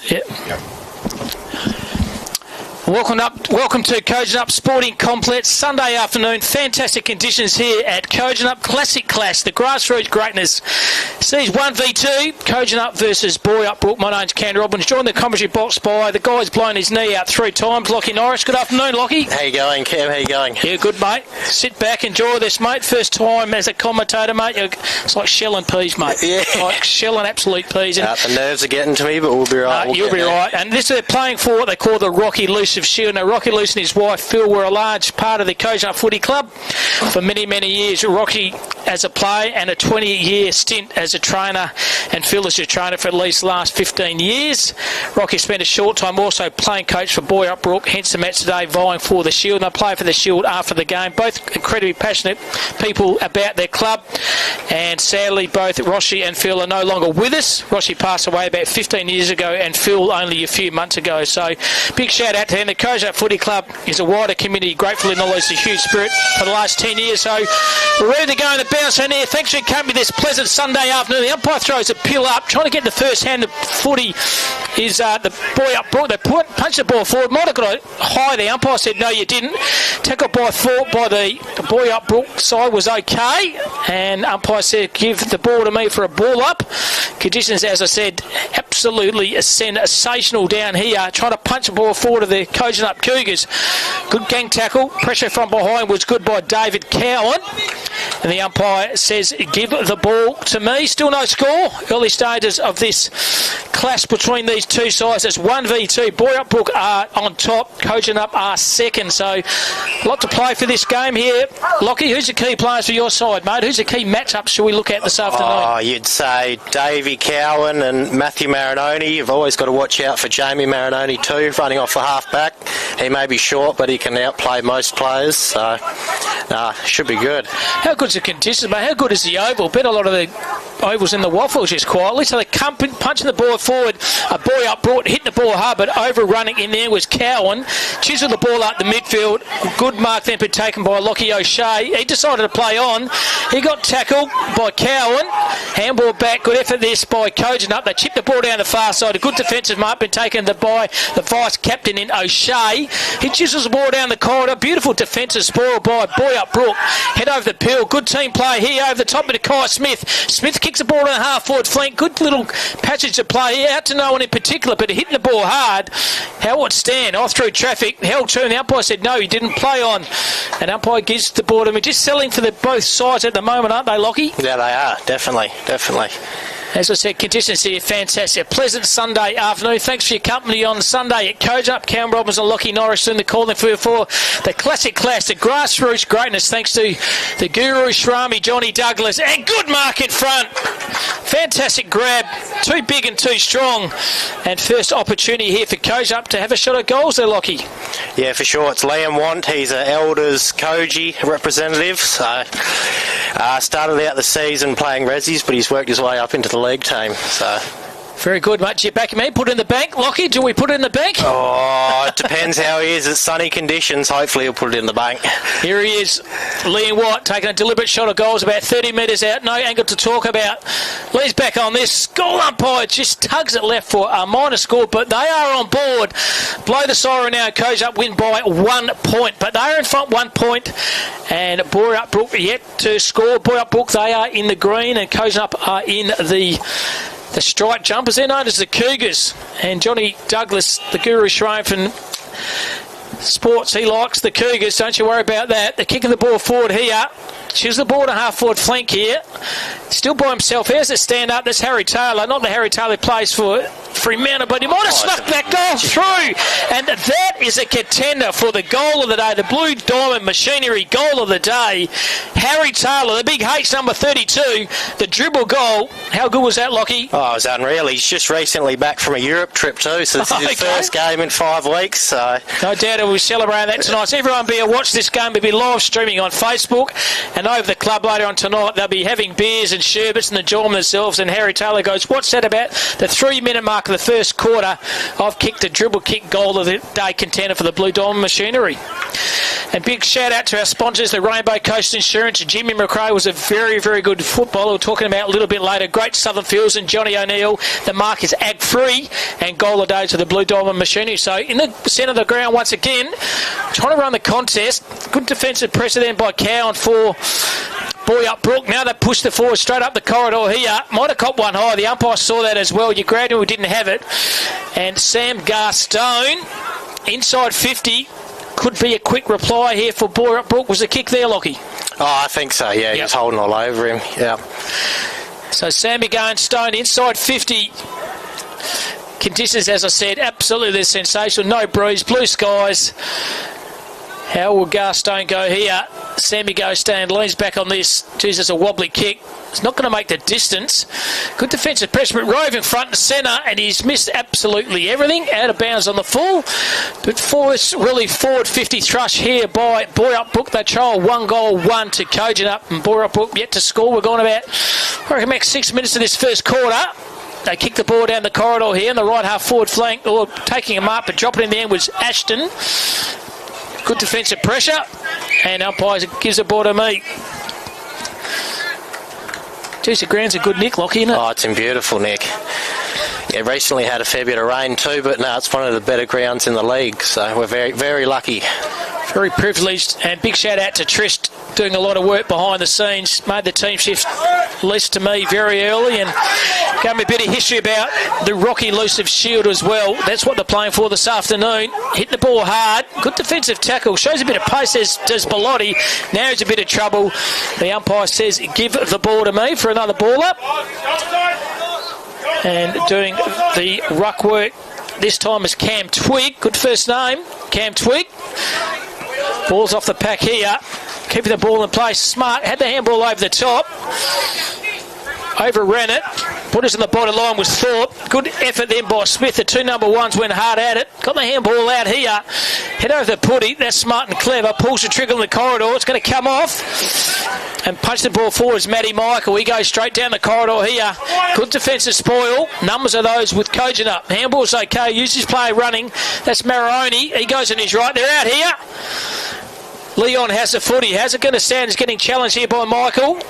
Yep. Welcome to Kojonup Sporting Complex. Sunday afternoon, fantastic conditions here at Kojonup. Classic clash, the grassroots greatness. Sees 1v2, Kojonup versus Boyup Brook. My name's Ken Robbins. Joined the commentary box by the guy's blown his knee out 3 times, Lockie Norris. Good afternoon, Lockie. How you going, Cam? How you going? Yeah, good, mate. Sit back, enjoy this, mate. First time as a commentator, mate. It's like shelling peas, mate. Yeah. Like shelling absolute peas. And the nerves are getting to me, but we'll be right. You'll be right. And this they're playing for what they call the Rocky Lucive Shield. Now, Rocky Luce and his wife, Phil, were a large part of the Kojonup Footy Club for many, many years. Rocky as a player and a 20-year stint as a trainer, and Phil as a trainer for at least the last 15 years. Rocky spent a short time also playing coach for Boyup Brook, hence the match today vying for the Shield. And they play for the Shield after the game. Both incredibly passionate people about their club, and sadly both Roshi and Phil are no longer with us. Roshi passed away about 15 years ago and Phil only a few months ago. So big shout out to them. The Kojonup Footy Club is a wider community, grateful in all those huge spirit for the last 10 years. So we're ready to go in the bounce on here. Thanks for your company this pleasant Sunday afternoon. The umpire throws a pill up, trying to get the first hand of footy is the Boyup Brook. They punched the ball forward. Might have got it high. The umpire said, no, you didn't. Tackle by the Boyup Brook side was okay. And umpire said, give the ball to me for a ball up. Conditions, as I said, absolutely sensational down here. Trying to punch the ball forward to the Kojonup Cougars. Good gang tackle. Pressure from behind was good by David Cowan. And the umpire says, give the ball to me. Still no score. Early stages of this clash between these two sides. It's 1v2. Boyup Brook are on top. Kojonup are second. So a lot to play for this game here. Lockie, who's the key players for your side, mate? Who's the key matchup should we look at this afternoon? Oh, you'd say Davey Cowan and Matthew Marinoni. You've always got to watch out for Jamie Marinoni too, running off the half-back. He may be short, but he can outplay most players. So, should be good. How good's the conditions, mate? How good is the oval? Bet a lot of the ovals in the waffles just quietly. So they're punching the ball forward. A Boyup Brook hitting the ball hard, but overrunning in there was Cowan. Chiseled the ball up the midfield. Good mark then been taken by Lockie O'Shea. He decided to play on. He got tackled by Cowan. Handball back. Good effort this by Kojonup. They chipped the ball down the far side. A good defensive mark been taken by the vice captain in O'Shea. He chisels the ball down the corridor. Beautiful defensive spoil by Boyup Brook. Head over the peel. Good team play here over the top of the Kai Smith. Smith kicks the ball down the half-forward flank. Good little passage to play here. Out to no one in particular, but hitting the ball hard. Howard Stan off through traffic. Held to, and the umpire said no, he didn't play on. And umpire gives the ball to me. Just selling for both sides at the moment, aren't they, Lockie? Yeah, they are. Definitely. As I said, conditions here fantastic. A pleasant Sunday afternoon. Thanks for your company on Sunday at Kojonup. Cam Robbins and Lockie Norris in the calling for the classic clash, the grassroots greatness. Thanks to the Guru Shrami, Johnny Douglas, and good mark in front. Fantastic grab. Too big and too strong. And first opportunity here for Kojonup to have a shot at goals there, Lockie. Yeah, for sure. It's Liam Want. He's an Elders Koji representative. So started out the season playing Rezzies, but he's worked his way up into the league team. So very good, mate. You back me. Put it in the bank, Lockie. Do we put it in the bank? Oh, it depends how he is. It's sunny conditions. Hopefully he'll put it in the bank. Here he is, Liam Watt, taking a deliberate shot of goals about 30 metres out. No angle to talk about. Lee's back on this. Goal umpire just tugs it left for a minor score, but they are on board. Blow the siren now. Kojonup win by 1 point, but they are in front 1 point. And Boyup Brook yet to score. Boyup Brook, they are in the green, and Kojonup are in the striped jumpers. They're known as the Cougars. And Johnny Douglas, the Guru Shrine from Sports, he likes the Cougars. Don't you worry about that. They're kicking the ball forward here. Choose the ball to half-forward flank here. Still by himself. Here's the stand-up. That's Harry Taylor. Not the Harry Taylor who plays for Fremantle, but he might have snuck that goal through. And that is a contender for the goal of the day, the Blue Diamond Machinery goal of the day. Harry Taylor, the big H, number 32, the dribble goal. How good was that, Lockie? Oh, it was unreal. He's just recently back from a Europe trip too, so this is his first game in 5 weeks. So no doubt we'll celebrate that tonight. So everyone be watch this game. We'll be live streaming on Facebook And over the club later on tonight, they'll be having beers and sherbets and enjoying themselves. And Harry Taylor goes, what's that about? The 3-minute mark of the first quarter, I've kicked a dribble kick goal of the day contender for the Blue Diamond Machinery. And big shout out to our sponsors, the Rainbow Coast Insurance. Jimmy McRae was a very, very good footballer. We're talking about a little bit later. Great Southern Fields and Johnny O'Neill. The mark is ag free and goal of the day to the Blue Diamond Machinery. So in the centre of the ground once again, trying to run the contest. Good defensive pressure then by Cowan for Boyup Brook. Now they push the forward straight up the corridor here. Might have caught one high. The umpire saw that as well. You grabbed him, we didn't have it. And Sam Garstone, inside 50. Could be a quick reply here for Boyup Brook. Was the kick there, Lockie? Oh, I think so, yeah. He was holding all over him, yeah. So Sammy Garstone inside 50. Conditions, as I said, absolutely sensational. No breeze, blue skies. How will Garstone go here? Sammy Garstone leans back on this. Geez, it's a wobbly kick. It's not going to make the distance. Good defensive pressure, but Rove in front and centre, and he's missed absolutely everything. Out of bounds on the full. But for this really forward 50 thrush here by Boyup Brook, they trial 1-1 to Kojonup, and Boyup Brook yet to score. We're going about, I reckon, max 6 minutes of this first quarter. They kick the ball down the corridor here, and the right half forward flank, or taking him up, but dropping in the end was Ashton. Good defensive pressure, and umpire gives the ball to me. Geez, the ground's a good nick, Lockie, isn't it? Oh, it's in beautiful nick. Yeah, recently had a fair bit of rain too, but no, it's one of the better grounds in the league, so we're very, very lucky. Very privileged, and big shout out to Trist, doing a lot of work behind the scenes. Made the team shift list to me very early, and gave me a bit of history about the Rocky Elusive Shield as well. That's what they're playing for this afternoon. Hit the ball hard. Good defensive tackle. Shows a bit of pace, does Bellotti. Now he's a bit of trouble. The umpire says, give the ball to me for another ball up. And doing the ruck work this time is Cam Twig. Good first name, Cam Twig. Ball's off the pack here. Keeping the ball in place. Smart. Had the handball over the top. Overran it. Put us in the bottom line with Thorpe. Good effort then by Smith. The two number ones went hard at it. Got the handball out here. Head over the putty. That's smart and clever. Pulls the trigger in the corridor. It's going to come off. And punch the ball forward is Matty Michael. He goes straight down the corridor here. Good defensive spoil. Numbers are those with Kojonup. Handball's okay. Uses his play running. That's Maroney. He goes on his right. They're out here. Leon has the footy. How's it going to stand? He's getting challenged here by Michael.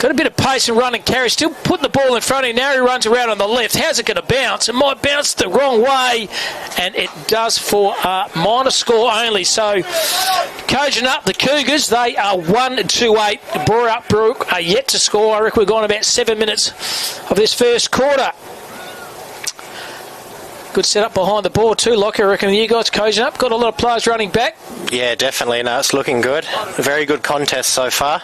Got a bit of pace and run and carry. Still putting the ball in front of him. Now he runs around on the left. How's it going to bounce? It might bounce the wrong way. And it does for a minor score only. So, Kojonup, the Cougars, they are 1-8. Boyup Brook are yet to score. I reckon we've gone about 7 minutes of this first quarter. Good setup behind the ball too, Lockie. I reckon you guys, Kojonup, got a lot of players running back. Yeah, definitely. No, it's looking good. A very good contest so far.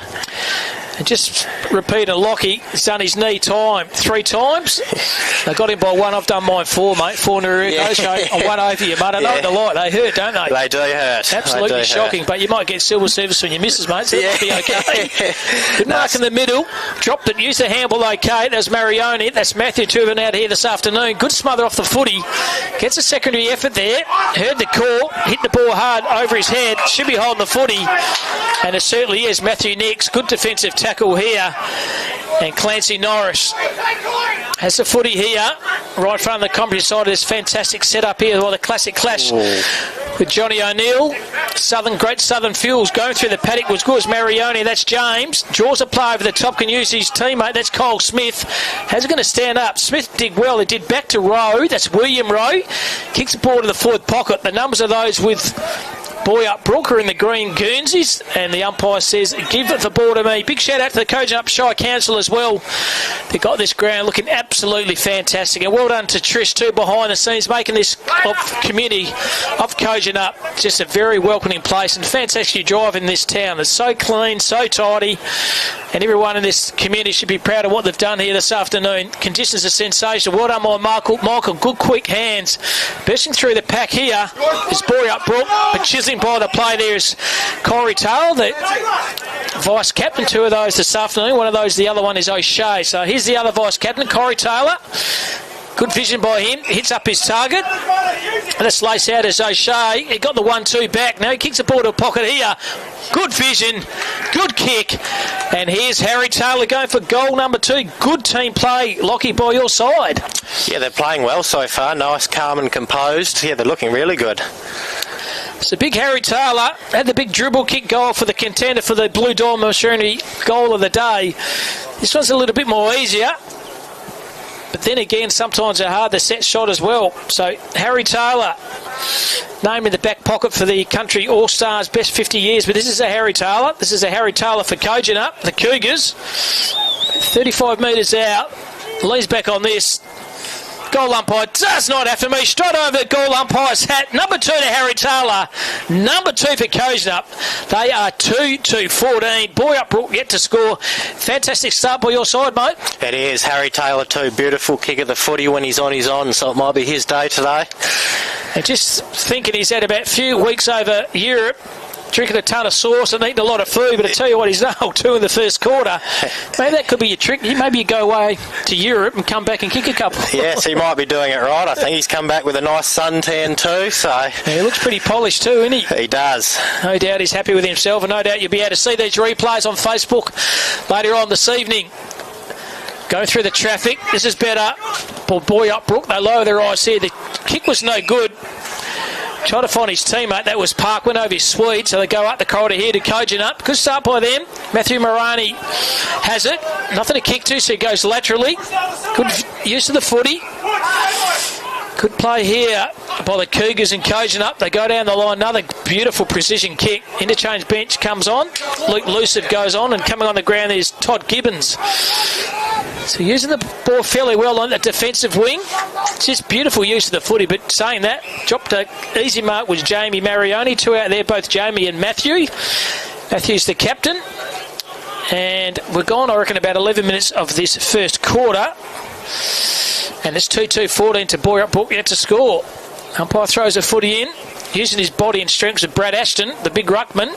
And just repeating, Lockie has done his knee time 3 times. They got him by 1. I've done mine 4, mate. 4 in a row. Yeah. I'm 1 over you, mate. I know what they're like. They hurt, don't they? They do hurt. Absolutely shocking. But you might get silver service from your missus, mate. So that'll be okay. Good mark in the middle. Dropped it. Used the handball okay. That's Marioni. That's Matthew Turbin out here this afternoon. Good smother off the footy. Gets a secondary effort there. Heard the call. Hit the ball hard over his head. Should be holding the footy. And it certainly is. Matthew Nix. Good defensive tackle here. And Clancy Norris has the footy here. Right in front of the commentary side of this fantastic setup here. Well, the classic clash with Johnny O'Neill. Great Southern Fuels going through the paddock was good as Marioni. That's James. Draws a play over the top. Can use his teammate. That's Cole Smith. How's it going to stand up? Smith did well. He did back to Rowe. That's William Rowe. Kicks the ball to the forward pocket. The numbers are those with Boyup Brook are in the green Guernseys, and the umpire says, give the ball to me. Big shout out to the Kojonup Shire Council as well. They got this ground looking absolutely fantastic. And well done to Trish too behind the scenes, making this community of Kojonup just a very welcoming place and fantastic drive in this town. It's so clean, so tidy, and everyone in this community should be proud of what they've done here this afternoon. Conditions are sensational. Well done by Michael. Michael, good quick hands. Bursting through the pack here is Boyup Brook, but chiseling by the play there is Corey Taylor, the vice captain. 2 of those this afternoon. One of those, the other one is O'Shea. So here's the other vice captain, Corey Taylor. Good vision by him. Hits up his target. And it's lace out as O'Shea. He got the 1-2 back. Now he kicks the ball to a pocket here. Good vision. Good kick. And here's Harry Taylor going for goal number 2. Good team play, Lockie, by your side. Yeah, they're playing well so far. Nice, calm and composed. Yeah, they're looking really good. So big Harry Taylor had the big dribble kick goal for the contender for the Blue Diamond Machinery goal of the day. This one's a little bit more easier. But then again, sometimes they're hard to set shot as well. So Harry Taylor, named in the back pocket for the Country All-Stars best 50 years. But this is a Harry Taylor. This is a Harry Taylor for Kojonup, the Cougars. 35 metres out. Lee's back on this. Goal umpire does not have to me. Straight over the goal umpire's hat. Number 2 to Harry Taylor. Number 2 for Kojonup. They are 2-14. Boyup Brook yet to score. Fantastic start by your side, mate. It is. Harry Taylor too. Beautiful kick of the footy when he's on, so it might be his day today. And just thinking he's had about a few weeks over Europe, drinking a ton of sauce and eating a lot of food, but I tell you what, he's nailed 2 in the first quarter. Maybe that could be your trick. Maybe you go away to Europe and come back and kick a couple. Yes, he might be doing it right. I think he's come back with a nice suntan too. So yeah, he looks pretty polished too, isn't he? He does. No doubt he's happy with himself, and no doubt you'll be able to see these replays on Facebook later on this evening. Go through the traffic. This is better for Boyup Brook. They lower their eyes here. The kick was no good. Trying to find his teammate. That was Park. Went over his Swede. So they go up the corridor here to Kojonup. Good start by them. Matthew Morani has it. Nothing to kick to, so he goes laterally. Good use of the footy. Good play here by the Cougars and Kojonup. They go down the line. Another beautiful precision kick. Interchange bench comes on. Luke Luciv goes on, and coming on the ground is Todd Gibbons. So using the ball fairly well on the defensive wing. It's just beautiful use of the footy, but saying that, dropped an easy mark was Jamie Marioni. 2 out there, both Jamie and Matthew. Matthew's the captain. And we're gone, I reckon, about 11 minutes of this first quarter. And it's 2-2-14 to Boyup Brook yet to score. Umpire throws a footy in, using his body and strengths of Brad Ashton, the big ruckman.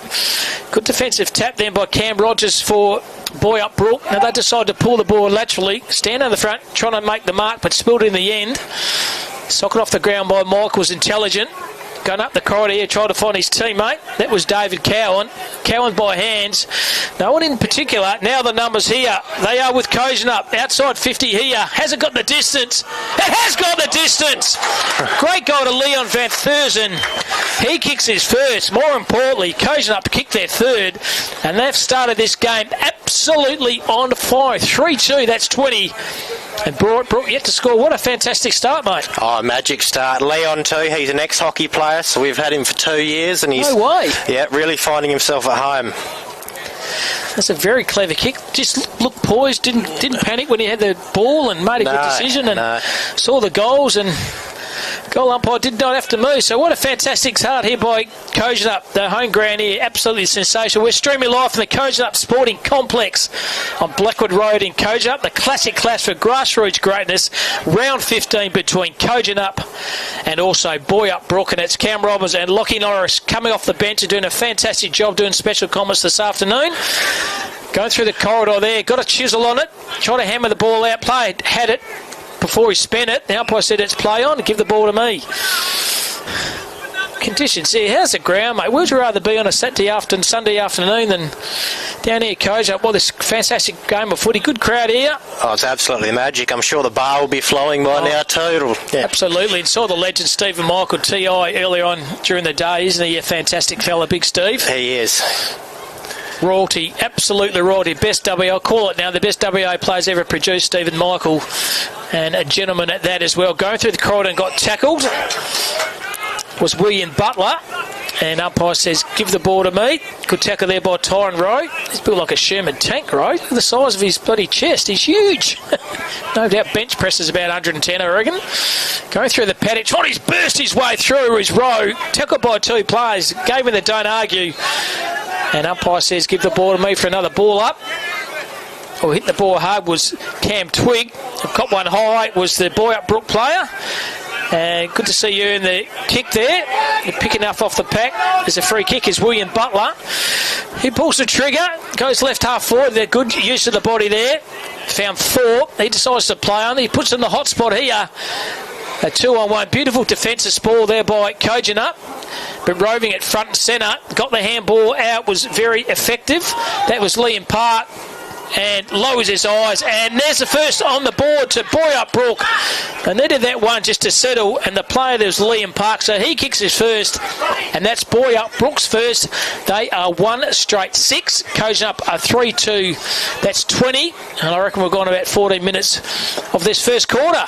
Good defensive tap then by Cam Rogers for Boyup Brook. Now they decide to pull the ball laterally, stand on the front, trying to make the mark, but spilled in the end. Socket off the ground by Mike was intelligent. Going up the corridor here, trying to find his teammate. That was David Cowan. Cowan by hands. No one in particular. Now the numbers here. They are with Kojonup. Outside 50 here. Hasn't got the distance. It has got the distance. Great goal to Leon Van Thurzen. He kicks his first. More importantly, Kojonup kicked their third. And they've started this game absolutely on fire. 3-2, that's 20. And Brook yet to score. What a fantastic start, mate. Oh, magic start. Leon too, he's an ex-hockey player, so we've had him for 2 years, and he's no way. Yeah, really finding himself at home. That's a very clever kick. Just looked poised, didn't panic when he had the ball, and made a good decision, and saw the goals, and goal umpire did not have to move. So what a fantastic start here by Kojonup. The home ground here, absolutely sensational. We're streaming live from the Kojonup Sporting Complex on Blackwood Road in Kojonup. The classic clash for grassroots greatness. Round 15 between Kojonup and also Boyup Brook. And it's Cam Robbins and Lockie Norris coming off the bench and doing a fantastic job doing special comments this afternoon. Going through the corridor there. Got a chisel on it. Trying to hammer the ball out. Play had it before he spent it. The umpire said it's play on. Give the ball to me. Conditions here. How's the ground, mate? Would you rather be on a Sunday afternoon than down here at Kojonup? Well, this fantastic game of footy. Good crowd here. Oh, it's absolutely magic. I'm sure the bar will be flowing by now too. Yeah. Absolutely. And saw the legend Stephen Michael T.I. earlier on during the day. Isn't he a fantastic fella, Big Steve? He is. Royalty, absolutely royalty. Best WA, I'll call it now, the best WA players ever produced, Stephen Michael, and a gentleman at that as well. Going through the corridor and got tackled was William Butler, and umpire says, give the ball to me. Good tackle there by Tyron Rowe. He's built like a Sherman tank, Rowe. Look at the size of his bloody chest. He's huge. No doubt bench press is about 110, I reckon. Going through the paddock. Oh, he's burst his way through his Rowe. Tackled by 2 players. Gave him the don't argue. And umpire says, give the ball to me for another ball up. Or hit the ball hard was Cam Twig. Got one high was the Boyup Brook player. Good to see you in the kick there. You're picking enough off the pack. There's a free kick is William Butler. He pulls the trigger, goes left half forward. They're good use of the body there. Found 4. He decides to play on. He puts in the hot spot here. A 2-on-1. Beautiful defensive ball there by Kojonup. But roving it front and centre. Got the handball out. Was very effective. That was Liam Park. And lowers his eyes, and there's the first on the board to Boyup Brook. And they did that one just to settle, and the player there was Liam Park, so he kicks his first, and that's Boyup Brook's first. They are 1 straight 6. Kojonup are 3-2. That's 20, and I reckon we've gone about 14 minutes of this first quarter.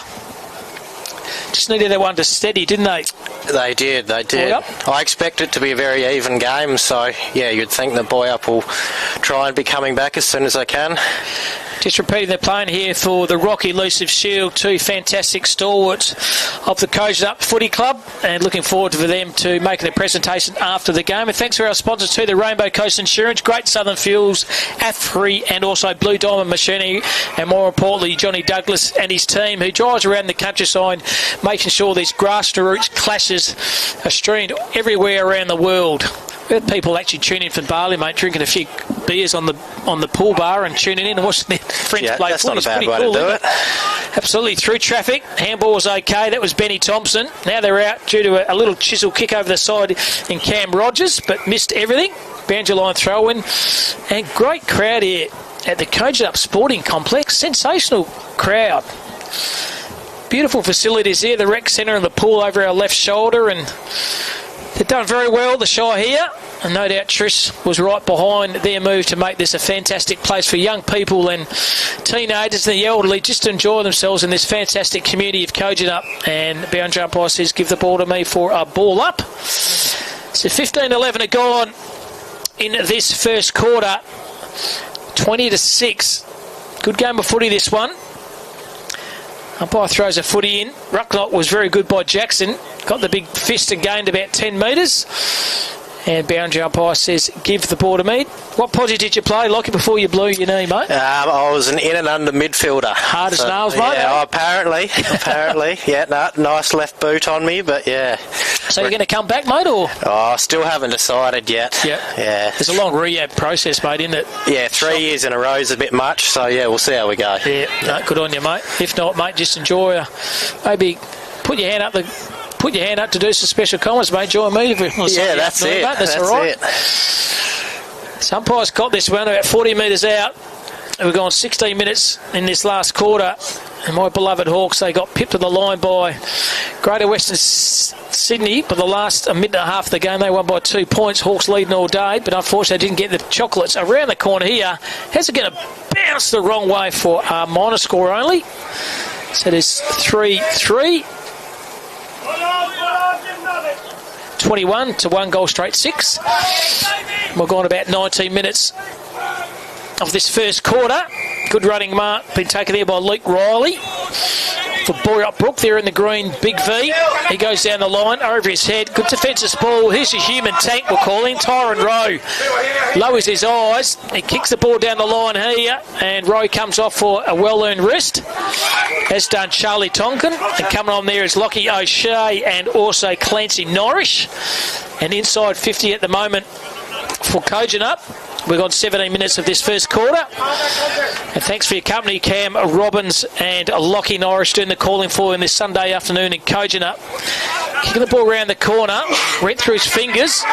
Just needed that one to steady, didn't they? They did. I expect it to be a very even game, so yeah, you'd think the Boyup will try and be coming back as soon as they can. Just repeating the plan here for the Rocky Elusive Shield, 2 fantastic stalwarts of the Kojonup Footy Club, and looking forward for them to make their presentation after the game. And thanks for our sponsors too, the Rainbow Coast Insurance, Great Southern Fuels, AFRI, and also Blue Diamond Machinery, and more importantly Johnny Douglas and his team, who drives around the countryside making sure these grassroots clashes are streamed everywhere around the world. We had people actually tune in from Bali, mate, drinking a few beers on the pool bar and tuning in and watching the French play. That's not a bad way cool, to do it. Absolutely. Through traffic. Handball was okay. That was Benny Thompson. Now they're out due to a little chisel kick over the side in Cam Rogers, but missed everything. Boundary line throw in. And great crowd here at the Kojonup Sporting Complex. Sensational crowd. Beautiful facilities here. The rec centre and the pool over our left shoulder, and they've done very well, the Shire here, and no doubt Trish was right behind their move to make this a fantastic place for young people and teenagers and the elderly just to enjoy themselves in this fantastic community of Kojonup. And boundary umpire says give the ball to me for a ball up. So 15-11 are gone in this first quarter, 20-6. Good game of footy this one. Umpire throws a footy in. Rucklock was very good by Jackson. Got the big fist and gained about 10 metres. And boundary umpire says, give the ball to me. What position did you play, Lockie, before you blew your knee, mate? I was an in and under midfielder. Hard as nails, mate. Yeah, apparently. Yeah, nice left boot on me, but yeah. So you're going to come back, mate, or? Oh, still haven't decided yet. Yep. Yeah. There's a long rehab process, mate, isn't it? Yeah, 3 years in a row is a bit much, so yeah, we'll see how we go. Yeah, no, good on you, mate. If not, mate, just enjoy. Maybe put your hand up to do some special comments, mate. Join me if you want to. Yeah, that's it. Mate. That's all right. So umpires got this one about 40 metres out. We've gone 16 minutes in this last quarter. And my beloved Hawks, they got pipped to the line by Greater Western Sydney. For the last minute and a half of the game, they won by 2 points. Hawks leading all day, but unfortunately didn't get the chocolates. Around the corner here, how's it going to bounce the wrong way for a minor score only? So there's 3-3. 21 to 1 goal straight 6. We've gone about 19 minutes of this first quarter. Good running mark been taken there by Luke Riley for Boyup Brook there in the green big V. He goes down the line over his head. Good defensive ball. Here's your human tank, we're calling Tyron Rowe. Lowers his eyes. He kicks the ball down the line here, and Rowe comes off for a well-earned wrist. Has done Charlie Tonkin. And coming on there is Lockie O'Shea and also Clancy Norrish. And inside 50 at the moment for Kojonup. We've got 17 minutes of this first quarter. And thanks for your company, Cam Robbins and Lockie Norris doing the calling for in this Sunday afternoon in Kojonup. Kicking the ball around the corner. Went through his fingers.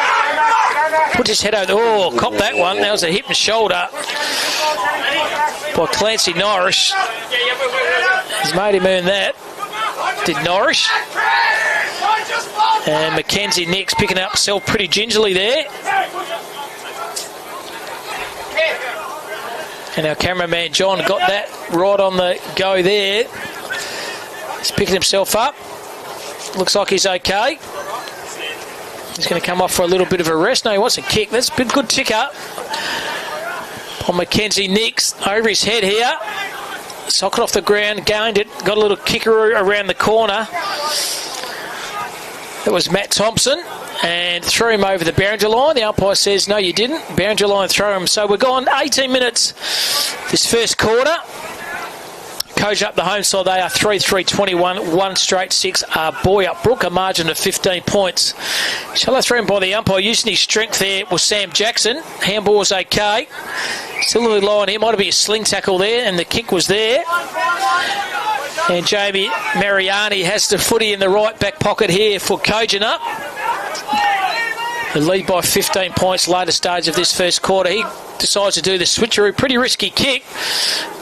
Put his head over. Oh, caught that one. That was a hip and shoulder by Clancy Norris. He's made him earn that. Did Norris. And Mackenzie next picking up himself pretty gingerly there. And our cameraman John got that right on the go there. He's picking himself up. Looks like he's okay. He's going to come off for a little bit of a rest. No, he wants a kick. That's a good tick up on Mackenzie Nix over his head here. Socket off the ground, gained it. Got a little kickeroo around the corner. That was Matt Thompson, and threw him over the boundary line. The umpire says, no, you didn't. Boundary line throw him. So we're gone 18 minutes this first quarter. Kojonup, the home side, they are 3-3-21, 1 straight 6 are Boyup Brook, a margin of 15 points. Shallow thrown by the umpire, using his strength there was Sam Jackson. Handball was okay. Still a little low on him, might have been a sling tackle there, and the kick was there. And Jamie Mariani has the footy in the right back pocket here for Kojonup. The lead by 15 points, later stage of this first quarter. He decides to do the switcheroo. Pretty risky kick.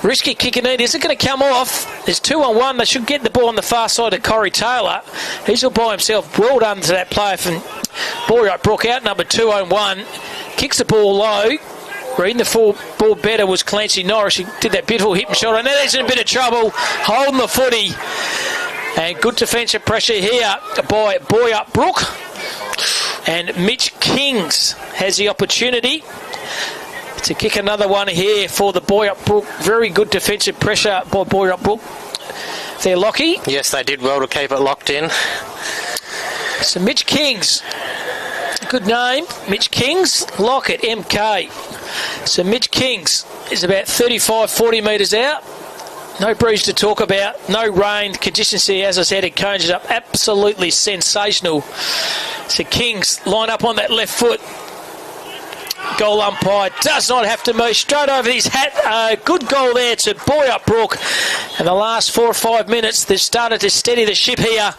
Risky kick indeed. Is it going to come off? There's 2-on-1. They should get the ball on the far side of Corey Taylor. He's all by himself. Well done to that player from Boyup Brook. Out number 2-on-1. Kicks the ball low. Reading the full ball better was Clancy Norris. He did that beautiful hip and shot. And now he's in a bit of trouble. Holding the footy. And good defensive pressure here by Boyup Brook. And Mitch Kings has the opportunity to kick another one here for the Boyup Brook. Very good defensive pressure by Boyup Brook. There, Lockie. Yes, they did well to keep it locked in. So Mitch Kings. Good name. Mitch Kings. Lockett, MK. So Mitch Kings is about 35-40 metres out. No breeze to talk about. No rain. Conditions here, as I said, it conjures up. Absolutely sensational. So Kings line up on that left foot. Goal umpire does not have to move. Straight over his hat. Good goal there to Boyup Brook. And the last 4 or 5 minutes, they've started to steady the ship here.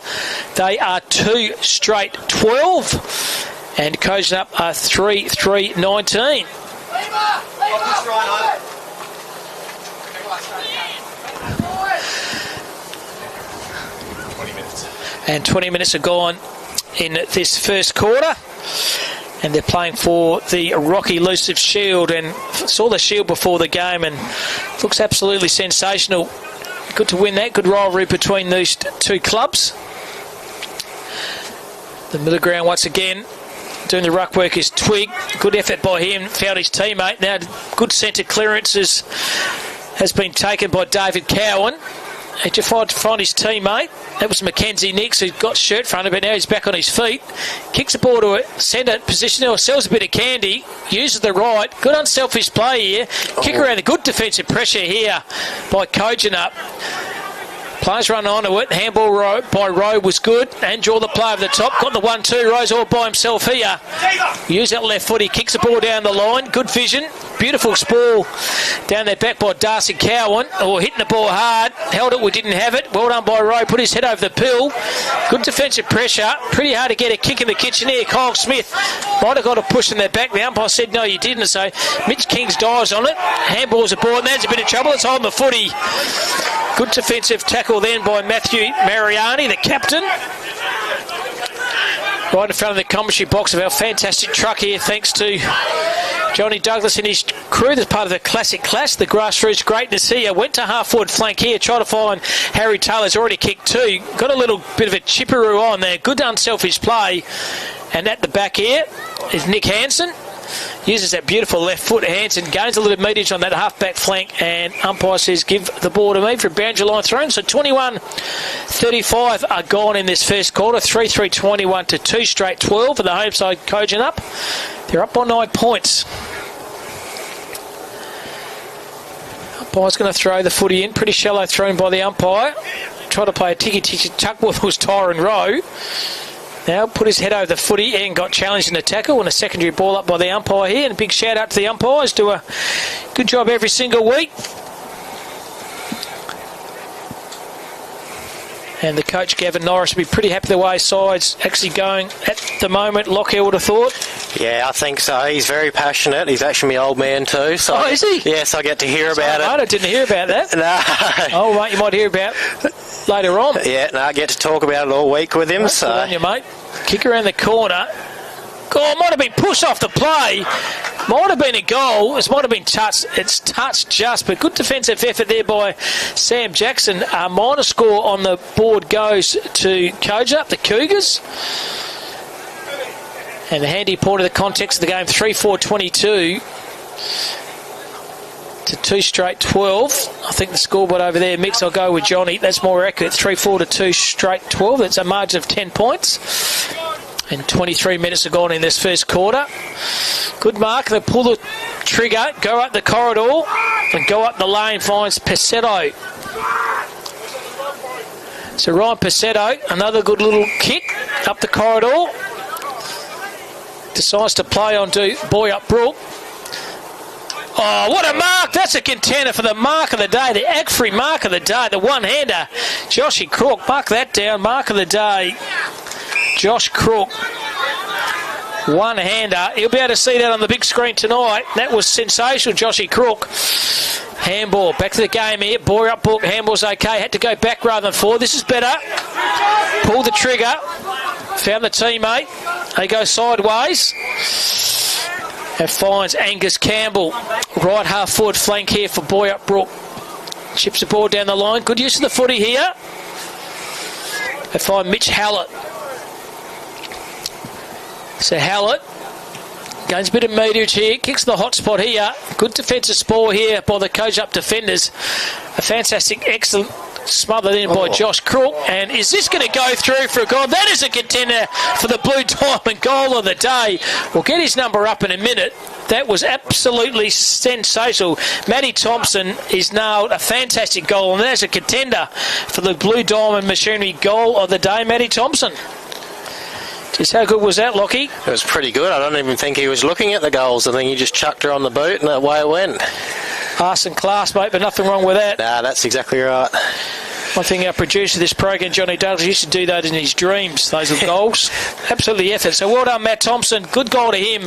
They are 2 straight 12. And Kojonup are 3-3-19. And 20 minutes are gone in this first quarter. And they're playing for the Rocky Elusive Shield. And saw the Shield before the game and looks absolutely sensational. Good to win that. Good rivalry between these two clubs. The middle ground once again. Doing the ruck work is Twig. Good effort by him. Found his teammate. Now good centre clearances has been taken by David Cowan. He tried to find his teammate. That was Mackenzie Nix, who got shirt fronted, but now he's back on his feet. Kicks the ball to a centre position, or sells a bit of candy. Uses the right. Good unselfish play here. Kick around the good defensive pressure here by Kojonup. Players run onto it. Handball by Rowe was good. And draw the play over the top. Got the 1-2. Rowe's all by himself here. Use that left foot. He kicks the ball down the line. Good vision. Beautiful ball down there back by Darcy Cowan. Hitting the ball hard. Held it. We didn't have it. Well done by Rowe. Put his head over the pill. Good defensive pressure. Pretty hard to get a kick in the kitchen here. Kyle Smith might have got a push in their back. The umpire said no, you didn't. So Mitch Kings dives on it. Handball's aboard. And there's a bit of trouble. It's holding the footy. Good defensive tackle then by Matthew Mariani, the captain. Right in front of the commentary box of our fantastic truck here, thanks to Johnny Douglas and his crew. That's part of the Classic Clash, the grassroots greatness here. Went to half-forward flank here, tried to find Harry Taylor's already kicked 2. Got a little bit of a chipperoo on there. Good unselfish play. And at the back here is Nick Hansen. Uses that beautiful left foot. Hansen gains a little meterage on that half-back flank, and umpire says give the ball to me for a boundary line thrown. So 21-35 are gone in this first quarter. 3-3-21 to 2 straight 12 for the home side Kojonup. They're up by 9 points. Umpire's going to throw the footy in. Pretty shallow thrown by the umpire. Tried to play a ticky-ticky-tuck with was Tyron Rowe. Now put his head over the footy and got challenged in the tackle, and a secondary ball up by the umpire here. And a big shout out to the umpires. Do a good job every single week. And the coach Gavin Norris will be pretty happy the way his side's actually going at the moment. Lockie, I would have thought. Yeah, I think so. He's very passionate. He's actually my old man too. So is he? Yes, I get to hear about it. I didn't hear about that. No. Oh, right, you might hear about later on. Yeah, no, I get to talk about it all week with him. So. Good on you, mate. Kick around the corner. Oh, it might have been pushed off the play. Might have been a goal. It might have been touched. It's touched just, but good defensive effort there by Sam Jackson. A minor score on the board goes to Kojonup, the Cougars. And the handy point of the context of the game, 3-4-22 to 2 straight 12. I think the scoreboard over there, Mix, I'll go with Johnny. That's more accurate. 3-4 to 2 straight 12. That's a margin of 10 points. And 23 minutes are gone in this first quarter. Good mark. They pull the trigger, go up the corridor, and go up the lane, finds Pesetto. So Ryan Passetto, another good little kick up the corridor. Decides to play onto Boyup Brook. Oh, what a mark. That's a contender for the mark of the day, the act-free mark of the day, the one-hander. Joshy Crook, mark that down, mark of the day. Josh Crook, one-hander. He'll be able to see that on the big screen tonight. That was sensational, Joshy Crook. Handball, back to the game here. Boyup Brook, handball's okay. Had to go back rather than forward. This is better. Pull the trigger. Found the teammate. They go sideways. That finds Angus Campbell. Right half forward flank here for Boyup Brook. Chips the ball down the line. Good use of the footy here. They find Mitch Hallett. So Hallett gains a bit of meterage here. Kicks the hot spot here. Good defensive spoil here by the Kojonup defenders. A fantastic, excellent smothered in by Josh Crook. And is this going to go through for a goal? That is a contender for the Blue Diamond goal of the day. We'll get his number up in a minute. That was absolutely sensational. Matty Thompson is nailed a fantastic goal, and there's a contender for the Blue Diamond Machinery goal of the day, Matty Thompson. Just how good was that, Lockie? It was pretty good. I don't even think he was looking at the goals. I think he just chucked her on the boot and away it went. Arson class, mate, but nothing wrong with that. Nah, that's exactly right. One thing our producer of this program, Johnny Douglas, used to do those in his dreams, those little goals. Absolutely effort. So well done, Matt Thompson. Good goal to him.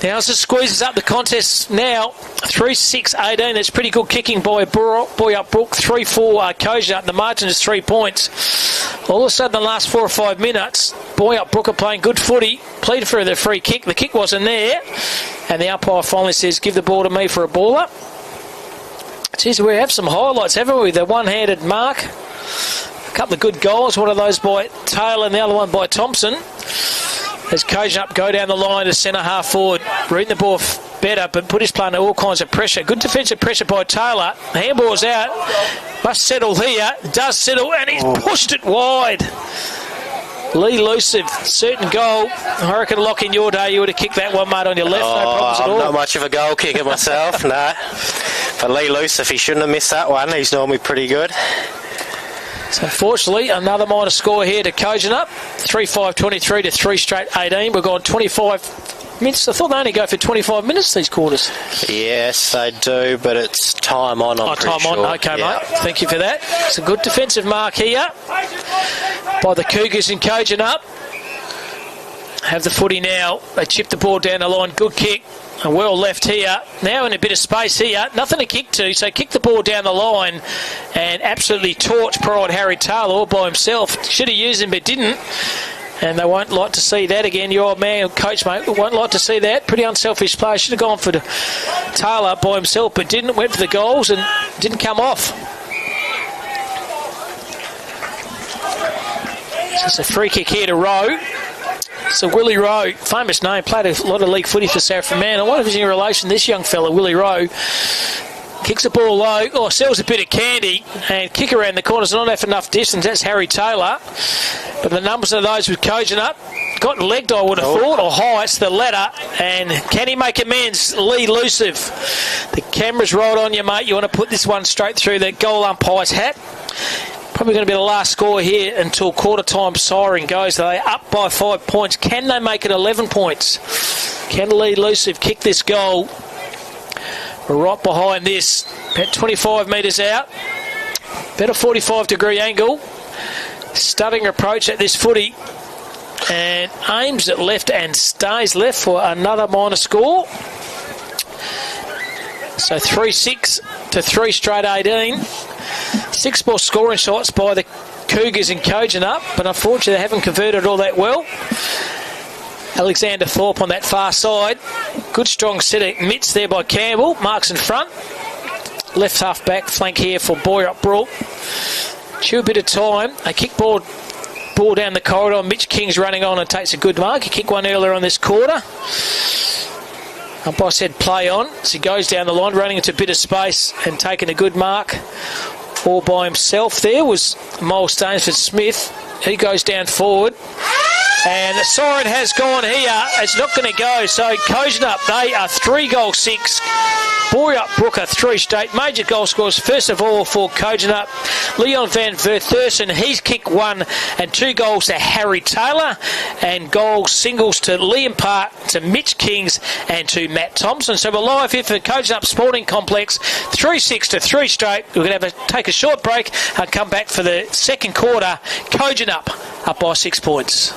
Now as it squeezes up the contest now, 3-6-18. That's pretty good kicking by Boyup Brook. 3-4 Kojonup. The margin is 3 points. All of a sudden, the last 4 or 5 minutes, Boyup Brook are playing good footy. Pleaded for the free kick. The kick wasn't there. And the umpire finally says, give the ball to me for a baller. Geez, we have some highlights, haven't we? The one-handed mark. A couple of good goals. One of those by Taylor and the other one by Thompson. As Kojonup go down the line to centre half forward. Reading the ball better, but put his play under all kinds of pressure. Good defensive pressure by Taylor. Handball's out. Must settle here. Does settle, and he's pushed it wide. Lee Luciv, certain goal. I reckon, Lock, in your day, you would have kicked that one, mate, on your left. No problems at all. I'm not much of a goal kicker myself, no. But Lee Luciv, he shouldn't have missed that one. He's normally pretty good. So unfortunately, another minor score here to Kojonup. 3-5-23 to 3-18. We've gone 25 minutes. I thought they only go for 25 minutes, these quarters. Yes, they do, but it's time on, I'm pretty sure. On. Okay, yeah. Mate. Thank you for that. It's a good defensive mark here by the Cougars in Kojonup. Have the footy now. They chip the ball down the line. Good kick. And well left here. Now in a bit of space here. Nothing to kick to, so kick the ball down the line and absolutely torch Pride Harry Taylor all by himself. Should have used him but didn't. And they won't like to see that again. Your old man, coach, mate, won't like to see that. Pretty unselfish play. Should have gone for Taylor by himself but didn't. Went for the goals and didn't come off. So it's a free kick here to Rowe. So Willie Rowe, famous name, played a lot of league footy for Saffron Man. I wonder if he's in relation to this young fella, Willie Rowe. Kicks the ball low, sells a bit of candy, and kick around the corners. Not enough distance. That's Harry Taylor. But the numbers of those with Kojonup. Got legged, I would have thought, or high. It's the ladder. And can he make amends? Lee Luciv. The camera's right on you, mate. You want to put this one straight through the goal umpire's hat. Probably going to be the last score here until quarter time siren goes. They're up by 5 points. Can they make it 11 points? Can Lee Luciv kick this goal? We're right behind this. About 25 metres out. Better 45-degree angle. Stunning approach at this footy. And aims at left and stays left for another minor score. So 3-6 to 3-18. 6 more scoring shots by the Cougars in Kojonup, but unfortunately they haven't converted all that well. Alexander Thorpe on that far side. Good strong set of mitts there by Campbell. Marks in front. Left half back flank here for Boyup Brook. Chew a bit of time. They kick ball down the corridor. Mitch King's running on and takes a good mark. He kicked one earlier on this quarter. Umpire said play on. So he goes down the line, running into a bit of space and taking a good mark. All by himself there was Miles Stainsford Smith. He goes down forward. And the siren has gone here. It's not going to go. So Kojonup, they are 3-6. Boyup Brook 3 straight. Major goal scorers, first of all for Kojonup, Leon van Verthursen, he's kicked 1 and 2 goals to Harry Taylor, and goals singles to Liam Park, to Mitch Kings and to Matt Thompson. So we're live here for Kojonup Sporting Complex, 3-6 to 3 straight. We're going to take a short break and come back for the second quarter. Kojonup up by 6 points.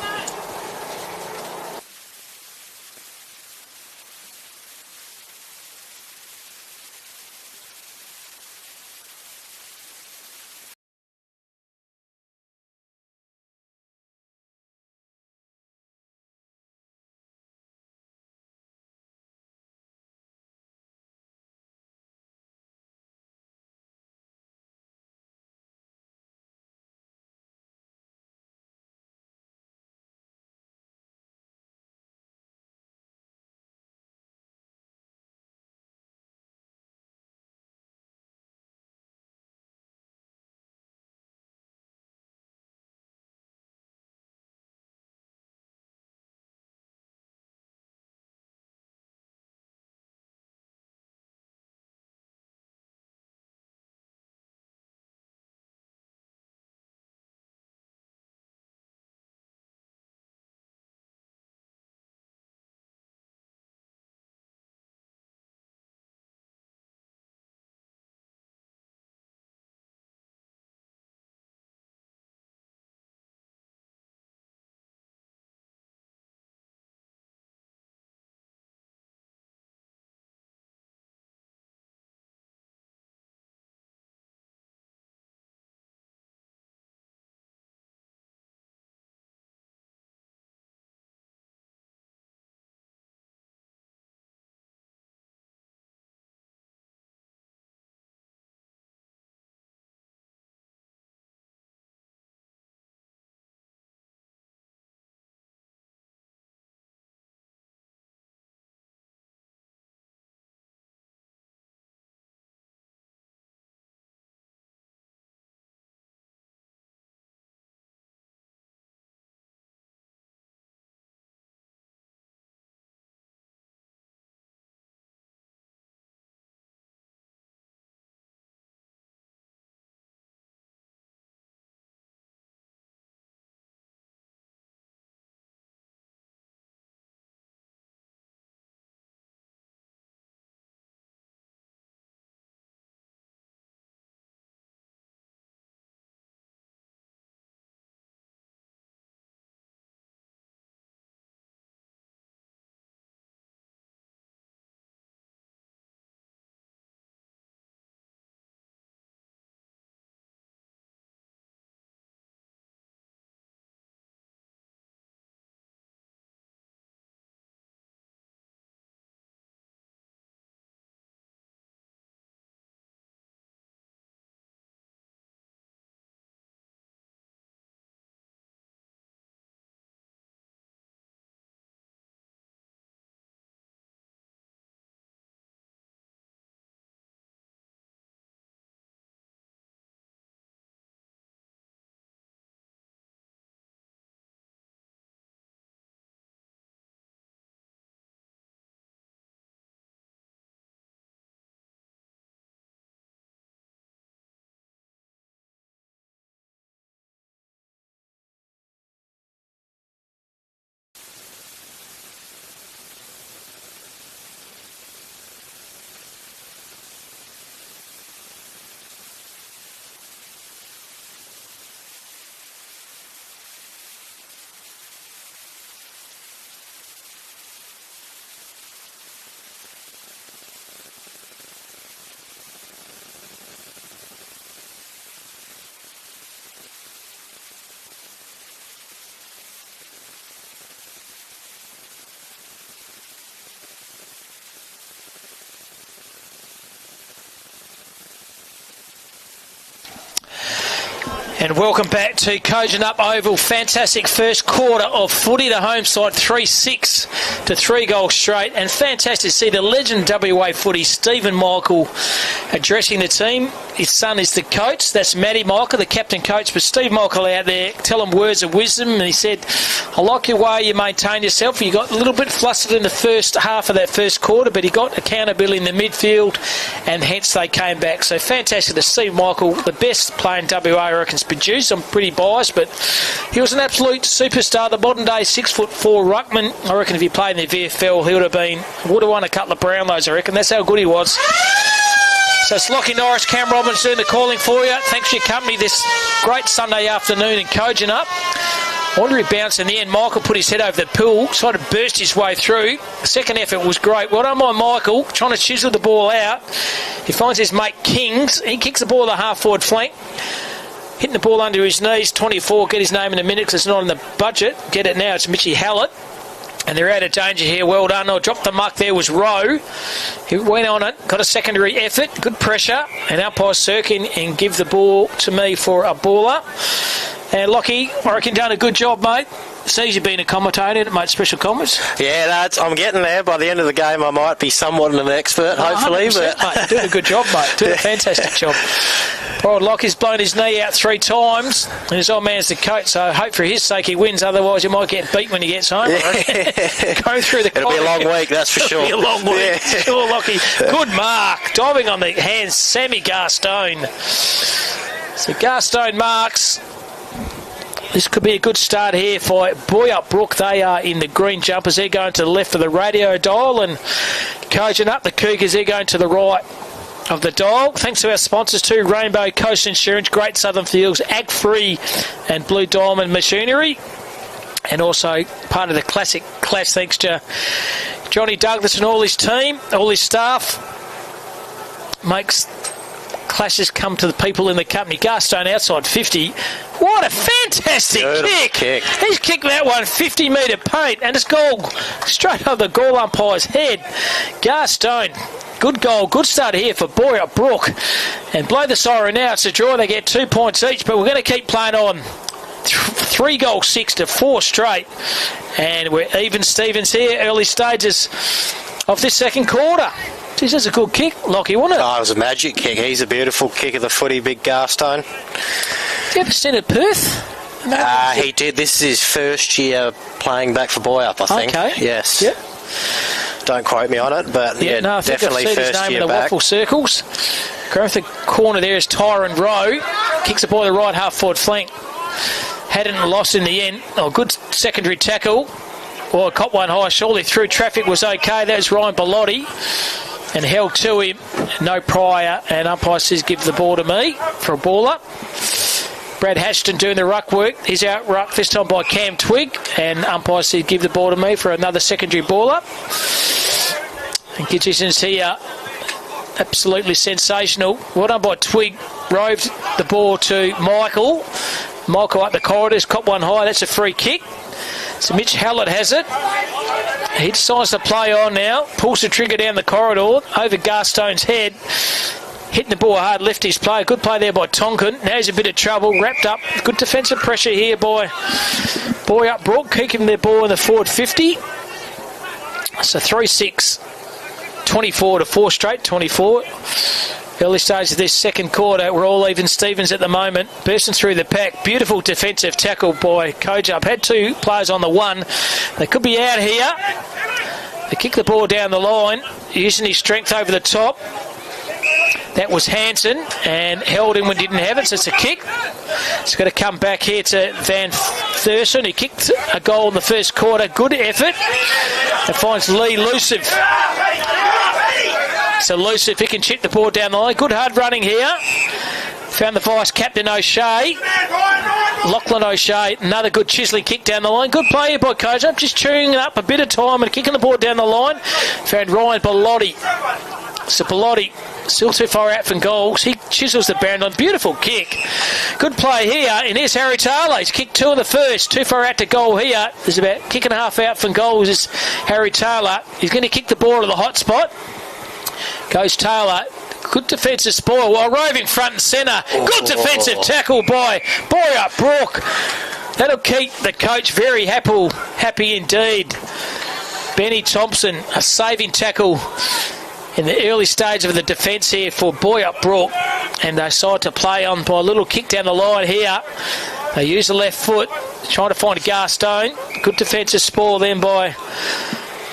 And welcome back to Kojonup Oval. Fantastic first quarter of footy. The home side 3-6 to 3 goals straight. And fantastic to see the legend WA footy, Stephen Michael, addressing the team. his son is the coach. That's Matty Michael, the captain coach. But Steve Michael out there, tell him words of wisdom. And he said, I like your way you maintain yourself. You got a little bit flustered in the first half of that first quarter, but he got accountability in the midfield, and hence they came back. So fantastic to Steve Michael, the best player in WA, I reckon's produced. I'm pretty biased, but he was an absolute superstar, the modern day 6'4" ruckman. I reckon if he played in the VFL, he would have won a couple of Brownlows, I reckon. That's how good he was. So it's Lockie Norris, Cam Robbins doing the calling for you. Thanks for your company this great Sunday afternoon in Kojonup. I wonder if he bounced in the end. Michael put his head over the pool, sort of burst his way through. The second effort was great. Well done by Michael, trying to chisel the ball out. He finds his mate Kings. He kicks the ball to the half-forward flank. Hitting the ball under his knees, 24. Get his name in a minute because it's not in the budget. Get it now, it's Mitchy Hallett. And they're out of danger here. Well done. Oh, dropped the muck there was Rowe. He went on it, got a secondary effort, good pressure, and umpire Sirkin and give the ball to me for a baller. And Lockie, I reckon done a good job, mate. It's easy being a commentator, mate, special comments. Yeah, I'm getting there. By the end of the game, I might be somewhat an expert, hopefully. But mate, doing a good job, mate. Doing a fantastic job. Poor old Lockie's blown his knee out 3 times, and his old man's the coach, so I hope for his sake he wins. Otherwise, he might get beat when he gets home. Go through the. It'll be a long week, that's for sure. It'll be a long week. Yeah. Sure, Lockie. Good mark. Diving on the hands, Sammy Garstone. So Garstone marks. This could be a good start here for Boyup Brook. They are in the green jumpers. They're going to the left of the radio dial, and Kojonup, the Cougars, they're going to the right of the dial. Thanks to our sponsors too, Rainbow Coast Insurance, Great Southern Fields, Ag Free and Blue Diamond Machinery. And also part of the Classic Clash, thanks to Johnny Douglas and all his team, all his staff. Makes clashes come to the people in the company. Garstone outside 50. What a fantastic kick. He's kicked that one 50 metre paint, and it's goal straight over the goal umpire's head. Garstone, good goal, good start here for Boyup Brook. And blow the siren now, it's a draw. They get 2 points each, but we're going to keep playing on. 3 goals, 6 to 4 straight. And we're even Stevens here, early stages of this second quarter. Geez, that's a good kick, Lockie, wasn't it? Oh, it was a magic kick. He's a beautiful kick of the footy, big Garstone. Did you ever see it at Perth? He did. This is his first year playing back for Boyup, I think. Okay. Yes. Yep. Don't quote me on it, but yeah, no, I think definitely I've seen first his name year in the back. waffle circles. Going off the corner there is Tyron Rowe. Kicks the ball to the right half-forward flank. Hadn't lost in the end. Oh, good secondary tackle. Well, caught one high, surely through. Traffic was okay. That was Ryan Bellotti. And held to him. No prior. And umpire says give the ball to me for a baller. Brad Hatchton doing the ruck work. He's out ruck this time by Cam Twigg. And umpire said give the ball to me for another secondary baller. And Kitchison's here. Absolutely sensational. Well done by Twigg. Roved the ball to Michael. Michael up the corridors. Caught one high. That's a free kick. So Mitch Hallett has it. He decides to play on now. Pulls the trigger down the corridor over Garstone's head. Hitting the ball hard, left his play. Good play there by Tonkin. Now he's a bit of trouble. Wrapped up. Good defensive pressure here by Boyup Brook. Keeping their ball in the forward 50. So 3-6. 24 to 4 straight. 24. Early stage of this second quarter. We're all even Stevens at the moment. Bursting through the pack. Beautiful defensive tackle by Kojonup. Had 2 players on the one. They could be out here. They kick the ball down the line. Using his strength over the top. That was Hansen. And held him when he didn't have it. So it's a kick. It's got to come back here to Van Thurston. He kicked a goal in the first quarter. Good effort. It finds Lee Luciv. So Luciv, he can chip the ball down the line. Good hard running here. Found the vice-captain O'Shea. Lachlan O'Shea, another good chiseling kick down the line. Good play here by Kojonup, just chewing up a bit of time and kicking the ball down the line. Found Ryan Bellotti. So Bellotti, still too far out from goals. He chisels the boundary line. Beautiful kick. Good play here. And here's Harry Taylor. He's kicked 2 in the first. Too far out to goal here. There's about kick and a half out from goals is Harry Taylor. He's going to kick the ball to the hot spot. Goes Taylor. Good defensive spoil while roving front and centre. Good defensive tackle by Boyup Brook. That'll keep the coach very happy indeed. Benny Thompson, a saving tackle in the early stage of the defence here for Boyup Brook, and they decide to play on by a little kick down the line here. They use the left foot, trying to find Garstone. Good defensive spoil then by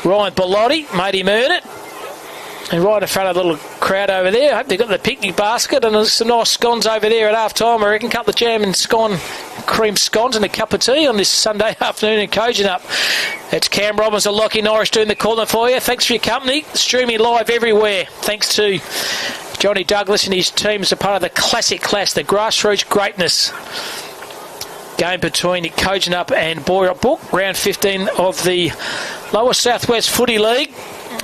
Ryan Bellotti, made him earn it. And right in front of the little crowd over there. I hope they've got the picnic basket, and there's some nice scones over there at half time. I reckon a couple of jam and cream scones and a cup of tea on this Sunday afternoon in Kojonup. It's Cam Robbins and Lockie Norris doing the calling for you. Thanks for your company. Streaming live everywhere. Thanks to Johnny Douglas and his team as a part of the Classic Clash, the grassroots greatness game between Kojonup and Boyup Brook, round 15 of the Lower Southwest Footy League.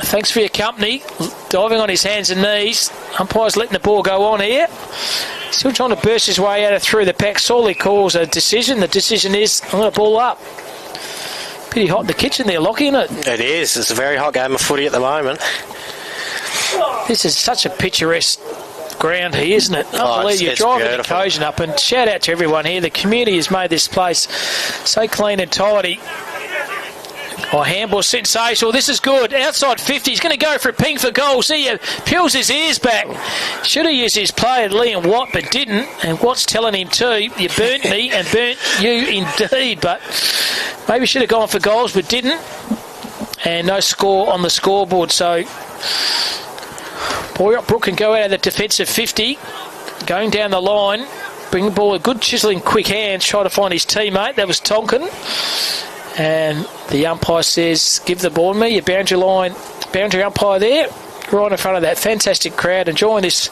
Thanks for your company. Diving on his hands and knees. Umpire's letting the ball go on here. Still trying to burst his way out of through the pack. Sorley calls a decision. The decision is, I'm going to ball up. Pretty hot in the kitchen there, Lockie, isn't it? It is. It's a very hot game of footy at the moment. This is such a picturesque ground here, isn't it? Unbelievable. You're driving the Kojonup, and shout out to everyone here. The community has made this place so clean and tidy. Oh, handball sensational. This is good. Outside 50. He's going to go for a ping for goal. See, he peels his ears back. Should have used his player, Liam Watt, but didn't. And Watt's telling him too, you burnt me and burnt you indeed. But maybe should have gone for goals, but didn't. And no score on the scoreboard. So Boyup Brook can go out of the defensive 50. Going down the line. Bring the ball a good chiselling quick hands. Try to find his teammate. That was Tonkin. And the umpire says, give the ball to me. Your boundary umpire there, right in front of that fantastic crowd, enjoying this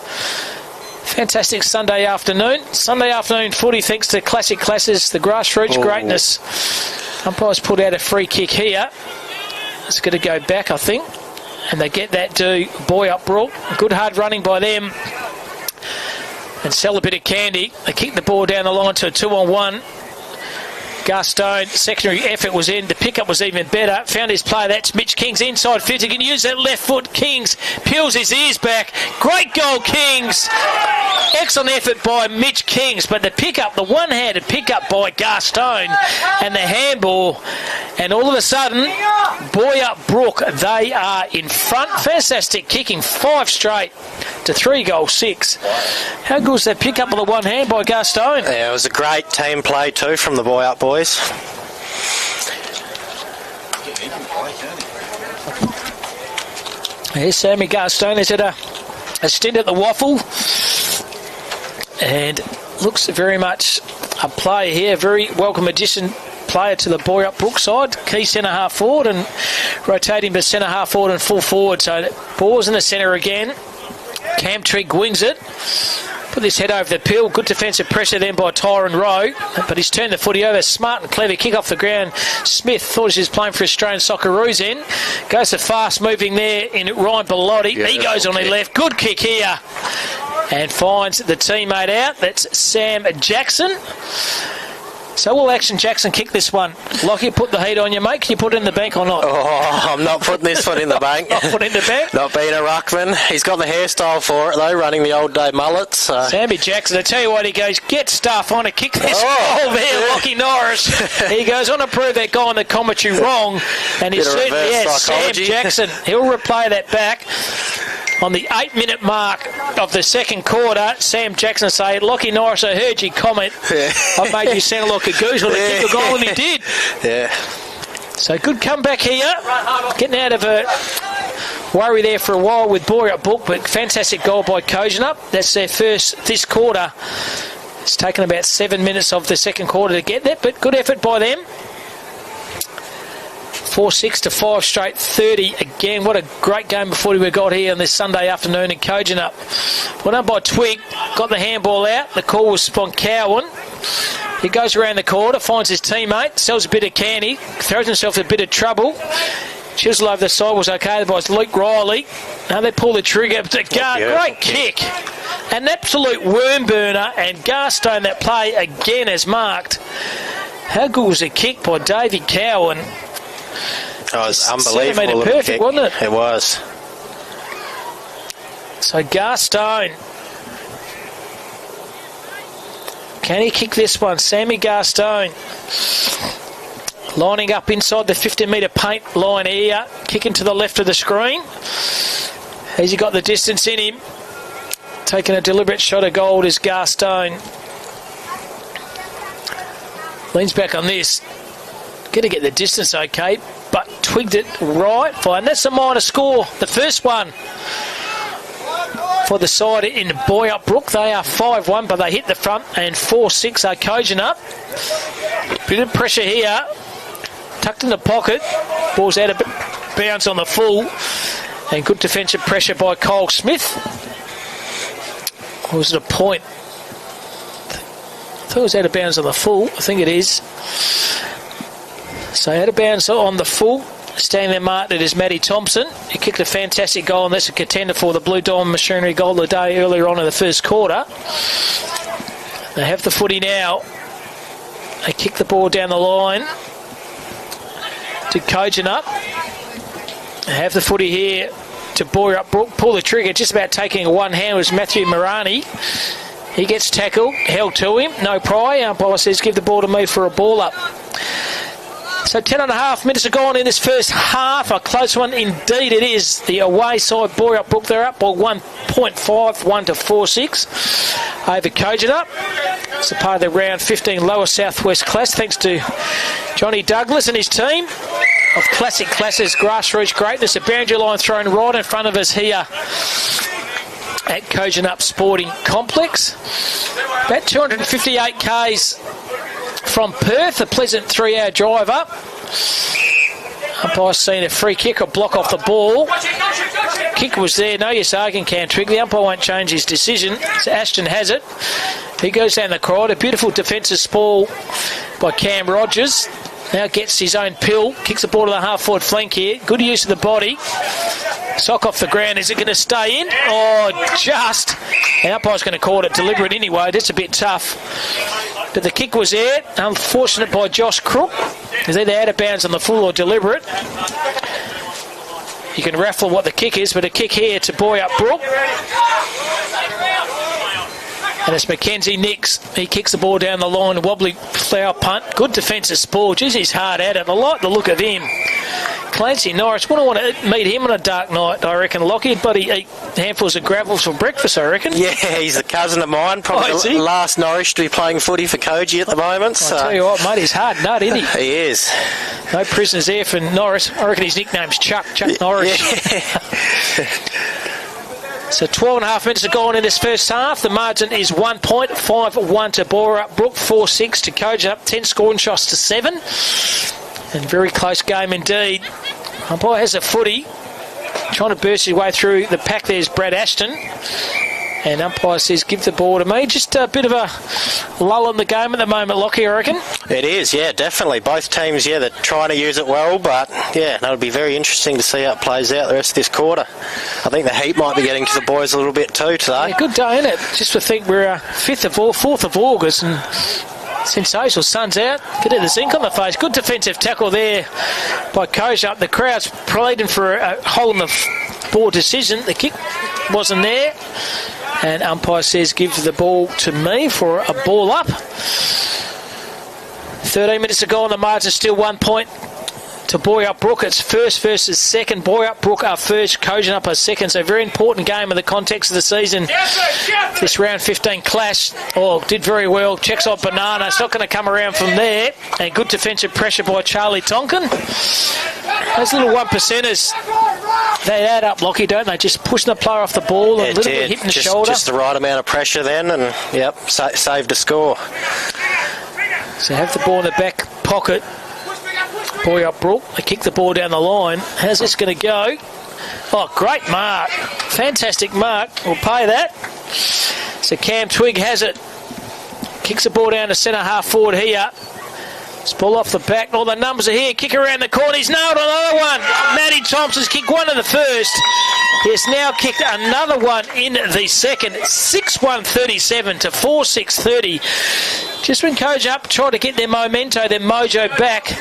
fantastic Sunday afternoon. Sunday afternoon footy thanks to Classic Classes, the grassroots greatness. Umpire's put out a free kick here. It's going to go back, I think. And they get that to Boyup Brook. Good hard running by them. And sell a bit of candy. They kick the ball down the line to a 2-on-1. Garstone, secondary effort was in. The pickup was even better. Found his play. That's Mitch Kings inside 50. Can use that left foot. Kings peels his ears back. Great goal, Kings. Excellent effort by Mitch Kings. But the pickup, the one-handed pickup by Garstone and the handball. And all of a sudden, Boyup Brook, they are in front. Fantastic kicking. 5 straight to 3-6. How good was that pickup of the one hand by Garstone? Yeah, it was a great team play too from the Boyup boys. Here's Sammy Garstone. He's had a stint at the Waffle and looks very much a player here. Very welcome addition player to the Boyup Brook side. Key centre half forward and rotating to centre half forward and full forward. So ball's in the centre again. Cam Trigg wings it. Put his head over the pill. Good defensive pressure then by Tyron Rowe. But he's turned the footy over. Smart and clever kick off the ground. Smith thought he was playing for Australian Socceroos in. Goes to fast moving there in Ryan Bellotti. He goes on the left. Good kick here. And finds the teammate out. That's Sam Jackson. So will Action Jackson kick this one? Lockie, put the heat on you, mate. Can you put it in the bank or not? Oh, I'm not putting this one in the bank. Not putting it in the bank? Not being a ruckman. He's got the hairstyle for it, though, running the old day mullet. So. Sammy Jackson, I tell you what, he goes, get stuff on to kick this goal there, Lockie Norris. He goes on to prove that guy on the commentary wrong. And he certainly has. Sam Jackson, he'll replay that back. On the 8-minute mark of the second quarter, Sam Jackson say, Lockie Norris, I heard you comment. I made you sound like a goose when he kicked a goal, and he did. Yeah. So good comeback here. Getting out of a worry there for a while with Boyup Brook, but fantastic goal by Kojonup. That's their first this quarter. It's taken about 7 minutes of the second quarter to get that, but good effort by them. 4-6 to 5 straight 30 again. What a great game before we got here on this Sunday afternoon in Kojonup. Well done by Twig. Got the handball out. The call was on Cowan. He goes around the corner, finds his teammate, sells a bit of candy, throws himself a bit of trouble. Chisel over the side was okay by Luke Riley. Now they pull the trigger. Great kick. An absolute worm burner, and Garstone, that play again as marked. How good was the kick by Davey Cowan? Oh, it was unbelievable. Perfect, kick. Wasn't it? It was. So Garstone. Can he kick this one? Sammy Garstone. Lining up inside the 50-metre paint line here. Kicking to the left of the screen. Has he got the distance in him? Taking a deliberate shot of gold is Garstone. Leans back on this. Going to get the distance okay, but twigged it right. Fine. That's a minor score. The first one for the side in Boyup Brook. They are 5-1, but they hit the front, and 4-6 are Kojonup. Bit of pressure here. Tucked in the pocket. Ball's out of bounds on the full. And good defensive pressure by Cole Smith. Or was it a point? I thought it was out of bounds on the full. I think it is. So out of bounds on the full. Standing there marked it is Matty Thompson. He kicked a fantastic goal, and that's a contender for the Blue Diamond Machinery goal of the day earlier on in the first quarter. They have the footy now. They kick the ball down the line to Kojonup. They have the footy here to Boyup Brook. Pull the trigger, just about taking a one hand was Matthew Marani. He gets tackled, held to him, no pry. Umpire says give the ball to me for a ball up. So 10.5 minutes are gone in this first half. A close one indeed it is. The away side, Boyup Brook, they're up by 1.5, 1 to 4-6 over Kojonup. It's a part of the round 15 lower southwest class, thanks to Johnny Douglas and his team of classic classes, grassroots greatness. A boundary line thrown right in front of us here at Kojonup Sporting Complex. About 258 k's from Perth, a pleasant 3-hour drive up. Umpire's seen a free kick or block off the ball. Kick was there, no use arguing, Cam Twig. The umpire won't change his decision. So Ashton has it. He goes down the corridor. Beautiful defensive spoil by Cam Rogers. Now gets his own pill. Kicks the ball to the half-forward flank here. Good use of the body. Sock off the ground. Is it going to stay in? Oh, just. And umpire's going to call it deliberate anyway. That's a bit tough. But the kick was there. Unfortunate by Josh Crook. He's either out of bounds on the full or deliberate. You can raffle what the kick is, but a kick here to Boyup Brook. And it's Mackenzie Nix. He kicks the ball down the line. A wobbly flower punt. Good defensive spoil. Jeez, he's hard at it. I like the look of him. Clancy Norris. Wouldn't want to meet him on a dark night, I reckon, Lockie. But he eat handfuls of gravels for breakfast, I reckon. Yeah, he's a cousin of mine. Probably the last Norris to be playing footy for Koji at the moment. So. I'll tell you what, mate, he's hard nut, isn't he? He is. No prisoners there for Norris. I reckon his nickname's Chuck Norris. Yeah. So 12.5 minutes are gone in this first half. The margin is 1 point, 5-1 to Boyup Brook, 4-6 to Kojonup, 10 scoring shots to 7. And very close game indeed. Umpire has a footy. Trying to burst his way through the pack. There's Brad Ashton. And umpire says, give the ball to me. Just a bit of a lull in the game at the moment, Lockie, I reckon. It is, yeah, definitely. Both teams, yeah, they're trying to use it well, but, yeah, that'll be very interesting to see how it plays out the rest of this quarter. I think the heat might be getting to the boys a little bit too today. Yeah, good day, isn't it? Just to think we're 4th of August and sensational. Sun's out. Get the zinc on the face. Good defensive tackle there by Kojonup. The crowd's pleading for a hole in the ball decision. The kick wasn't there. And umpire says give the ball to me for a ball up. 13 minutes to go on the margin, still 1 point to Boyup Brook. It's first versus second. Boyup Brook are first, Kojonup are second. So very important game in the context of the season. This round 15 clash. Oh, did very well. Checks off Banana. It's not going to come around from there. And good defensive pressure by Charlie Tonkin. Those little 1%ers, they add up, Lockie, don't they? Just pushing the player off the ball and a little bit hitting the shoulder. Just the right amount of pressure then, and yep, saved a score. So have the ball in the back pocket. Boyup Brook, they kick the ball down the line. How's this going to go? Oh, great mark. Fantastic mark. We'll pay that. So Cam Twig has it. Kicks the ball down to centre half forward here. It's ball off the back. All the numbers are here. Kick around the corner. He's nailed another one. Matty Thompson's kicked one in the first. He's now kicked another one in the second. 6-1-37 to 4-6-30. Just when Kojonup tried to get their memento, their mojo back.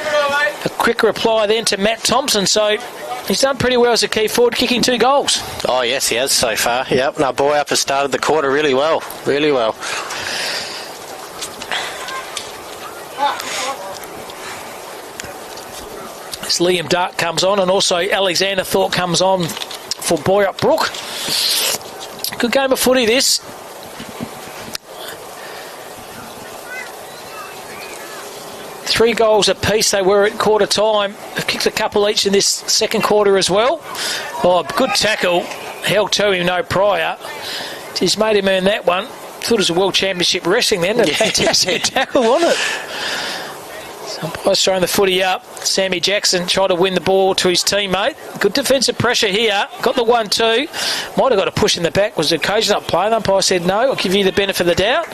A quick reply then to Matt Thompson. So he's done pretty well as a key forward, kicking 2 goals. Oh, yes, he has so far. Yep. No, Boyup has started the quarter really well. Really well. As Liam Dart comes on, and also Alexander Thorpe comes on for Boyup Brook. Good game of footy, this. Three goals apiece they were at quarter time. They've kicked a couple each in this second quarter as well. Oh, good tackle. Held to him, no prior. He's made him earn that one. Thought it was a World Championship wrestling then. A fantastic tackle, wasn't it? Umpire's throwing the footy up. Sammy Jackson tried to win the ball to his teammate. Good defensive pressure here. Got the 1-2. Might have got a push in the back. Was the Kojonup play? The umpire said no. I'll give you the benefit of the doubt.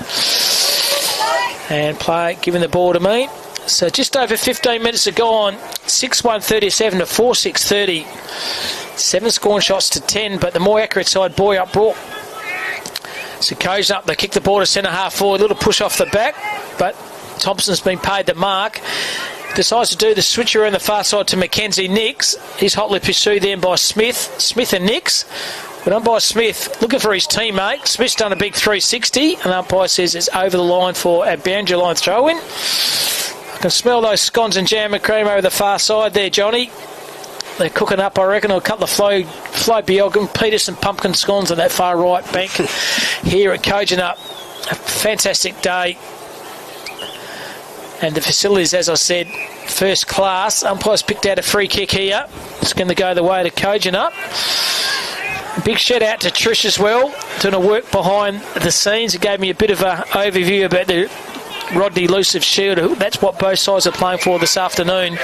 And play giving the ball to me. So just over 15 minutes have gone. 6-1-37 to 4-6-30. 7 scoring shots to 10, but the more accurate side, Boyup Brook. So Kojonup, they kick the ball to centre half forward. A little push off the back, but Thompson's been paid the mark. Decides to do the switch around the far side to Mackenzie Nix. He's hotly pursued then by Smith and Nix. But umpire Smith looking for his teammate. Smith's done a big 360, and umpire says it's over the line for a boundary line throw-in. I can smell those scones and jam and cream over the far side there, Johnny. They're cooking up, I reckon. A couple of Flo Bielgin, Peterson pumpkin scones on that far right bank here at Kojonup. A fantastic day. And the facilities, as I said, first class. Umpire's picked out a free kick here. It's going to go the way to Kojonup. Big shout out to Trish as well, doing a work behind the scenes. He gave me a bit of an overview about the Rodney Elusive Shield. That's what both sides are playing for this afternoon.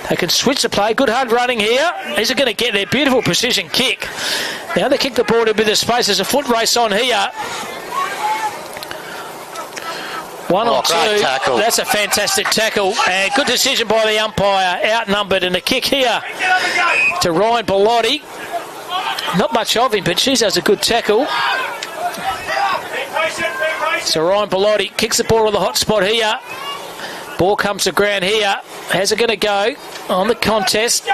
They can switch the play. Good hard running here. These are going to get their beautiful precision kick. Now they kick the ball to a bit of space. There's a foot race on here. One or two. Tackle. That's a fantastic tackle. And good decision by the umpire. Outnumbered. And a kick here to Ryan Bellotti. Not much of him, but she does a good tackle. So Ryan Bellotti kicks the ball to the hot spot here. Ball comes to ground here. How's it going to go on the contest?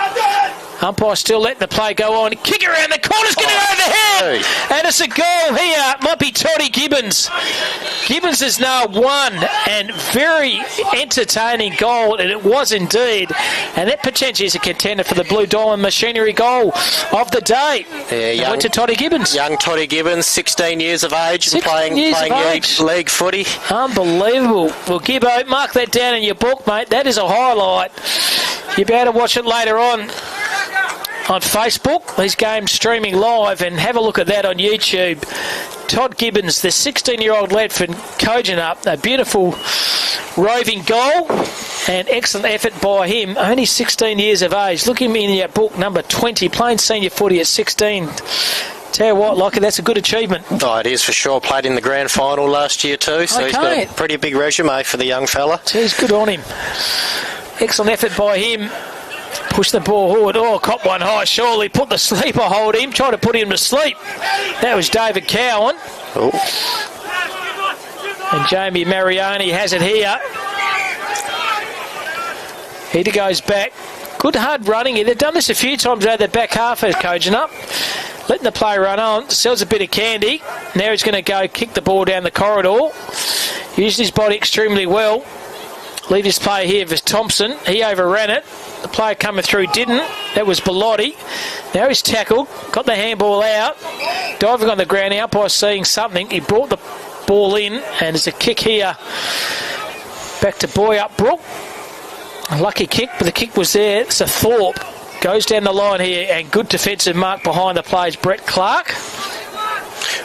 Umpire still letting the play go on. Kick around the corner's going to go over the head. And it's a goal here. Might be Toddy Gibbons. Gibbons has now won, and very entertaining goal, and it was indeed. And that potentially is a contender for the Blue Diamond Machinery goal of the day. Yeah, went to Toddy Gibbons. Young Toddy Gibbons, 16 years of age, and playing league footy. Unbelievable. Well, Gibbo, mark that down in your book, mate. That is a highlight. You'll be able to watch it later on Facebook. These games streaming live, and have a look at that on YouTube. Todd Gibbons, the 16-year-old lad from Kojonup, a beautiful roving goal and excellent effort by him. Only 16 years of age. Look him in your book, number 20, playing senior footy at 16. Tell you what, Lockie, that's a good achievement. Oh, it is for sure. Played in the grand final last year too, so he's got a pretty big resume for the young fella. Geez, good on him. Excellent effort by him. Push the ball forward. Oh, caught one high, surely. Put the sleeper hold him. Try to put him to sleep. That was David Cowan. Oh. And Jamie Mariani has it here. He goes back. Good hard running here. They've done this a few times out of the back half of Kojonup. Letting the play run on. Sells a bit of candy. Now he's going to go kick the ball down the corridor. Used his body extremely well. Lead his player here was Thompson. He overran it. The player coming through didn't. That was Bellotti. Now he's tackled. Got the handball out. Diving on the ground. The umpire seeing something. He brought the ball in. And there's a kick here. Back to Boyup Brook. A lucky kick, but the kick was there. It's a Thorpe. Goes down the line here. And good defensive mark behind the plays. Brett Clark.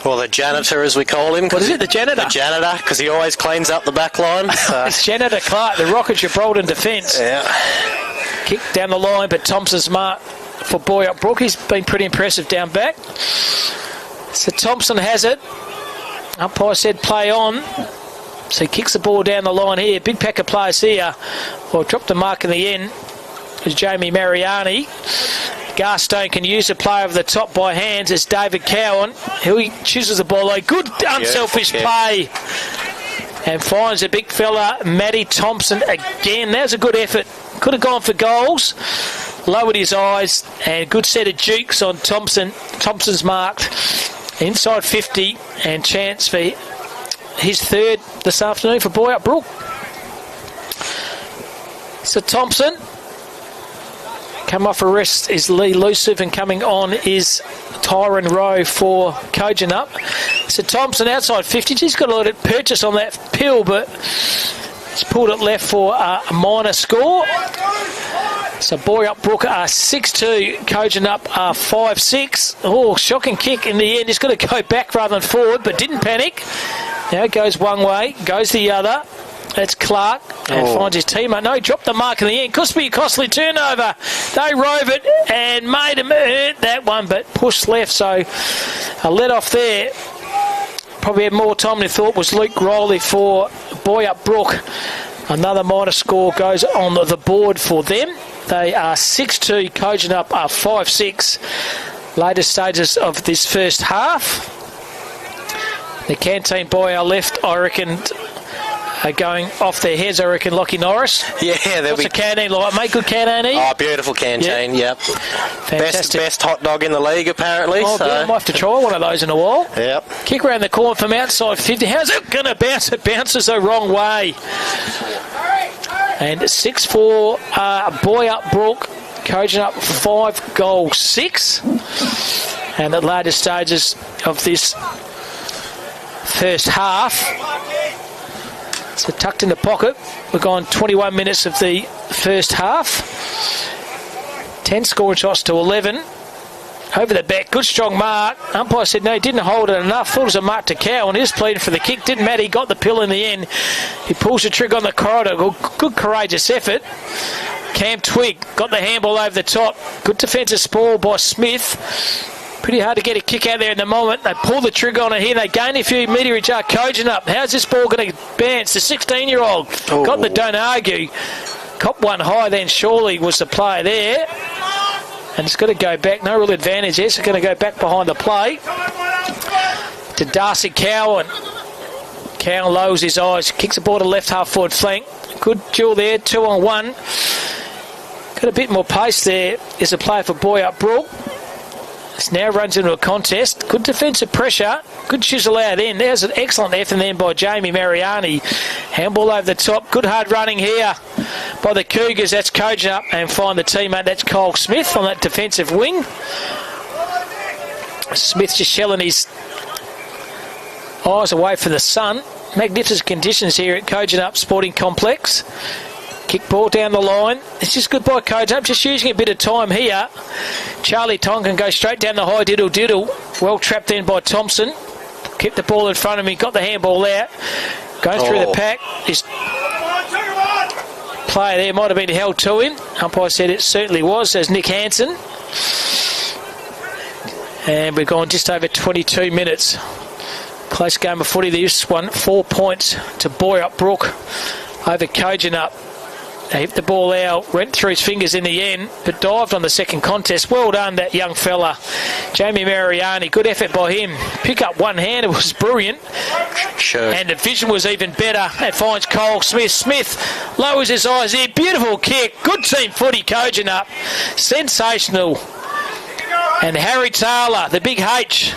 Or the janitor, as we call him. What is it, the janitor? The janitor, because he always cleans up the back line. So. It's Janitor Clark, the Rocket Gibraltar defence. Yeah. Kick down the line, but Thompson's mark for Boyup Brook. He's been pretty impressive down back. So Thompson has it. Umpire said play on. So he kicks the ball down the line here. Big pack of players here. Well, dropped the mark in the end. It was Jamie Mariani. Garstone can use the play over the top by hands as David Cowan. He chooses the ball. A good unselfish play. And finds a big fella, Matty Thompson again. That was a good effort. Could have gone for goals. Lowered his eyes. And good set of jukes on Thompson. Thompson's marked inside 50. And chance for his third this afternoon for Boyup Brook. So Thompson. Come off a rest is Lee Elusive, and coming on is Tyron Rowe for Kojonup. So Thompson outside 50. She's got a lot of purchase on that pill, but he's pulled it left for a minor score. So Boyup Brook are 6-2. Kojonup are 5-6. Oh, shocking kick in the end. He's got to go back rather than forward, but didn't panic. Now it goes one way, goes the other. That's Clark and finds his teammate. No, dropped the mark in the end. Could be a costly turnover. They rove it and made him earn that one, but pushed left. So a let off there. Probably had more time than he thought was Luke Riley for Boyup Brook. Another minor score goes on the board for them. They are 6-2. Kojonup are 5-6. Later stages of this first half. The canteen boy our left, I reckon, are going off their heads, I reckon, Lockie Norris. Yeah, they'll What's be... a canteen like, mate? Good canteen, Oh, beautiful canteen, yep. Fantastic. Best hot dog in the league, apparently. Oh, so. I might have to try one of those in a while. Yep. Kick around the corner from outside 50. How's it going to bounce? It bounces the wrong way. And 6-4, Boyup Brook. Kojonup 5-6. And at later stages of this first half, so tucked in the pocket. We've gone 21 minutes of the first half. 10 scoring shots to 11. Over the back, good strong mark. Umpire said no, he didn't hold it enough. Thought it was a mark to Cowan. He just pleaded for the kick. Didn't matter, he got the pill in the end. He pulls the trigger on the corridor. Good courageous effort. Cam Twigg got the handball over the top. Good defensive spoil by Smith. Pretty hard to get a kick out there in the moment. They pull the trigger on it here. They gain a few meterage. Kojonup. How's this ball going to bounce? The 16-year-old got the don't argue. Cop one high then surely was the play there. And it's got to go back. No real advantage there. So it's going to go back behind the play to Darcy Cowan. Cowan lowers his eyes. Kicks the ball to left half forward flank. Good duel there. 2-on-1. Got a bit more pace there. Is a player for Boyup Brook. This now runs into a contest. Good defensive pressure. Good chisel out in. There's an excellent effort then by Jamie Mariani. Handball over the top. Good hard running here by the Cougars. That's Kojonup. And find the teammate. That's Cole Smith on that defensive wing. Smith just shelling his eyes away from the sun. Magnificent conditions here at Kojonup Sporting Complex. Kick ball down the line. It's just good by Kojonup, just using a bit of time here. Charlie Tonkin goes straight down the high diddle. Well trapped in by Thompson. Kept the ball in front of him. Got the handball out. Going through the pack. This player there might have been held to him. Umpire said it certainly was. There's Nick Hansen. And we've gone just over 22 minutes. Close game of footy. This one, 4 points to Boyup Brook over Kojonup. They hit the ball out, went through his fingers in the end, but dived on the second contest. Well done, that young fella. Jamie Mariani, good effort by him. Pick up one hand, it was brilliant. Sure. And the vision was even better. It finds Cole Smith. Smith lowers his eyes there. Beautiful kick. Good team footy, Kojonup. Sensational. And Harry Taylor, the big H.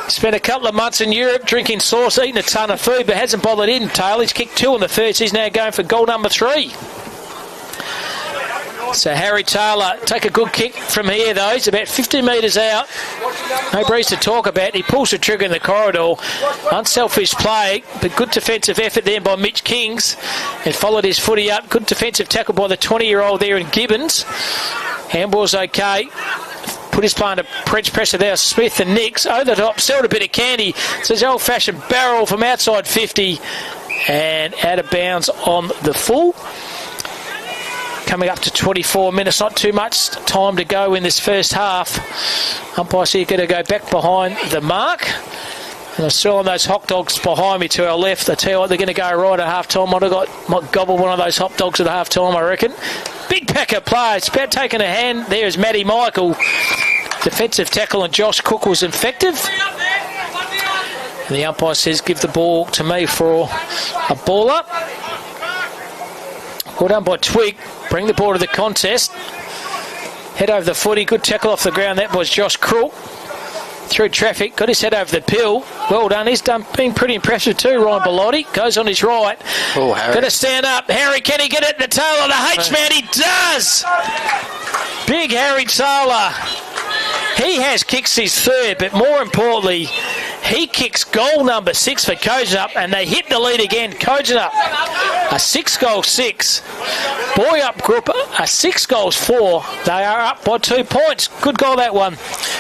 Spent a couple of months in Europe drinking sauce, eating a ton of food, but hasn't bothered in. Taylor, he's kicked 2 on the first. He's now going for goal number 3. So Harry Taylor, take a good kick from here though. He's about 50 metres out. No breeze to talk about. He pulls the trigger in the corridor. Unselfish play, but good defensive effort there by Mitch Kings. And followed his footy up. Good defensive tackle by the 20-year-old there in Gibbons. Handball's okay. Put his play under pressure there. Smith and Nix over the top. Still a bit of candy. So it's old-fashioned barrel from outside 50 and out of bounds on the full. Coming up to 24 minutes. Not too much time to go in this first half. Umpire said you're going to go back behind the mark. And I'm still on those hot dogs behind me to our left. I tell you what, they're going to go right at half-time. Might gobble one of those hot dogs at half-time, I reckon. Big pack of players. About taking a hand. There's Matty Michael. Defensive tackle, and Josh Cook was effective. And the umpire says, give the ball to me for a ball up. Well done by Twig. Bring the ball to the contest. Head over the footy. Good tackle off the ground. That was Josh Crook. Through traffic. Got his head over the pill. Well done. He's been pretty impressive too, Ryan Bellotti. Goes on his right. Oh, Harry. Got to stand up. Harry, can he get it in the tail of the H-man? He does! Big Harry Taylor. He has kicks his third, but more importantly, he kicks goal number 6 for Kojonup, and they hit the lead again. Kojonup, a 6-goal 6. Boyup Brook, a 6 goals 4. They are up by 2 points. Good goal, that one.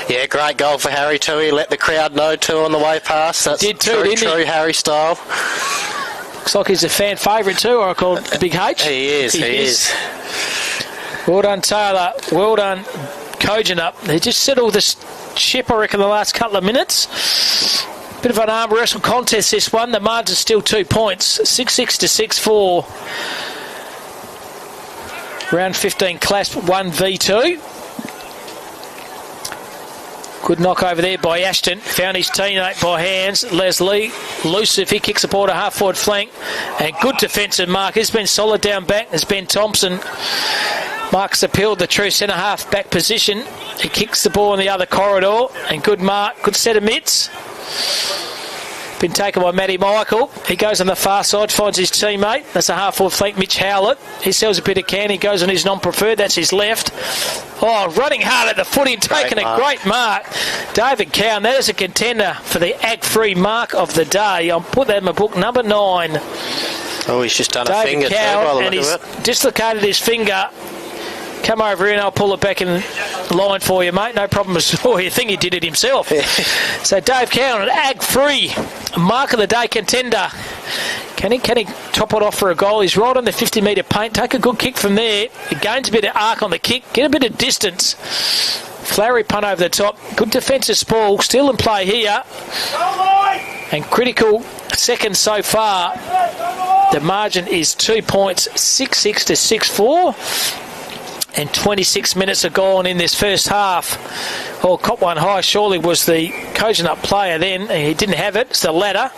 Yeah, great goal for Harry too. He let the crowd know too on the way past. That's did too, true Harry style. Looks like he's a fan favourite too, I call it Big H. He is. Well done, Taylor. Well done, Kojonup. They just settled the ship, I reckon, the last couple of minutes. Bit of an arm wrestle contest, this one. The margin's still 2 points. 6-6 to 6-4. Round 15 clasp 1v2. Good knock over there by Ashton. Found his teammate by hands. Leslie loose if he kicks the ball to half-forward flank. And good defensive mark. He's been solid down back. There's Ben Thompson. Mark's appealed the true centre-half back position. He kicks the ball in the other corridor. And good mark. Good set of mitts. Been taken by Matty Michael. He goes on the far side, finds his teammate. That's a half-forward flank, Mitch Howlett. He sells a bit of can. He goes on his non-preferred. That's his left. Oh, running hard at the footy, taking a great mark. David Cowan, that is a contender for the Ag-free mark of the day. I'll put that in my book, number 9. Oh, he's just done David a finger Cowan, too. And he's dislocated his finger. Come over here and I'll pull it back in line for you, mate. No problem at all. You think he did it himself. So Dave Cowan, an Ag-free mark of the day contender. Can he top it off for a goal? He's right on the 50-metre paint. Take a good kick from there. He gains a bit of arc on the kick. Get a bit of distance. Flowery punt over the top. Good defensive spoil. Still in play here. And critical seconds so far. The margin is 2 points. 6-6 to 6-4. And 26 minutes are gone in this first half. Well, caught one high surely was the Kojonup player then. He didn't have it. It's the ladder.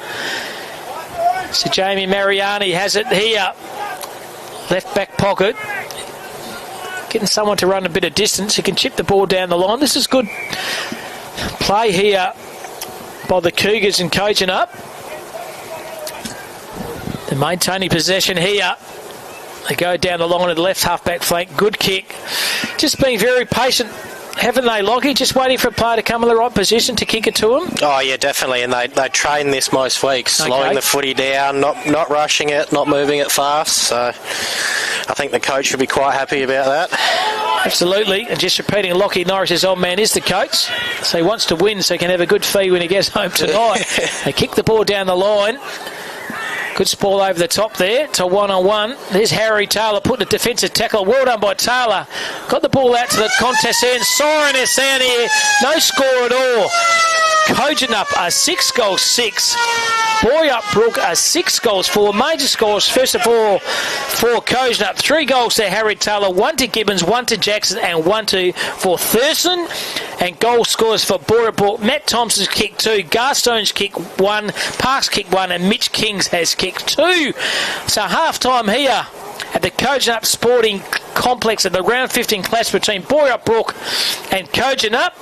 So Jamie Mariani has it here. Left back pocket. Getting someone to run a bit of distance. He can chip the ball down the line. This is good play here by the Cougars and Kojonup. They're maintaining possession here. They go down the line of the left half-back flank. Good kick. Just being very patient, haven't they, Lockie? Just waiting for a player to come in the right position to kick it to them? Oh, yeah, definitely. And they train this most weeks, slowing the footy down, not rushing it, not moving it fast. So I think the coach should be quite happy about that. Absolutely. And just repeating, Lockie Norris's old man is the coach. So he wants to win so he can have a good fee when he gets home tonight. They kick the ball down the line. Good spoil over the top there to 1-on-1. There's Harry Taylor putting a defensive tackle. Well done by Taylor. Got the ball out to the contest end. Siren is down here. No score at all. Kojonup a 6-goal 6. Boyup Brook a 6 goals 4. Major scores first of all for Kojonup. 3 goals to Harry Taylor, 1 to Gibbons, 1 to Jackson, and 1 for Thurston. And goal scores for Boyup Brook. Matt Thompson's kick 2, Garstone's kick 1, Parks kick 1, and Mitch King's has kicked 2. So half time here at the Kojonup Sporting Complex at the round 15 clash between Boyup Brook and Kojonup.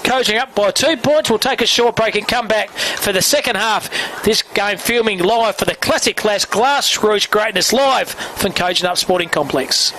Kojonup by 2 points. We'll take a short break and come back for the second half. This game filming live for the Classic Clash Glass Rouge Greatness live from Kojonup Sporting Complex.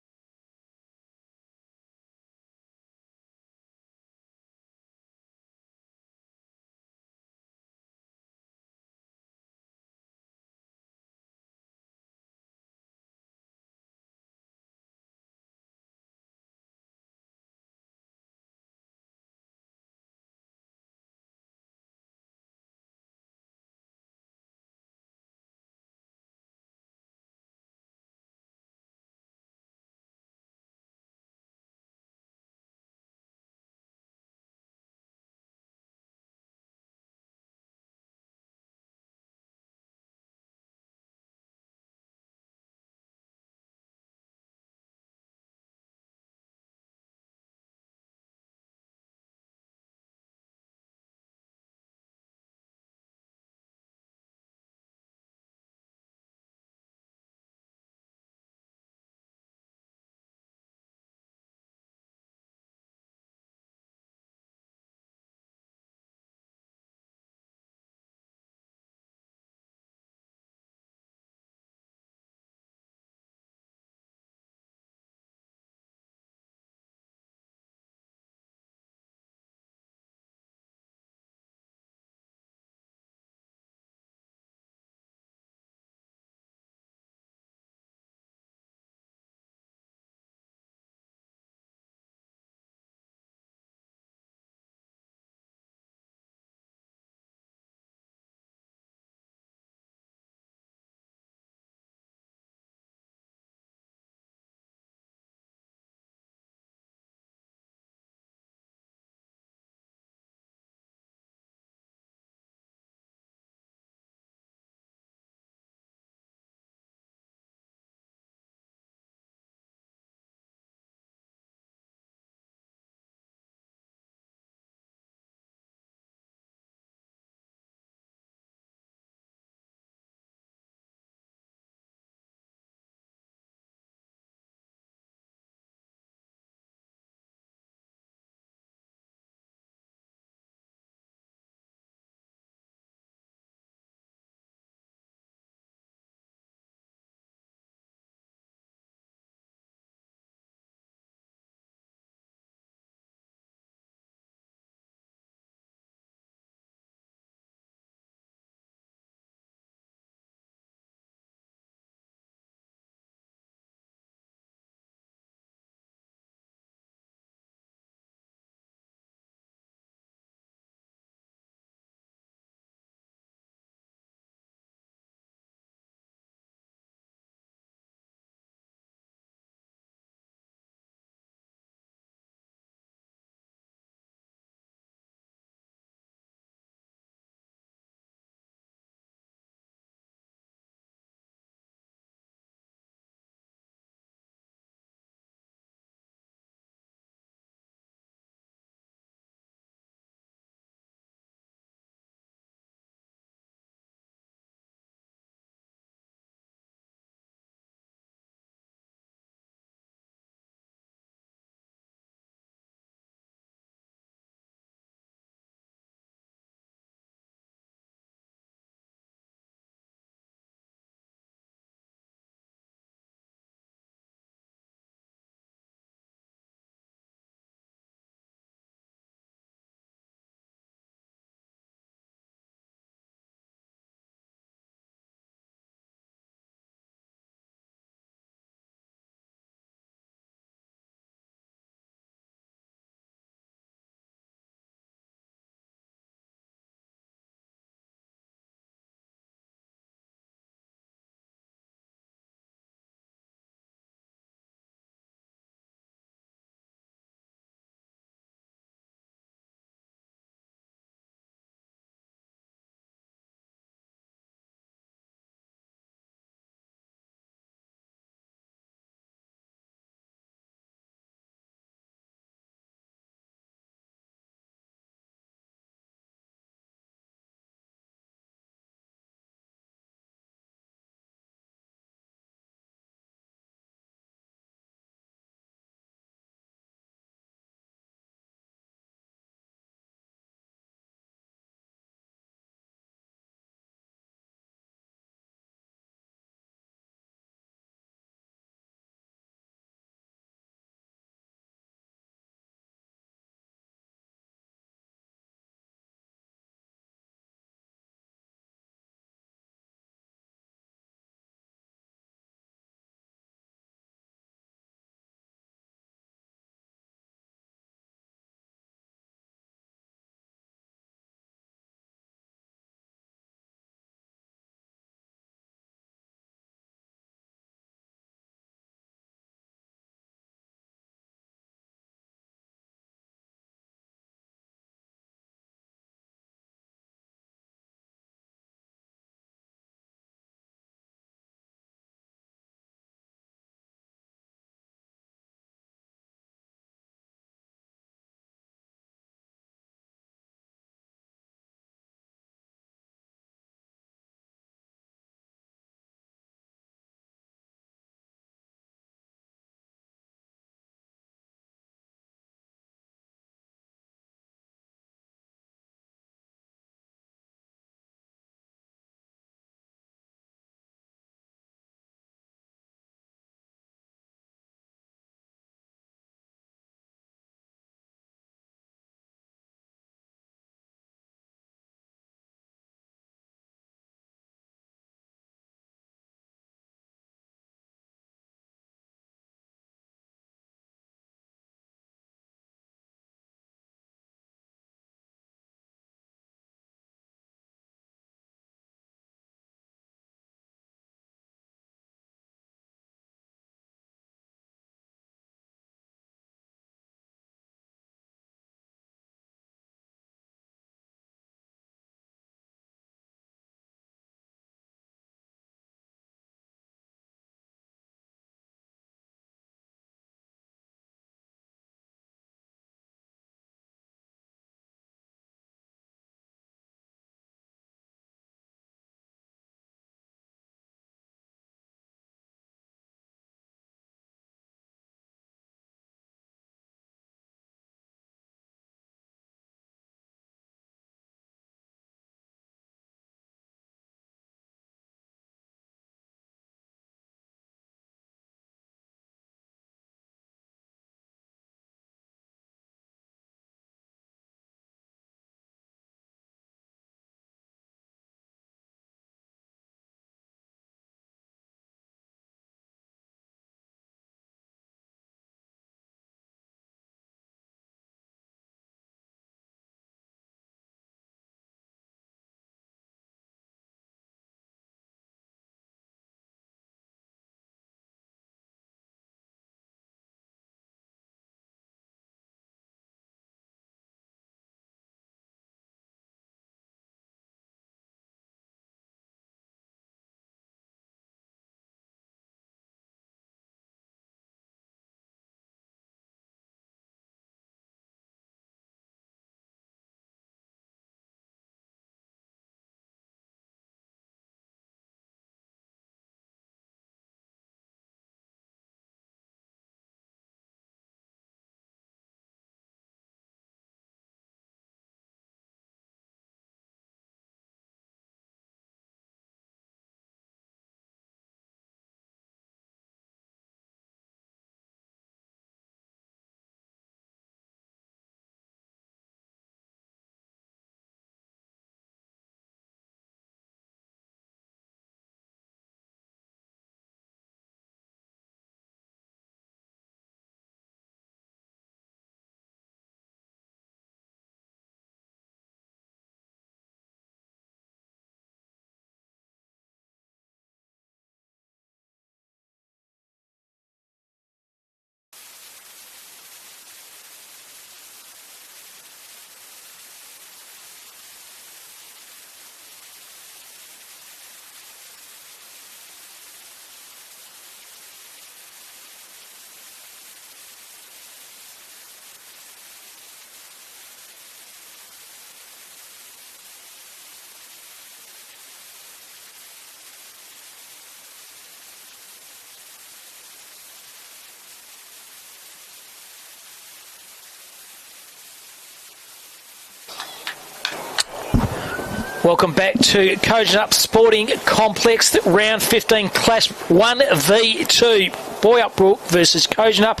Welcome back to Kojonup Sporting Complex, round 15 clash 1v2. Boyup Brook versus Kojonup,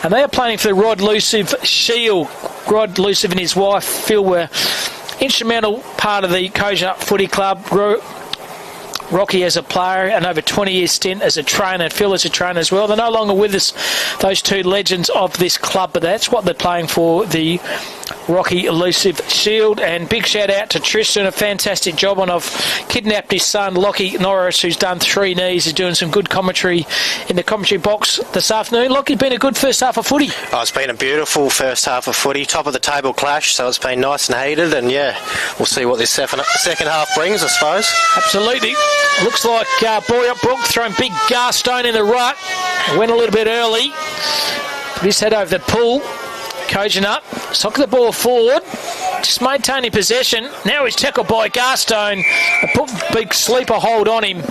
and they are playing for the Rod Lucive Shield. Rod Lucive and his wife Phil were instrumental part of the Kojonup Footy Club. Rocky as a player and over 20 years stint as a trainer, and Phil as a trainer as well. They're no longer with us, those two legends of this club, but that's what they're playing for, the Rocky Lucive Shield. And big shout out to Tristan, a fantastic job on. I've kidnapped his son Lockie Norris, who's done 3 knees. He's doing some good commentary in the commentary box this afternoon. Lockie's been a good first half of footy. Oh, it's been a beautiful first half of footy, top of the table clash, so it's been nice and heated, and yeah, we'll see what this second half brings, I suppose. Absolutely. Looks like Boyup Brook throwing big Garstone in the ruck. Went a little bit early. Put his head over the pool. Kojonup, sock the ball forward, just maintaining possession. Now he's tackled by Garstone. Put big sleeper hold on him.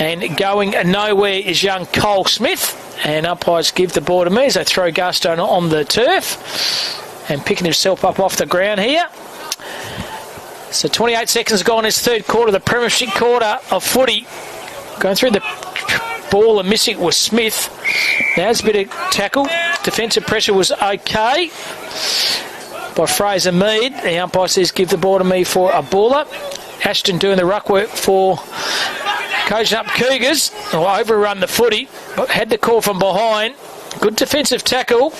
And going nowhere is young Cole Smith. And umpires give the ball to me as they throw Garstone on the turf. And picking himself up off the ground here. So 28 seconds gone in his third quarter, the premiership quarter of footy. Going through the ball and missing was Smith. Now there's a bit of tackle. Defensive pressure was okay by Fraser Mead. The umpire says give the ball to me for a baller. Ashton doing the ruck work for Kojonup Cougars. Overrun the footy, but had the call from behind. Good defensive tackle.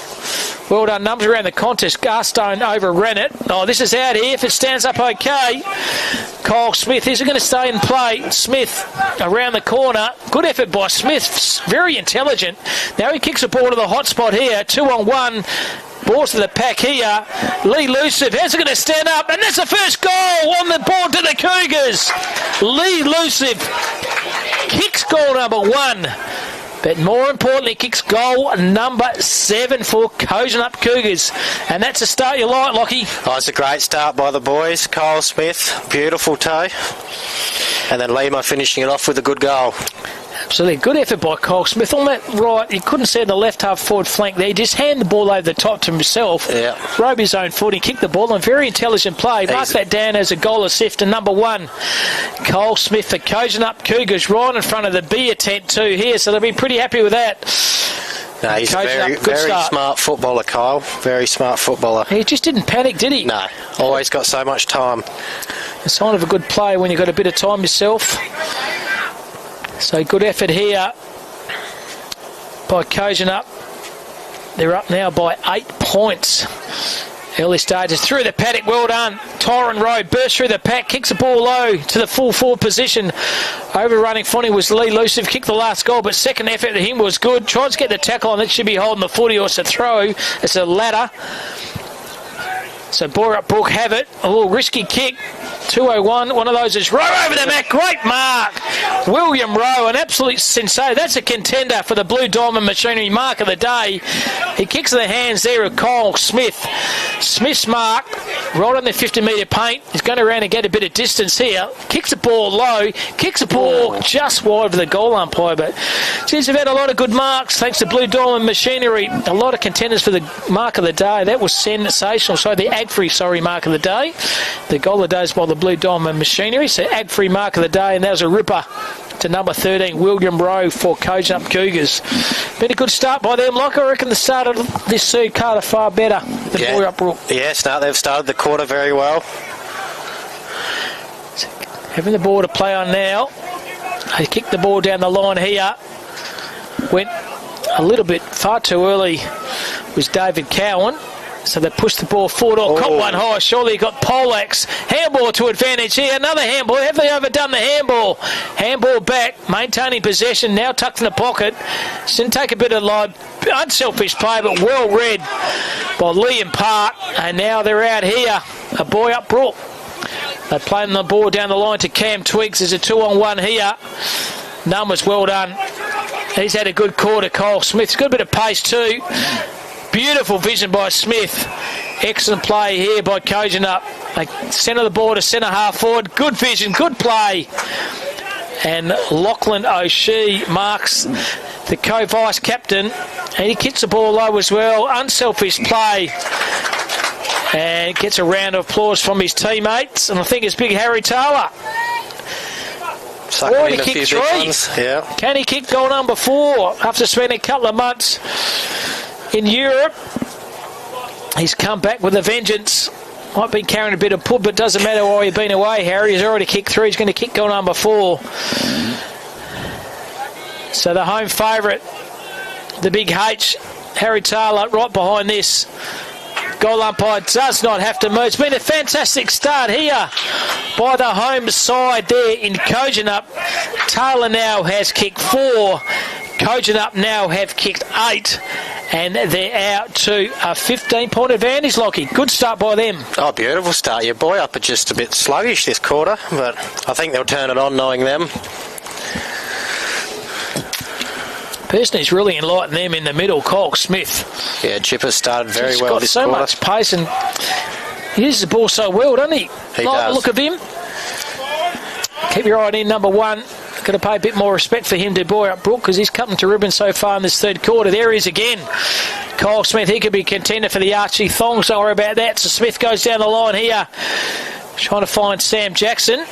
Well done, numbers around the contest. Garstone overran it. Oh, this is out here if it stands up okay. Cole Smith, is it going to stay in play? Smith around the corner. Good effort by Smith. Very intelligent. Now he kicks the ball to the hot spot here. 2-on-1. Balls to the pack here. Lee Lucive, how's it going to stand up? And that's the first goal on the board to the Cougars. Lee Lucive kicks goal number 1. But more importantly, kicks goal number 7 for Kojonup Cougars. And that's a start you like, Lockie. Oh, it's a great start by the boys. Cole Smith, beautiful toe. And then Lima finishing it off with a good goal. Absolutely. Good effort by Cole Smith. On that right, you couldn't see the left half forward flank there. He just handed the ball over the top to himself. Yeah. Robe his own foot. He kicked the ball on. Very intelligent play. Mark that down as a goal assist to number 1. Cole Smith for Kojonup Cougars right in front of the beer tent too here. So they'll be pretty happy with that. No, he's a very smart footballer, Kyle. Very smart footballer. He just didn't panic, did he? No. Always got so much time. A sign of a good player when you've got a bit of time yourself. So good effort here by Kojonup. They're up now by 8 points. Early stages through the paddock, well done. Tyron Rowe bursts through the pack, kicks the ball low to the full forward position. Overrunning Fonny was Lee Lucive, kicked the last goal, but second effort to him was good. Tries to get the tackle on it, should be holding the footy, or it's a throw. It's a ladder. So Boyup Brook have it. A little risky kick. 2-0-1. One of those is Rowe over the mat. Great mark. William Rowe, an absolute sensation. That's a contender for the Blue Diamond Machinery mark of the day. He kicks the hands there of Cole Smith. Smith's mark, right on the 50-metre paint. He's going around and get a bit of distance here. Kicks the ball low. Kicks the ball just wide of the goal umpire. But geez, they've had a lot of good marks thanks to Blue Diamond Machinery. A lot of contenders for the mark of the day. That was sensational. So the Agfrey, mark of the day. The goal of the day is by the Blue Diamond Machinery. So Agfrey mark of the day, and that was a ripper to number 13, William Rowe for Kojonup Cougars. Been a good start by them. Like I reckon the start of this third quarter far better than Boyup Brook. Yes, they've started the quarter very well. Having the ball to play on now. They kicked the ball down the line here. Went a little bit far too early was David Cowan. So they pushed the ball forward. Caught one high. Surely got Polak's handball to advantage here. Another handball. Have they overdone the handball? Handball back. Maintaining possession. Now tucked in the pocket. Didn't take a bit of unselfish play, but well read by Liam Park. And now they're out here. A Boyup Brook. They're playing the ball down the line to Cam Twiggs. There's a 2-on-1 here. Numbers well done. He's had a good quarter, Cole Smith. He's got a bit of pace too. Beautiful vision by Smith. Excellent play here by Kojonup. They centre the ball to centre half forward. Good vision, good play. And Lachlan O'Shea marks the co-vice captain. And he kicks the ball low as well. Unselfish play. And gets a round of applause from his teammates. And I think it's big Harry Taylor. Already kicked 3. Yeah. Can he kick goal number 4 after spending a couple of months in Europe? He's come back with a vengeance. Might be carrying a bit of pud, but doesn't matter why he's been away, Harry. He's already kicked 3. He's going to kick goal number 4. So the home favourite, the big H, Harry Taylor, right behind this. Goal umpire does not have to move. It's been a fantastic start here by the home side there in Kojonup. Taylor now has kicked 4. Kojonup now have kicked 8. And they're out to a 15-point advantage, Lockie. Good start by them. Oh, beautiful start. Your Boyup are just a bit sluggish this quarter, but I think they'll turn it on knowing them. Person who's really enlightened them in the middle, Cole Smith. Yeah, Chipper started very well this quarter. He's got so much pace and he uses the ball so well, doesn't he? He does. Look of him. Keep your eye on in, number 1. Got to pay a bit more respect for him to Boyup Brook because he's cutting to ribbon so far in this third quarter. There he is again. Kyle Smith, he could be contender for the Archie Thongs. Don't worry about that. So Smith goes down the line here, trying to find Sam Jackson.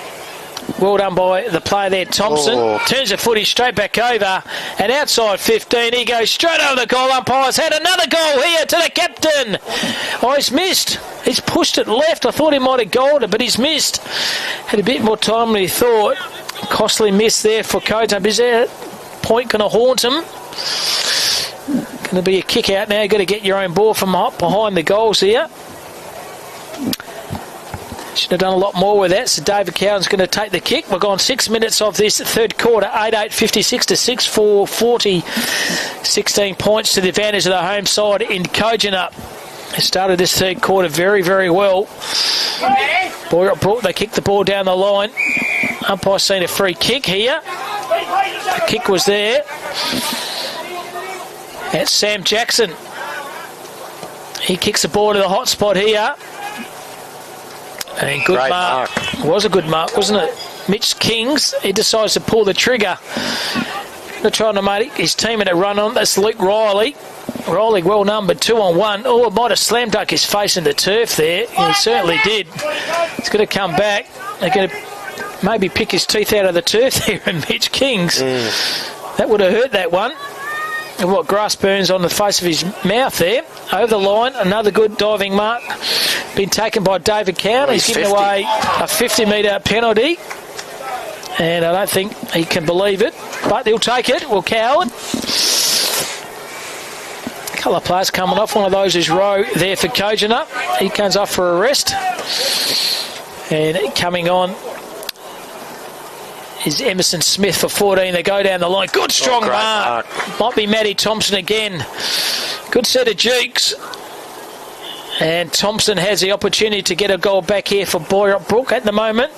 Well done by the player there, Thompson. Turns the footy straight back over. And outside 15, he goes straight over the goal. Umpire's had another goal here to the captain. Oh, he's missed. He's pushed it left. I thought he might have goaled it, but he's missed. Had a bit more time than he thought. Costly miss there for Kojonup. Is there a point going to haunt him? Going to be a kick out now. You've got to get your own ball from behind the goals here. Should have done a lot more with that. So David Cowan's going to take the kick. We've gone 6 minutes of this third quarter. 8-8, 56 to 6, 4, 40. 16 points to the advantage of the home side in Kojonup. They started this third quarter very, very well. Boyup Brook, they kicked the ball down the line. Umpire's seen a free kick here. The kick was there. That's Sam Jackson. He kicks the ball to the hot spot here. And good mark. It was a good mark, wasn't it? Mitch Kings, he decides to pull the trigger. They're trying to make his team in a run on. That's Luke Riley. Riley well numbered, 2-on-1. Oh, it might have slam dunk his face in the turf there. He certainly did. He's going to come back. They're going to maybe pick his teeth out of the turf there, and Mitch Kings. That would have hurt that one. And what grass burns on the face of his mouth there. Over the line, another good diving mark. Been taken by David Cowan. He's given away a 50-metre penalty. And I don't think he can believe it. But he'll take it. Will Cowan. A couple of players coming off. One of those is Rowe there for Kojonup. He comes off for a rest. And coming on is Emerson Smith for 14. They go down the line. Good strong mark. Might be Matty Thompson again. Good set of jukes. And Thompson has the opportunity to get a goal back here for Boyup Brook at the moment.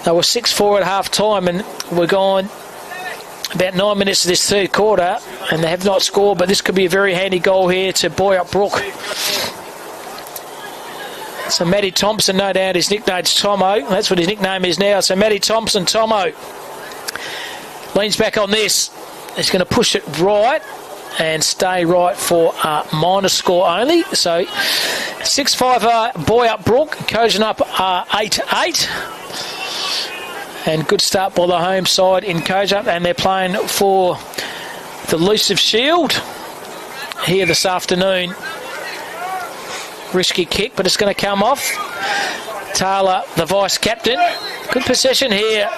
They were 6-4 at half time, and we're gone about 9 minutes of this third quarter, and they have not scored, but this could be a very handy goal here to Boyup Brook. So Matty Thompson, no doubt his nickname's Tomo. That's what his nickname is now. So Matty Thompson, Tomo, leans back on this. He's going to push it right and stay right for a minor score only. So 6-5 Boyup Brook. Kojonup 8-8. And good start by the home side in Kojonup, and they're playing for the Elusive Shield here this afternoon. Risky kick, but it's going to come off. Taylor, the vice-captain. Good possession here.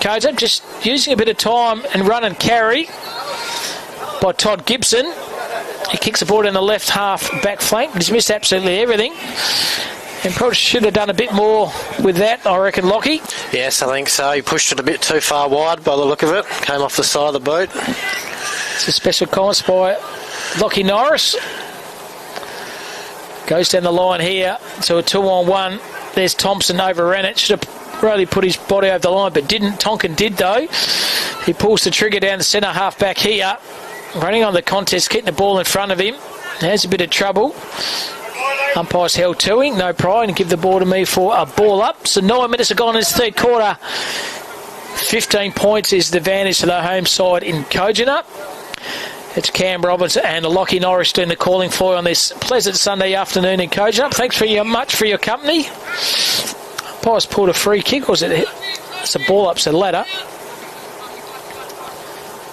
Kojonup just using a bit of time and run and carry by Todd Gibson. He kicks the ball in the left half back flank, but he's missed absolutely everything. And probably should have done a bit more with that, I reckon, Lockie. Yes, I think so. He pushed it a bit too far wide by the look of it. Came off the side of the boot. It's a special comments by Lockie Norris. Goes down the line here to a 2-on-1. There's Thompson, overran it. Should have really put his body over the line, but didn't. Tonkin did, though. He pulls the trigger down the centre half back here. Running on the contest, getting the ball in front of him. Has a bit of trouble. Umpire's held to him, no pride, and give the ball to me for a ball up. So 9 minutes have gone in this third quarter. 15 points is the advantage to the home side in Kojonup. It's Cam Roberts and Lockie Norris doing the calling for you on this pleasant Sunday afternoon in Kojonup. Thanks much for your company. Pies pulled a free kick, was it? It's a ball up, so ladder.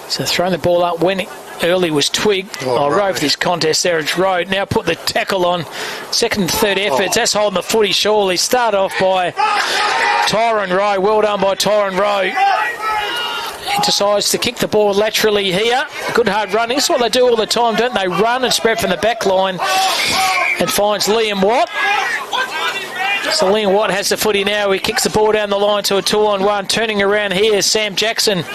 So throwing the ball up when early was Twig. Rove this contest there. It's Road. Now put the tackle on. Second and third efforts. That's holding the footy surely. Start off by Tyron Rowe. Well done by Tyron Rowe. He decides to kick the ball laterally here. Good hard running. This is what they do all the time, don't they? Run and spread from the back line and finds Liam Watt. So Liam Watt has the footy now. He kicks the ball down the line to a 2-on-1. Turning around here, Sam Jackson.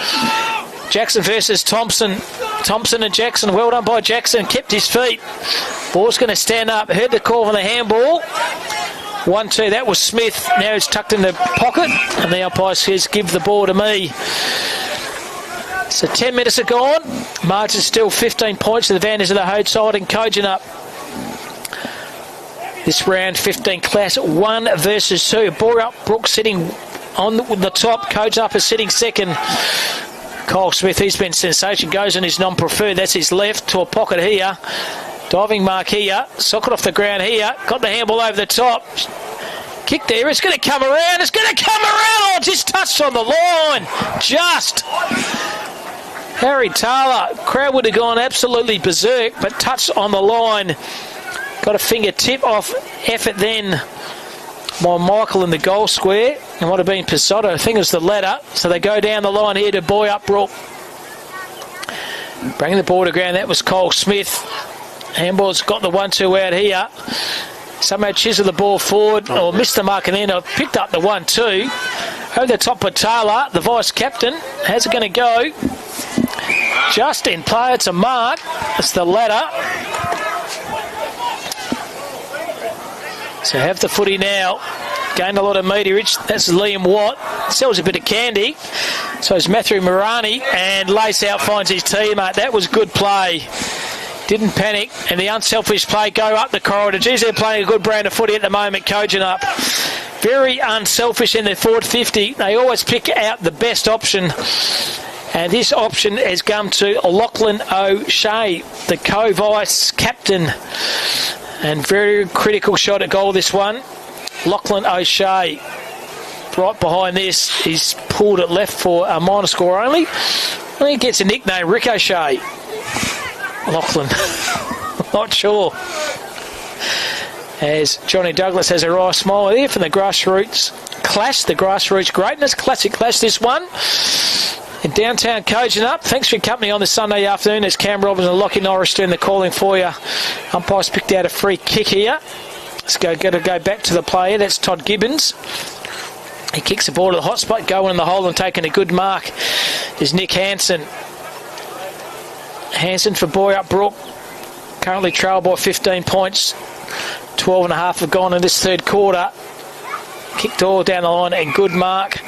Jackson versus Thompson. Thompson and Jackson. Well done by Jackson. Kept his feet. Ball's going to stand up. Heard the call for the handball. 1-2. That was Smith. Now it's tucked in the pocket. And the umpire says, give the ball to me. So 10 minutes are gone. Margin still 15 points to the advantage of the Hode side in Kojonup. This round 15 class 1 versus 2. Boyup Brook sitting on the top. Kojonup is sitting second. Kyle Smith, he's been sensation. Goes in his non-preferred. That's his left to a pocket here. Diving mark here. Socket off the ground here. Got the handball over the top. Kick there. It's going to come around. It's going to come around. Oh, just touched on the line. Just. Harry Taylor. Crowd would have gone absolutely berserk, but touched on the line. Got a fingertip off effort then by Michael in the goal square. It might have been Pisotto. I think it was the ladder. So they go down the line here to Boyup Brook. Bringing the ball to ground. That was Cole Smith. Handball's got the 1-2 out here. Somehow chiseled the ball forward or missed the mark and then picked up the 1-2. Over the top of Taylor, the vice captain. How's it going to go? Just in play. It's a mark. It's the ladder. So have the footy now. Gained a lot of meterage. That's Liam Watt. Sells a bit of candy. So it's Matthew Morani. And Lace out finds his teammate. That was good play. Didn't panic. And the unselfish play go up the corridor. Geez, they're playing a good brand of footy at the moment, Kojonup. Very unselfish in their forward 50. They always pick out the best option. And this option has come to Lachlan O'Shea, the co-vice captain. And very critical shot at goal, this one. Lachlan O'Shea. Right behind this, he's pulled it left for a minor score only. I think he gets a nickname, Ricochet. Lachlan. Not sure. As Johnny Douglas has a wry smile there from the grassroots clash, the grassroots greatness. Classic clash, this one. In downtown Kojonup. Thanks for your company on this Sunday afternoon. There's Cam Robbins and Lockie Norris doing the calling for you. Umpires picked out a free kick here. Let's go back to the player. That's Todd Gibbons. He kicks the ball to the hot spot, going in the hole and taking a good mark is Nick Hansen. Hansen for Boyup Brook. Currently trailed by 15 points. 12 and a half have gone in this third quarter. Kicked all down the line and good mark.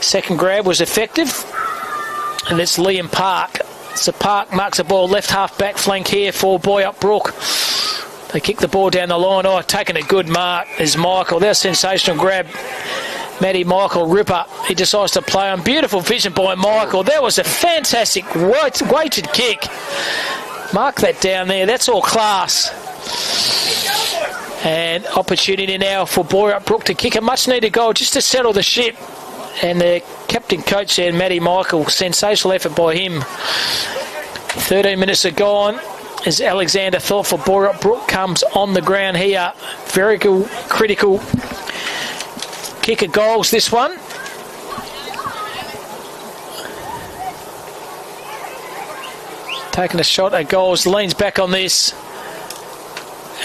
Second grab was effective. And it's Liam Park. So Park marks the ball left half back flank here for Boyup Brook. They kick the ball down the line. Oh, taking a good mark is Michael. That's a sensational grab. Matty Michael Ripper. He decides to play on. Beautiful vision by Michael. That was a fantastic weighted kick. Mark that down there. That's all class. And opportunity now for Boyup Brook to kick a much needed goal just to settle the ship. And the captain coach there, Matty Michael, sensational effort by him. 13 minutes are gone as Alexander Thorpe for Boyup Brook comes on the ground here. Very good, critical kick of goals, this one. Taking a shot at goals, leans back on this.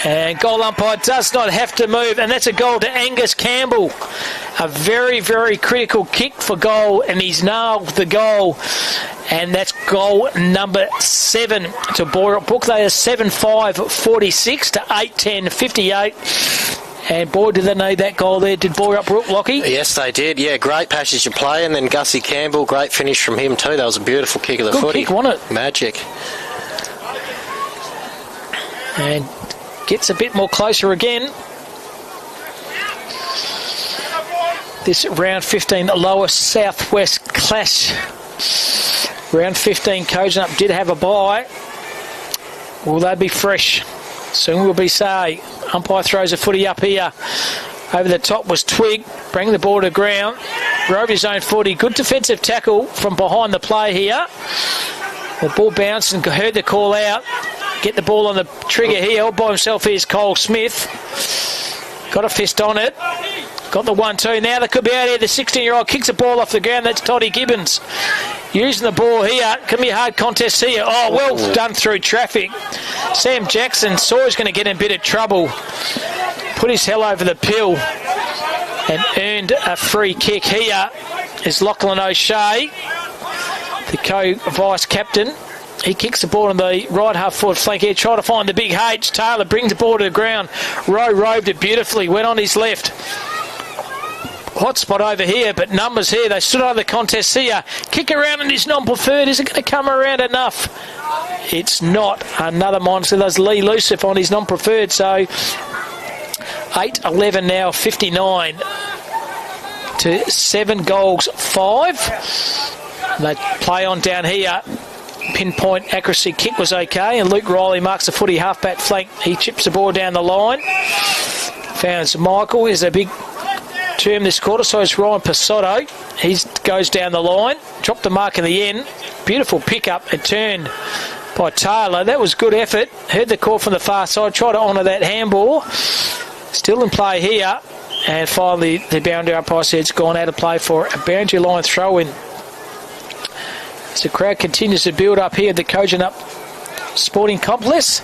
And goal umpire does not have to move, and that's a goal to Angus Campbell. A very, very critical kick for goal, and he's nailed the goal. And that's goal number 7 to Boyup Brook. They are 7-5-46 to 8-10-58. And boy, did they need that goal there. Did Boyup Brook, Lockie? Yes, they did. Yeah, great passage of play. And then Gussie Campbell, great finish from him too. That was a beautiful kick of the footy. Good kick, wasn't it? Magic. And gets a bit more closer again. This round 15 lower southwest clash. Round 15 Kojonup did have a bye. Will they be fresh? Soon will be say. Umpire throws a footy up here. Over the top was Twig. Bring the ball to ground. Rove his own footy. Good defensive tackle from behind the play here. The ball bounced and heard the call out. Get the ball on the trigger here. All by himself here's Cole Smith. Got a fist on it. Got the 1-2. Now they could be out here. The 16-year-old kicks the ball off the ground. That's Toddy Gibbons. Using the ball here. Can be a hard contest here. Oh, well done through traffic. Sam Jackson saw he's going to get in a bit of trouble. Put his hell over the pill and earned a free kick. Here is Lachlan O'Shea, the co-vice captain. He kicks the ball on the right half forward flank here, trying to find the big H. Taylor brings the ball to the ground. Rowe roved it beautifully, went on his left. Hot spot over here, but numbers here. They stood over the contest here. Kick around in his non-preferred. Is it going to come around enough? It's not. Another monster. There's Lee Lucif on his non-preferred. So 8-11 now, 59 to 7 goals 5. They play on down here. Pinpoint accuracy kick was okay, and Luke Riley marks the footy half-back flank. He chips the ball down the line. Found Michael is a big term this quarter, so it's Ryan Pasotto. He goes down the line, dropped the mark in the end. Beautiful pick-up and turn by Taylor. That was good effort. Heard the call from the far side, tried to honour that handball. Still in play here, and finally the boundary umpire said it's gone out of play for a boundary line throw-in. As the crowd continues to build up here at the Kojonup Sporting Complex.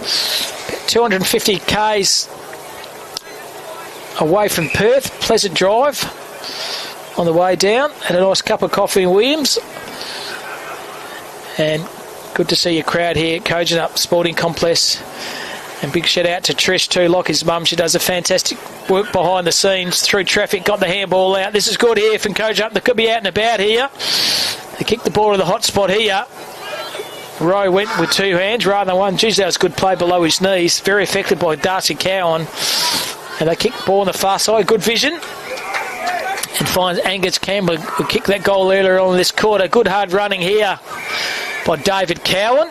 250 k's away from Perth. Pleasant drive on the way down. Had a nice cup of coffee in Williams. And good to see your crowd here at Kojonup Sporting Complex. And big shout out to Trish too, like his mum. She does a fantastic work behind the scenes. Through traffic, got the handball out. This is good here from Kojonup. They could be out and about here. They kicked the ball to the hot spot here. Rowe went with 2 hands rather than one. Geez, that was good play below his knees. Very effective by Darcy Cowan. And they kicked the ball on the far side. Good vision. And finds Angus Campbell, who kicked that goal earlier on in this quarter. Good hard running here by David Cowan.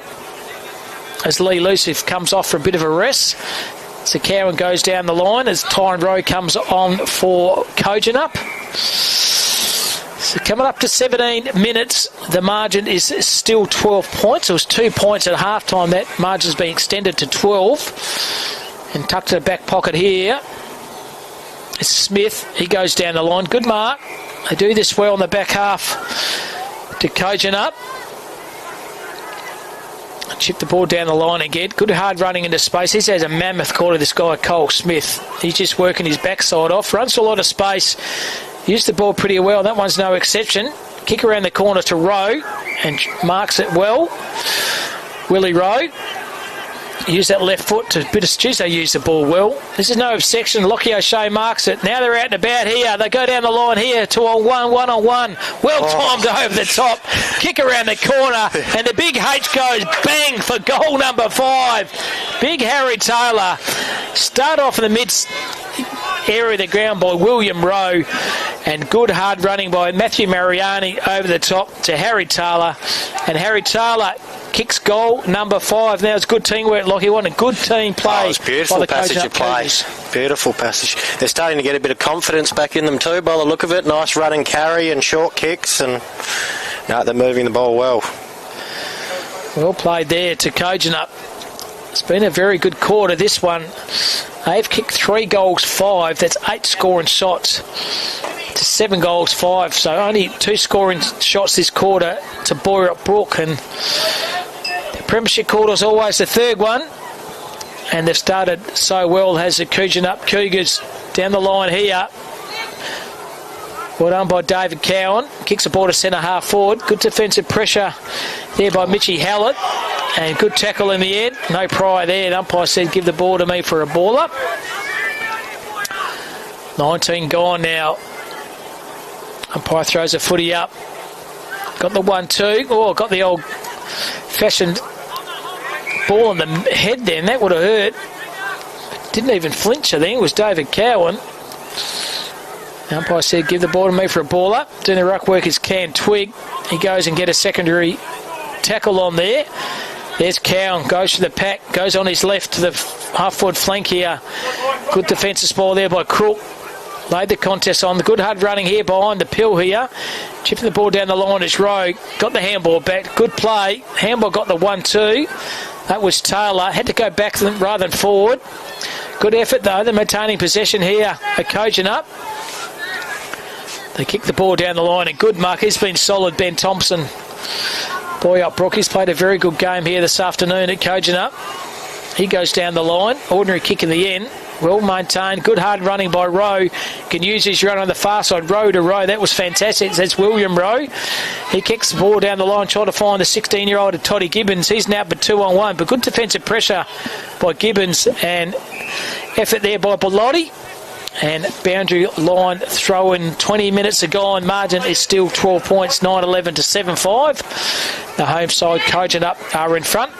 As Lee Lucif comes off for a bit of a rest. So Cowan goes down the line as Tyron Rowe comes on for Kojonup. So coming up to 17 minutes, the margin is still 12 points. It was 2 points at halftime. That margin's been extended to 12. And tucked to the back pocket here is Smith. He goes down the line. Good mark. They do this well on the back half to Kojonup. Chip the ball down the line again. Good hard running into space. He has a mammoth quarter, this guy, Cole Smith. He's just working his backside off. Runs to a lot of space. Used the ball pretty well. That one's no exception. Kick around the corner to Rowe and marks it well. Willie Rowe. Use that left foot to bit of juice. They use the ball well. This is no obstruction. Lockie O'Shea marks it. Now they're out and about here. They go down the line here to a 1-on-1. Well timed over the top. Kick around the corner, and the big H goes bang for goal number 5. Big Harry Taylor. Start off in the mid area of the ground by William Rowe, and good hard running by Matthew Mariani over the top to Harry Taylor, and Harry Taylor kicks goal number 5. Now it's good teamwork, Lockie. What a good team play. Oh, it's beautiful passage of play. Beautiful passage. They're starting to get a bit of confidence back in them too by the look of it. Nice running carry and short kicks, and no, they're moving the ball well. Well played there to Kojonup. It's been a very good quarter, this one. They've kicked 3 goals 5. That's 8 scoring shots to 7 goals 5. So only 2 scoring shots this quarter to Boyup Brook. And the premiership quarter is always the third one. And they've started so well, has the Kojonup Cougars down the line here. Well done by David Cowan. Kicks the ball to centre half forward. Good defensive pressure there by Mitchie Hallett. And good tackle in the end. No prior there. The umpire said, give the ball to me for a ball up. 19 gone now. Umpire throws a footy up. Got the 1-2. Oh, got the old-fashioned ball on the head then. That would have hurt. Didn't even flinch, I think. It was David Cowan. The umpire said, give the ball to me for a ball up. Doing the ruck work is Cam Twig. He goes and get a secondary tackle on there. There's Cowan, goes for the pack, goes on his left to the half-forward flank here. Good defensive spoil there by Crook. Laid the contest on. The good hard running here behind the pill here. Chipping the ball down the line is Rowe. Got the handball back. Good play. Handball got the 1-2. That was Taylor. Had to go back rather than forward. Good effort though. They're maintaining possession here at Kojonup. They kick the ball down the line and good muck. He's been solid, Ben Thompson. Boyup Brook. He's played a very good game here this afternoon at Kojonup. He goes down the line. Ordinary kick in the end. Well maintained. Good hard running by Rowe. Can use his run on the far side. Rowe to Rowe. That was fantastic. That's William Rowe. He kicks the ball down the line, trying to find the 16-year-old of Toddy Gibbons. He's now but 2-on-1. But good defensive pressure by Gibbons and effort there by Bellotti. And boundary line throw in 20 minutes ago, and margin is still 12 points, 9-11 to 7-5. The home side Kojonup are in front.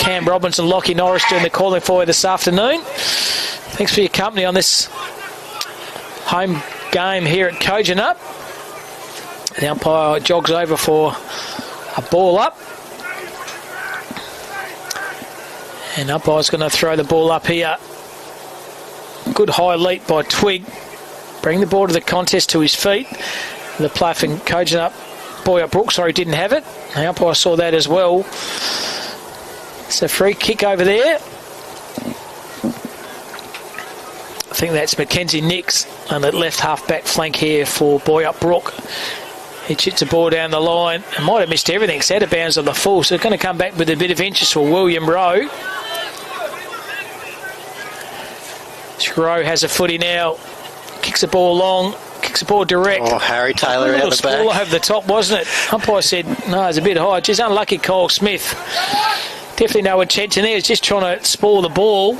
Cam Robbins and Lockie Norris doing the calling for you this afternoon. Thanks for your company on this home game here at Kojonup. The umpire jogs over for a ball up. And umpire's going to throw the ball up here. Good high leap by Twig. Bring the ball to the contest to his feet. The player from Kojonup, Boyup Brook, didn't have it. The umpire saw that as well. It's a free kick over there. I think that's Mackenzie Nix on the left half-back flank here for Boyup Brook. He chits the ball down the line and might have missed everything. It's out of bounds on the full, so it's going to come back with a bit of interest for William Rowe. Rowe has a footy now. Kicks the ball long. Kicks the ball direct. Oh, Harry Taylor out the back. All over the top, wasn't it? Umpire said, no, it's a bit high. Just unlucky Cole Smith. Definitely no intention there. He's just trying to spoil the ball.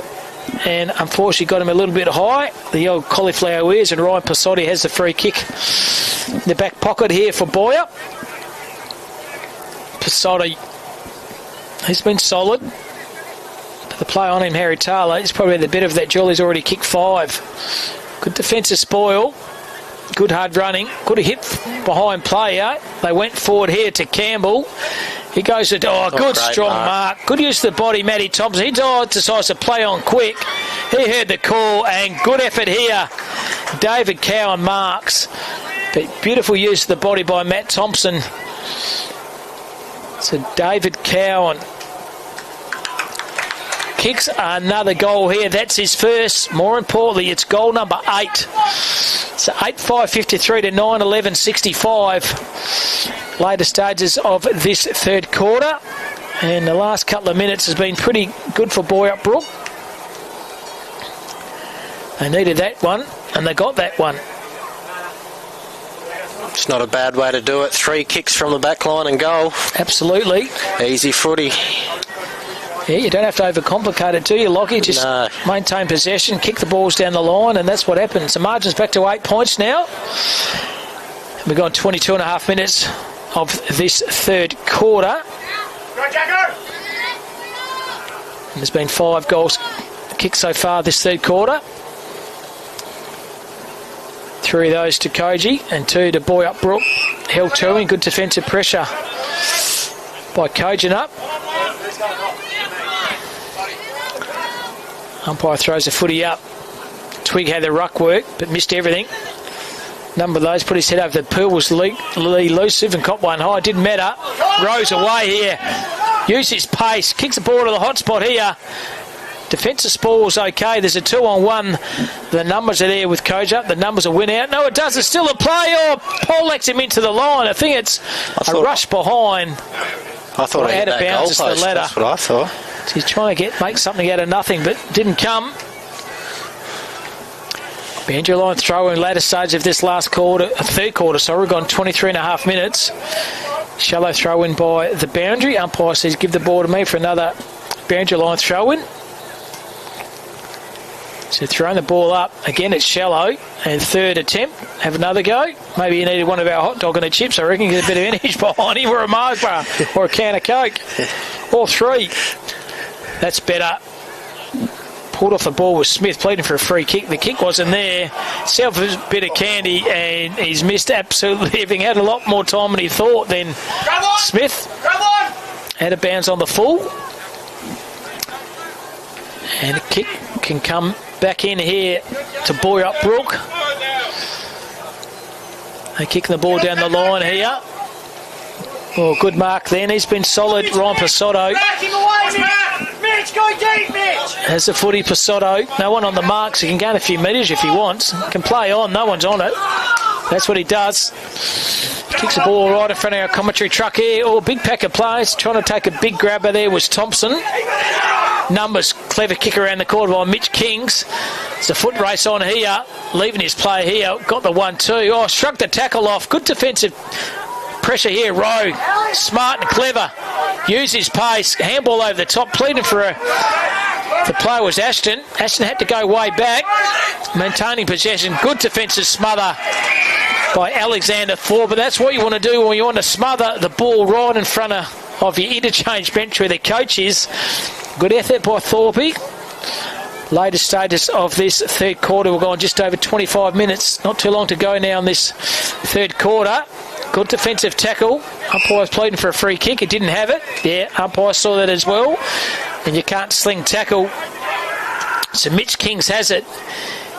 And unfortunately got him a little bit high. The old cauliflower ears, and Ryan Pasotti has the free kick in the back pocket here for Boyer. Pasotti, he's been solid. The play on him, Harry Taylor, he's probably the bit of that duel. He's already kicked 5. Good defensive spoil. Good hard running. Good hit behind player. They went forward here to Campbell. He goes to, good strong mark. Good use of the body, Matty Thompson. He decides to play on quick. He heard the call and good effort here. David Cowan marks. But beautiful use of the body by Matt Thompson. So David Cowan kicks another goal here. That's his first. More importantly, it's goal number 8. So 8-5-53 to 9-11-65. Later stages of this third quarter. And the last couple of minutes has been pretty good for Boyup Brook. They needed that one, and they got that one. It's not a bad way to do it. 3 kicks from the back line and goal. Absolutely. Easy footy. Yeah, you don't have to overcomplicate it, do you, Lockie? Just maintain possession, kick the balls down the line, and that's what happens. The margin's back to 8 points now. We've got 22 and a half minutes of this third quarter. And there's been 5 goals kicked so far this third quarter. 3 of those to Koji and 2 to Boyup Brook. Held 2 in good defensive pressure by Kojonup. Umpire throws the footy up. Twig had the ruck work, but missed everything. Number of those put his head over the pool was Lee elusive and caught one high. Didn't matter. Rose away here. Use his pace. Kicks the ball to the hot spot here. Defensive spoil's okay. There's a 2-on-1. The numbers are there with Kojonup. The numbers will win out. No, it does. It's still a play. Oh, Paul lets him into the line. I think it's a rush behind. I thought he had that goal post. That's what I thought. He's trying to make something out of nothing, but didn't come. Boundary line throw in later stage of this third quarter. We've gone 23 and a half minutes. Shallow throw in by the boundary. Umpire says, give the ball to me for another boundary line throw in. So throwing the ball up. Again, it's shallow. And third attempt. Have another go. Maybe he needed one of our hot dog and the chips. I reckon get a bit of energy behind him, or a Mars bar, or a can of Coke. All 3. That's better. Pulled off the ball with Smith, pleading for a free kick. The kick wasn't there. Selfish bit of candy, and he's missed absolutely everything. Had a lot more time than he thought then. Smith. Out of bounds on the full. And the kick can come back in here to Boyup Brook. They're kicking the ball down the line here. Oh, good mark then. He's been solid. Ryan Pasotto has the footy. Pasotto, no one on the mark, so he can gain a few metres if he wants. Can play on, no one's on it. That's what he does. Kicks the ball right in front of our commentary truck here. Oh, big pack of players. Trying to take a big grabber there was Thompson. Numbers, clever kick around the corner by Mitch Kings. It's a foot race on here. Leaving his play here. Got the 1-2. Oh, shrugged the tackle off. Good defensive pressure here. Rowe, smart and clever. Used his pace. Handball over the top. Pleading for a... The player was Ashton. Ashton had to go way back. Maintaining possession. Good defensive smother by Alexander Thor. But that's what you want to do when you want to smother the ball right in front of your interchange bench where the coach is. Good effort by Thorpe. Latest status of this third quarter. We're going just over 25 minutes. Not too long to go now in this third quarter. Good defensive tackle. Umpire's pleading for a free kick. He didn't have it. Yeah, umpire saw that as well. And you can't sling tackle. So Mitch Kings has it.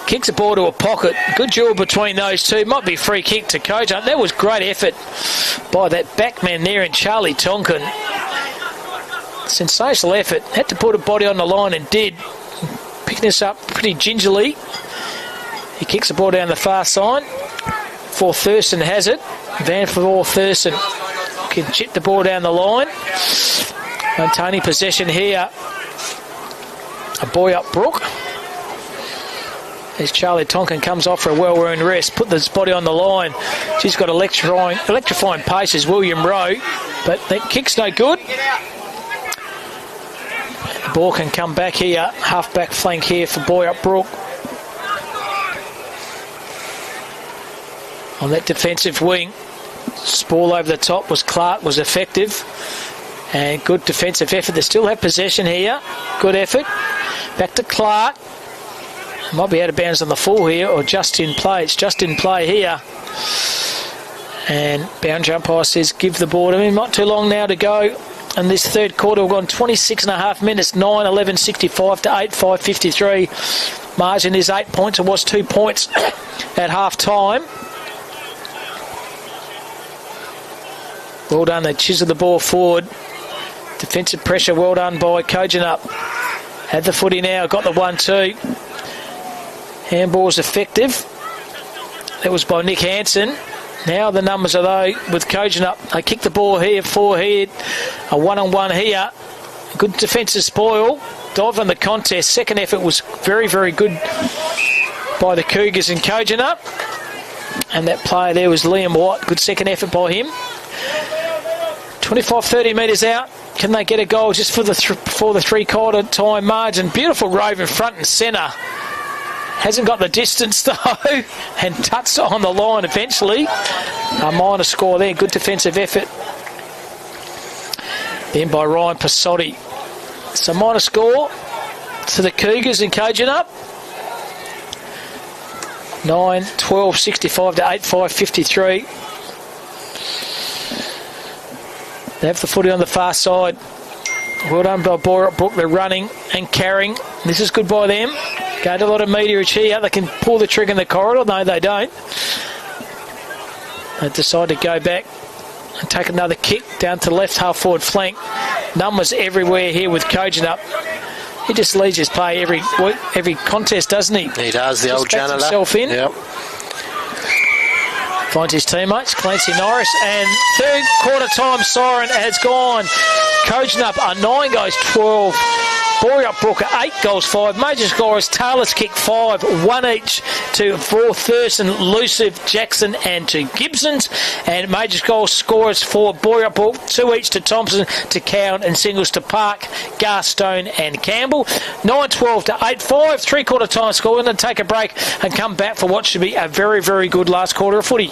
Kicks the ball to a pocket. Good duel between those two. Might be a free kick to Kojonup. That was great effort by that backman there in Charlie Tonkin. Sensational effort. Had to put a body on the line and did. Picking this up pretty gingerly. He kicks the ball down the far side. For Thurston has it. Van for Thurston can chip the ball down the line. Maintaining possession here. A Boyup Brook. As Charlie Tonkin comes off for a well-earned rest. Put this body on the line. She's got electrifying pace as William Rowe. But that kick's no good. The ball can come back here. Half-back flank here for Boyup Brook. On that defensive wing. Ball over the top was Clark, was effective. And good defensive effort. They still have possession here. Good effort. Back to Clark. Might be out of bounds on the full here, or just in play. It's just in play here. And boundary umpire says give the ball to him. Not too long now to go. And this third quarter, we've gone 26 and a half minutes, 9-11-65 to 8-5-53. Margin is 8 points. It was 2 points at half time. Well done. They chisel the ball forward. Defensive pressure, well done by Kojonup. Had the footy now, got the 1-2. Handball's effective. That was by Nick Hansen. Now the numbers are though with Kojonup. They kick the ball here, forehead. A one-on-one here. Good defensive spoil. Dive on the contest. Second effort was very, very good by the Cougars and Kojonup. And that player there was Liam Watt. Good second effort by him. 25-30 metres out. Can they get a goal just for the three-quarter time margin? Beautiful Rove in front and centre. Hasn't got the distance though, and touched on the line eventually. A minor score there. Good defensive effort then by Ryan Pasotti. So minor score to the Cougars in Kojonup. 9-12-65 to 8-5-53. They have the footy on the far side. Well done by Boyup Brook. They're running and carrying. This is good by them. Gained a lot of meterage here. They can pull the trigger in the corridor. No, they don't. They decide to go back and take another kick down to the left half-forward flank. Numbers everywhere here with Kojonup. He just leads his play every contest, doesn't he? He does, the old janitor. Himself in. Yep. Finds his teammates, Clancy Norris, and third quarter time siren has gone. Kojonup are 9 goals 12. Boyup Brook are 8 goals 5. Major scorers Taylor's kick 5, 1 each to for Thurston, Luciv, Jackson and to Gibsons. And major goal scorers for Boyup Brook 2 each to Thompson, to Cowan and singles to Park, Garstone and Campbell. 9-12 to 8-5. Three quarter time score. We're going to take a break and come back for what should be a very, very good last quarter of footy.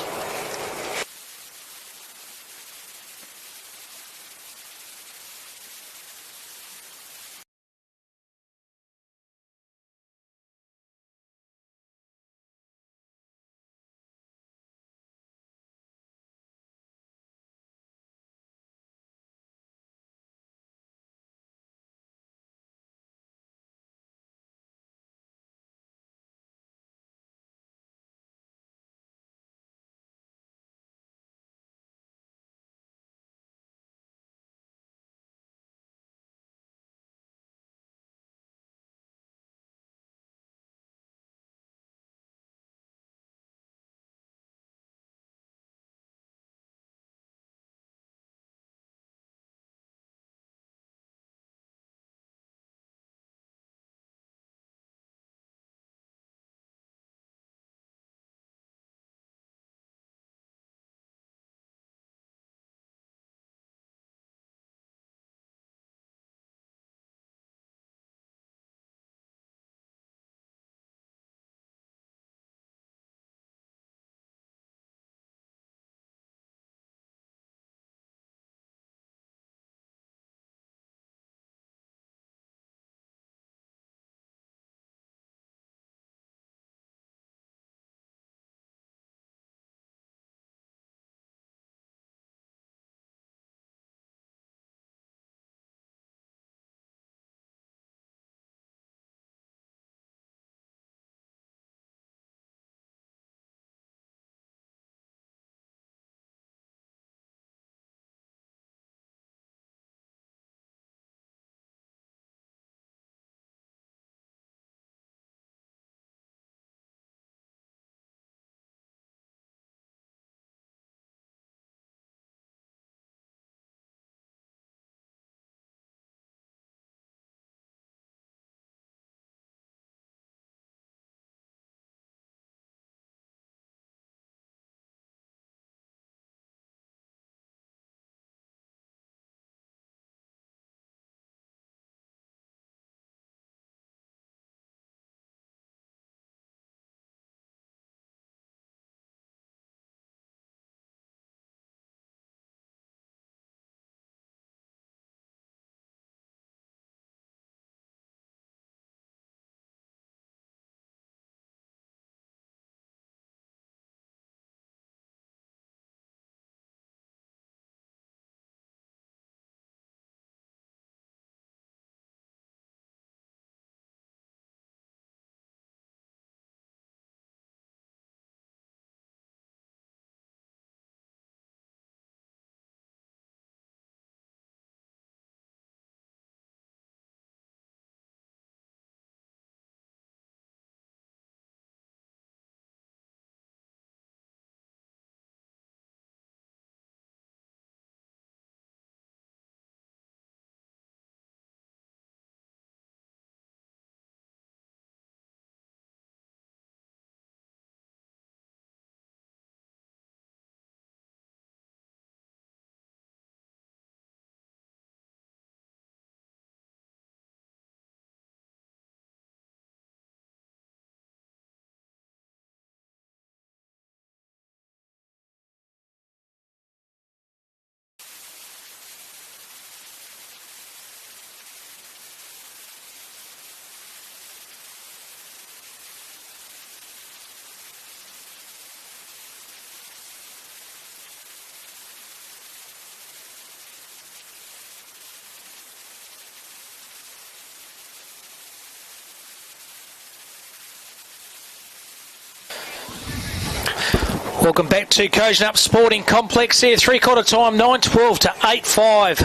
Welcome back to Kojonup Sporting Complex here. 3/4 time, 9-12 to 8-5.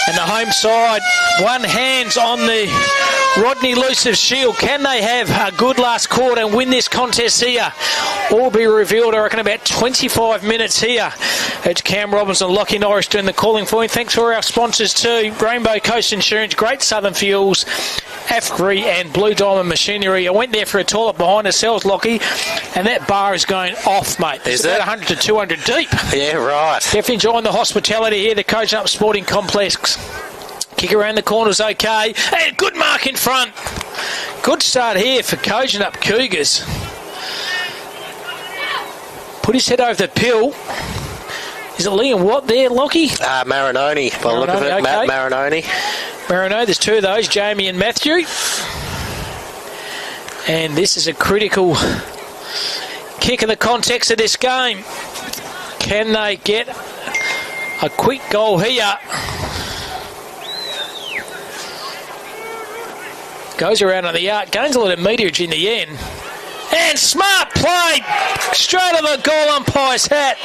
And the home side, one hands on the Rodney Elusive Shield. Can they have a good last quarter and win this contest here? All be revealed, I reckon, about 25 minutes here. It's Cam Robbins and Lockie Norris doing the calling for you. Thanks for our sponsors too. Rainbow Coast Insurance, Great Southern Fuels, AFGRI and Blue Diamond Machinery. I went there for a toilet behind the cells, Lockie, and that bar is going off, mate. It's about 100 to 200 deep. Yeah, right. Definitely enjoying the hospitality here, the Kojonup Sporting Complex. Kick around the corner's okay. And good mark in front. Good start here for Kojonup Cougars. Put his head over the pill. Is it Liam Watt there, Lockie? Marinoni, by the look of it. Okay. Matt Marinoni. Marinoni, there's two of those, Jamie and Matthew. And this is a critical kick in the context of this game. Can they get a quick goal here? Goes around on the arc, gains a lot of meterage in the end. And smart play, straight on the goal umpire's hat.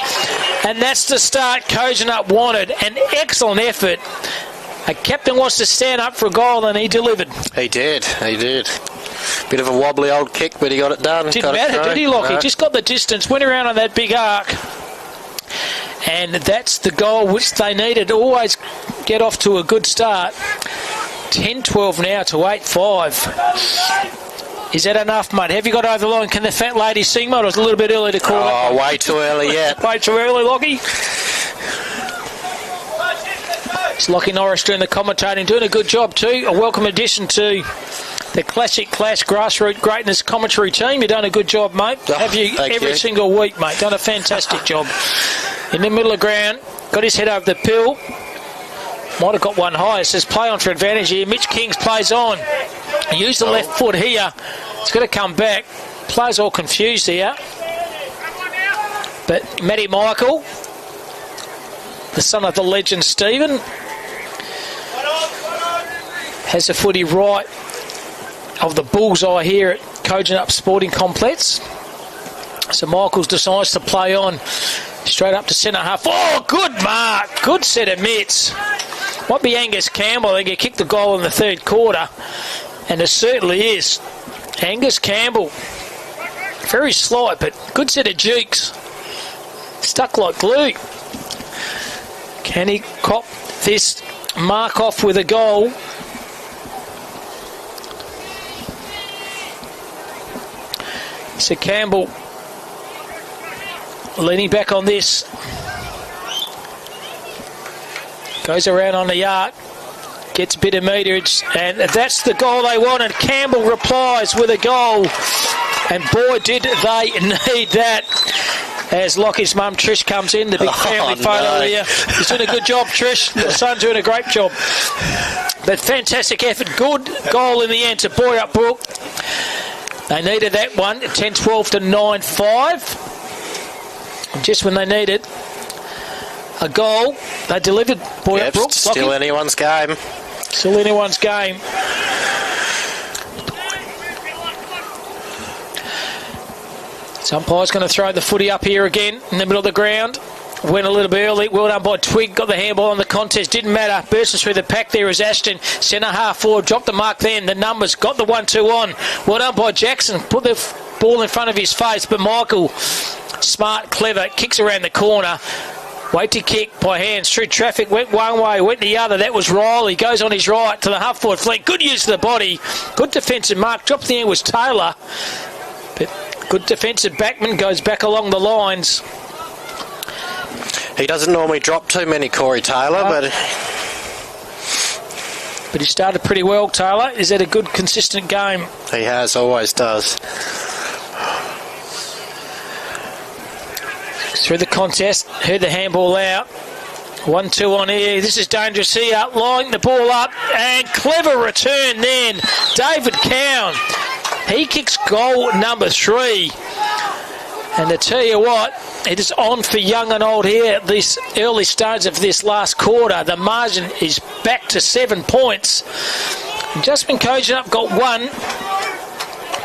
And that's the start Kojonup wanted. An excellent effort. A captain wants to stand up for a goal, and he delivered. He did. Bit of a wobbly old kick, but he got it done. Didn't matter, did he, Lockie? No. Just got the distance, went around on that big arc. And that's the goal which they needed. Always get off to a good start. 10-12 now to 8-5. Is that enough, mate? Have you got over the line? Can the fat lady sing, mate? It was a little bit early to call. Oh, way too early yet. Way too early, Lockie. It's Lockie Norris doing the commentating, doing a good job too. A welcome addition to the Classic Clash Grassroots Greatness commentary team. You've done a good job, mate. Have you every single week, mate. Done a fantastic job. In the middle of the ground, got his head over the pill. Might have got one high. It says play on for advantage here. Mitch Kings plays on. He used the left foot here. It's going to come back. Players all confused here. But Matty Michael, the son of the legend Stephen, has the footy right of the bullseye here at Kojonup Sporting Complex. So Michaels decides to play on straight up to centre half. Oh, good mark. Good set of mitts. Might be Angus Campbell. I think he kicked the goal in the third quarter. And it certainly is. Angus Campbell. Very slight, but good set of jukes. Stuck like glue. Can he cop this mark off with a goal? So Campbell leaning back on this. Goes around on the arc. Gets a bit of meterage. And that's the goal they wanted. Campbell replies with a goal. And boy, did they need that. As Lockie's mum Trish comes in, the big family photo here. He's doing a good job, Trish. The son's doing a great job. But fantastic effort. Good goal in the end to Boyup Brook. They needed that one. 10-12 to 9-5. Just when they needed a goal, they delivered. Boyup Brook. Still anyone's game. Still anyone's game. Umpire's going to throw the footy up here again in the middle of the ground. Went a little bit early. Well done by Twig. Got the handball on the contest. Didn't matter. Bursting through the pack there is Ashton. Centre half forward. Dropped the mark then. The numbers. Got the 1-2 on. Well done by Jackson. Put the ball in front of his face. But Michael, smart, clever, kicks around the corner. Wait to kick by hands through traffic. Went one way, went the other. That was Riley. Goes on his right to the half forward flank. Good use of the body. Good defensive mark. Dropped the end was Taylor. But good defensive backman goes back along the lines. He doesn't normally drop too many, Corey Taylor, but he started pretty well, Taylor. Is that a good, consistent game? He has, always does. Through the contest, heard the handball out. 1-2 on here. This is dangerous here. Lining the ball up, and clever return then. David Cowan. He kicks goal number 3. And to tell you what, it is on for young and old here at this early stage of this last quarter. The margin is back to 7 points. And just when Kojonup got one,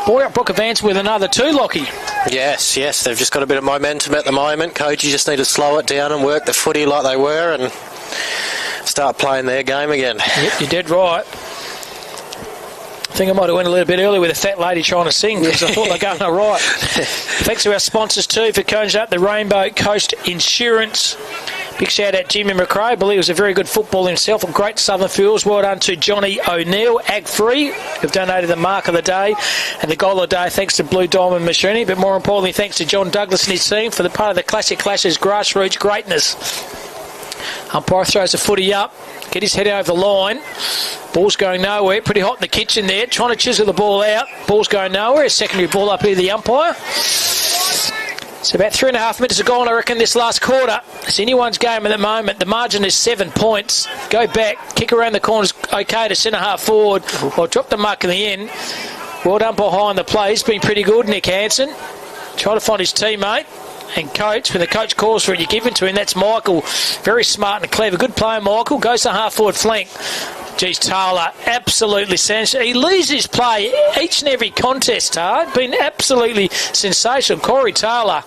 Boyup Brook advanced with another 2, Lockie. Yes, they've just got a bit of momentum at the moment. Coaches just need to slow it down and work the footy like they were and start playing their game again. Yep, you're dead right. I think I might have went a little bit early with a fat lady trying to sing because I thought they were going all right. Thanks to our sponsors too for Kojonup, the Rainbow Coast Insurance. Big shout out Jimmy McRae. I believe he was a very good footballer himself. A great Southern Fields. Well done to Johnny O'Neill, Ag Free, who've donated the mark of the day and the goal of the day thanks to Blue Diamond Machinery. But more importantly, thanks to John Douglas and his team for the part of the Classic Clashes grassroots greatness. Umpire throws the footy up. Get his head over the line. Ball's going nowhere. Pretty hot in the kitchen there. Trying to chisel the ball out. Ball's going nowhere. A secondary ball up here to the umpire. It's about 3.5 minutes of gone, I reckon, this last quarter. It's anyone's game at the moment. The margin is 7 points. Go back. Kick around the corners. Okay to centre half forward. Or drop the mark in the end. Well done behind the play. He's been pretty good, Nick Hansen. Trying to find his teammate. And coach, when the coach calls for it, you give it to him. That's Michael. Very smart and clever. Good player, Michael. Goes to half-forward flank. Geez, Taylor, absolutely sensational. He leads his play each and every contest, Tard. Been absolutely sensational. Corey Taylor.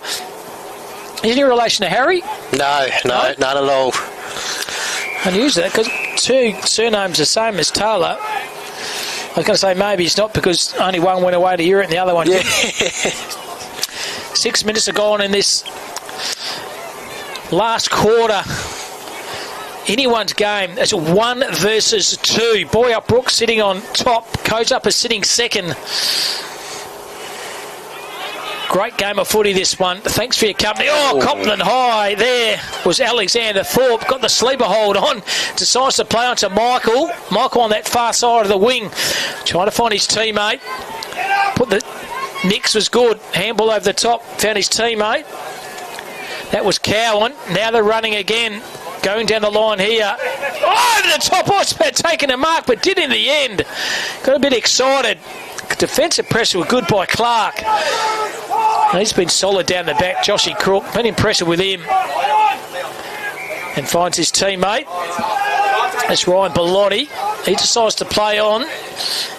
Is he in relation to Harry? No, not at all. Unusual, because two surnames the same as Taylor. I was going to say maybe it's not because only one went away to Europe and the other one didn't. 6 minutes are gone in this last quarter. Anyone's game. It's 1 versus 2. Boyup Brook sitting on top. Kojonup is sitting second. Great game of footy, this one. Thanks for your company. Oh, Copland High. There was Alexander Thorpe. Got the sleeper hold on. Decides to play onto Michael. Michael on that far side of the wing. Trying to find his teammate. Put the... Nix was good. Handball over the top. Found his teammate. That was Cowan. Now they're running again. Going down the line here. Oh, over the top. I was about taking a mark, but did in the end. Got a bit excited. Defensive pressure was good by Clark. And he's been solid down the back. Joshy Crook. Been impressive with him. And finds his teammate. That's Ryan Bellotti. He decides to play on.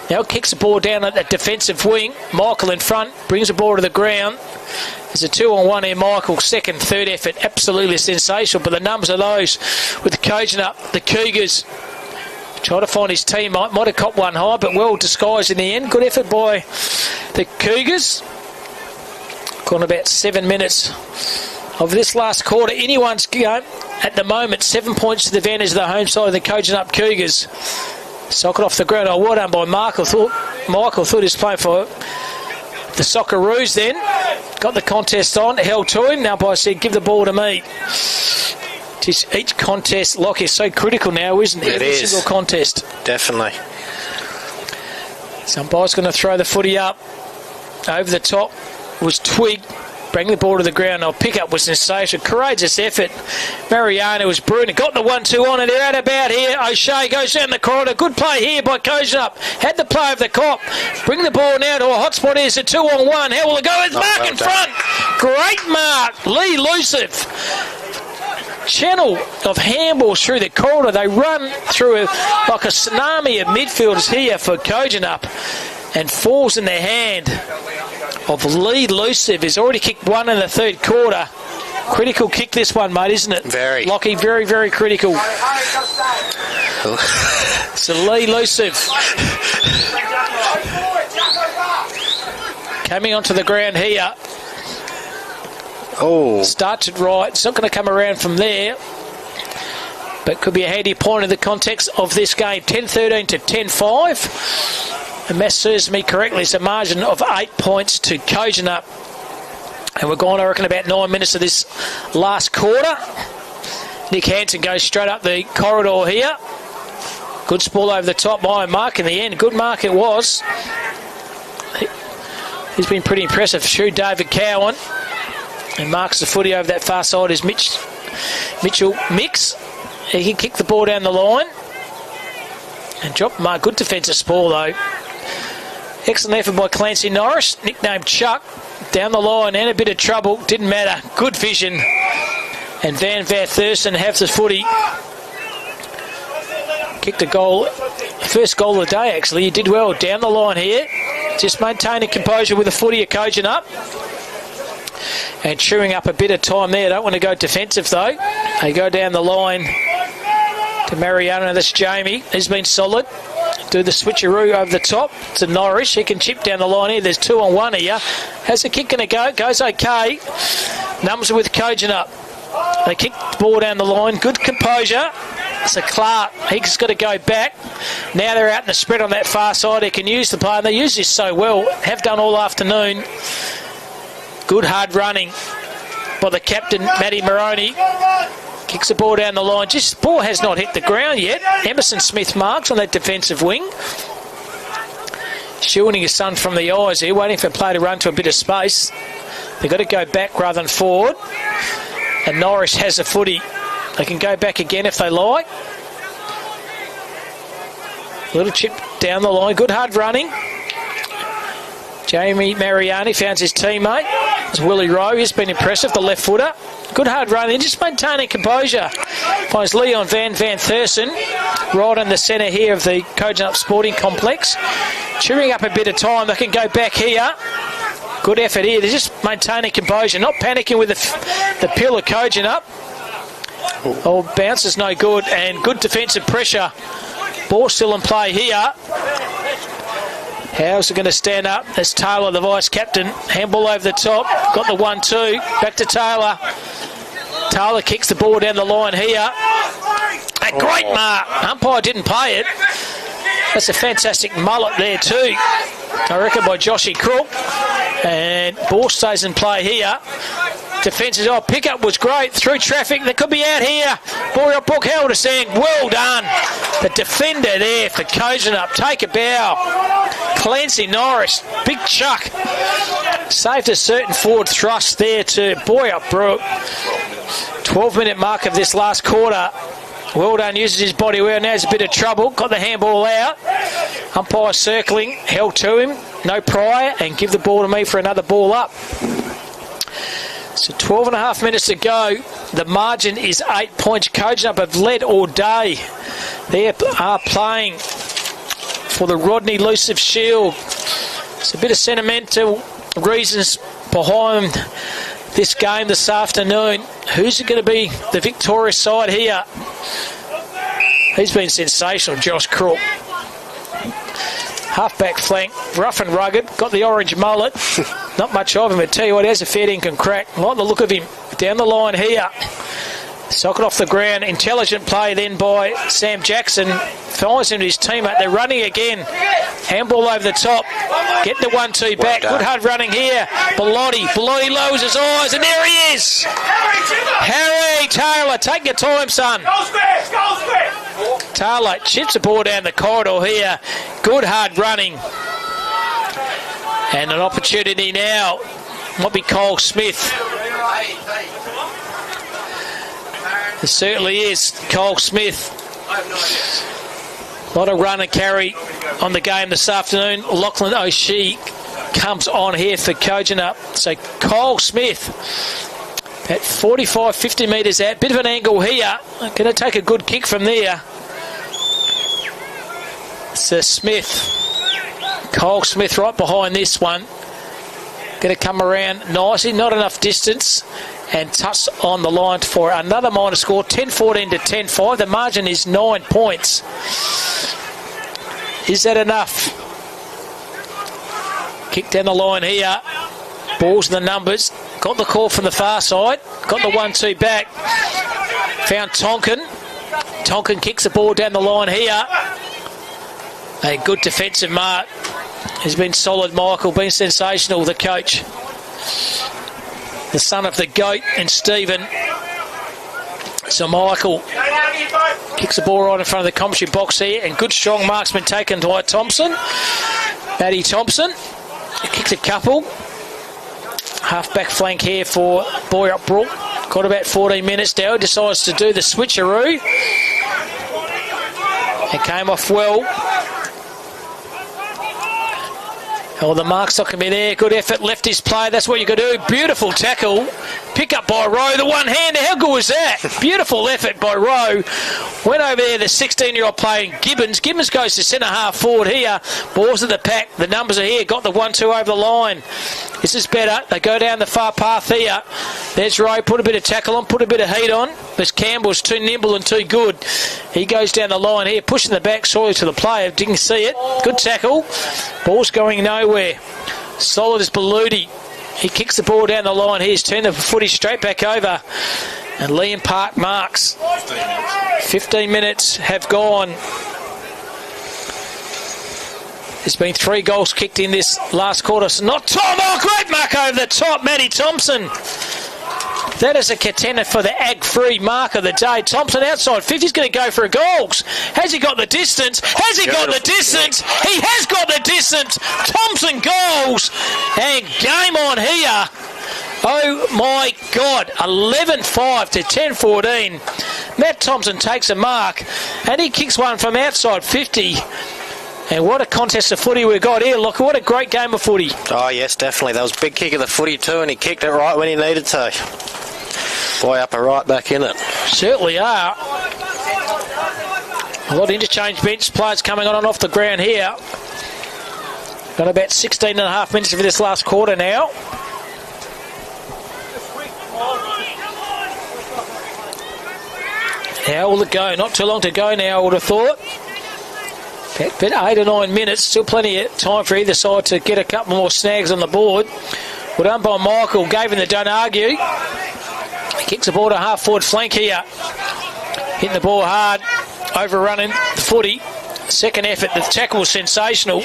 Now kicks the ball down at that defensive wing. Michael in front. Brings the ball to the ground. There's a 2-on-1 here. Michael, second, third effort. Absolutely sensational. But the numbers are those with the Kojonup. The Cougars trying to find his team. Might have caught one high, but well disguised in the end. Good effort by the Cougars. Gone about 7 minutes of this last quarter. Anyone's game at the moment. 7 points to the advantage of the home side of the Kojonup Cougars. Sock it off the ground. Oh, well done by Michael. Michael thought he was playing for the Socceroos then. Got the contest on. Held to him. Now by said, give the ball to me. Each contest, Lockie, is so critical now, isn't it? Every single contest. Definitely. Somebody's going to throw the footy up. Over the top was Twig. Bring the ball to the ground. Our pick-up was sensational. Courageous effort. Mariano was brilliant. Got the 1-2 on it. They're out about here. O'Shea goes down the corridor. Good play here by Kojonup. Had the play over the cop. Bring the ball now to a hot spot here. It's a 2-on-1. How will it go? It's Mark in front. Great mark. Lee Luciv. Channel of handballs through the corridor. They run through like a tsunami of midfielders here for Kojonup. And falls in their hand of Lee Luciv. He's already kicked one in the third quarter. Critical kick this one, mate, isn't it? Very. Lockie, very, very critical. So Lee Luciv coming onto the ground here. Oh. Starts it right. It's not going to come around from there. But could be a handy point in the context of this game. 10-13 to 10-5. And math serves me correctly. It's a margin of 8 points to Kojonup. And we're going, I reckon, about 9 minutes of this last quarter. Nick Hansen goes straight up the corridor here. Good spool over the top by Mark in the end. Good mark it was. He's been pretty impressive. Shoe David Cowan. And marks the footy over that far side is Mitchell Mix. He can kick the ball down the line. And drop Mark. Good defensive spoil though. Excellent effort by Clancy Norris, nicknamed Chuck. Down the line and a bit of trouble. Didn't matter. Good vision. And Van Thurston have the footy. Kicked a goal. First goal of the day, actually. He did well down the line here. Just maintaining composure with the footy at Kojonup. And chewing up a bit of time there. Don't want to go defensive though. They go down the line to Mariano. That's Jamie. He's been solid. Do the switcheroo over the top to Norris. He can chip down the line here. There's 2 on 1 here. How's the kick going to go? Goes okay. Numbers with Kojonup. They kick the ball down the line. Good composure. So Clark, he's got to go back. Now they're out in the spread on that far side. He can use the play, and they use this so well. Have done all afternoon. Good hard running by the captain, Matty Maroney. Kicks the ball down the line. Just ball has not hit the ground yet. Emerson Smith marks on that defensive wing. Shielding his son from the eyes here, waiting for a play to run to a bit of space. They've got to go back rather than forward. And Norris has a footy. They can go back again if they like. Little chip down the line. Good hard running. Jamie Mariani found his teammate. It's Willie Rowe. He's been impressive, the left footer. Good hard running, just maintaining composure. Finds Leon Van Thurston right in the centre here of the Kojonup Sporting Complex. Chewing up a bit of time. They can go back here. Good effort here. They're just maintaining composure, not panicking with the pill of Kojonup. Oh, bounce is no good, and good defensive pressure. Ball still in play here. How's it going to stand up? That's Taylor, the vice-captain. Handball over the top. Got the 1-2. Back to Taylor. Taylor kicks the ball down the line here. A great mark. Umpire didn't play it. That's a fantastic mullet there too. I reckon by Joshy Crook. And ball stays in play here. Defence's pickup was great. Through traffic. They could be out here. Boyup Brook held us saying, well done. The defender there for Kojonup. Take a bow. Clancy Norris. Big chuck. Saved a certain forward thrust there to Boyup Brook. 12-minute mark of this last quarter. Well done, uses his body well. Now there's a bit of trouble. Got the handball out. Umpire circling. Held to him. No prior. And give the ball to me for another ball up. So 12 and a half minutes to go. The margin is 8 points. Kojonup have led all day. They are playing for the Rodney Lucive Shield. It's a bit of sentimental reasons behind this game this afternoon. Who's it going to be the victorious side here? He's been sensational, Josh Crook. Half-back flank, rough and rugged, got the orange mullet. Not much of him, I tell you what, he has a fair dinkum crack. Like the look of him. Down the line here. Socket off the ground. Intelligent play then by Sam Jackson. Finds him to his teammate. They're running again. Handball over the top. Get the 1-2 back. Good hard running here. Bellotti lowers his eyes, and there he is. Harry Taylor, take your time, son. Taylor chips the ball down the corridor here. Good hard running. And an opportunity now. Might be Cole Smith. It certainly is Cole Smith. A lot of run and carry on the game this afternoon. Lachlan O'Shea comes on here for Kojonup. So Cole Smith at 45, 50 metres out. Bit of an angle here. Going to take a good kick from there. So Smith. Cole Smith right behind this one. Going to come around nicely. Not enough distance. And touch on the line for another minor score. 10-14 to 10-5. The margin is 9 points. Is that enough? Kick down the line here. Balls in the numbers. Got the call from the far side. Got the 1-2 back. Found Tonkin. Tonkin kicks the ball down the line here. A good defensive mark. He's been solid, Michael. Been sensational, the coach. The son of the GOAT and Stephen. So Michael kicks the ball right in front of the commentary box here, and good strong marksman taken by Thompson. Matty Thompson. He kicks a couple. Half-back flank here for Boyup Brook. Got about 14 minutes now. Decides to do the switcheroo. It came off well. Oh, the mark's not going to be there. Good effort. Left his play. That's what you got to do. Beautiful tackle. Pick up by Rowe, the one-hander. How good was that? Beautiful effort by Rowe. Went over there, the 16-year-old playing Gibbons. Gibbons goes to centre-half forward here. Balls at the pack. The numbers are here. Got the 1-2 over the line. This is better. They go down the far path here. There's Rowe. Put a bit of tackle on. Put a bit of heat on. This Campbell's too nimble and too good. He goes down the line here, pushing the back. Sorry to the player. Didn't see it. Good tackle. Ball's going nowhere. Solid as Beludi. He kicks the ball down the line. Here's turned the footy straight back over. And Liam Park marks. 15 minutes have gone. There's been 3 goals kicked in this last quarter. So not Tom. Oh, great mark over the top. Matty Thompson. That is a contender for the ag-free mark of the day. Thompson outside 50. He's going to go for a goals. Has he got the distance? Has he got the distance? He has got the distance. Thompson goals. And game on here. Oh my God. 11-5 to 10-14. Matt Thompson takes a mark. And he kicks one from outside 50. And what a contest of footy we've got here. Look, what a great game of footy. Oh, yes, definitely. That was a big kick of the footy too, and he kicked it right when he needed to. Boyup are right back in it. Certainly are. A lot of interchange bench players coming on and off the ground here. Got about 16 and a half minutes of this last quarter now. How will it go? Not too long to go now, I would have thought. About 8 or 9 minutes. Still plenty of time for either side to get a couple more snags on the board. Well done by Michael. Gave him the don't argue. He kicks the ball to half-forward flank here. Hitting the ball hard. Overrunning the footy. Second effort. The tackle was sensational.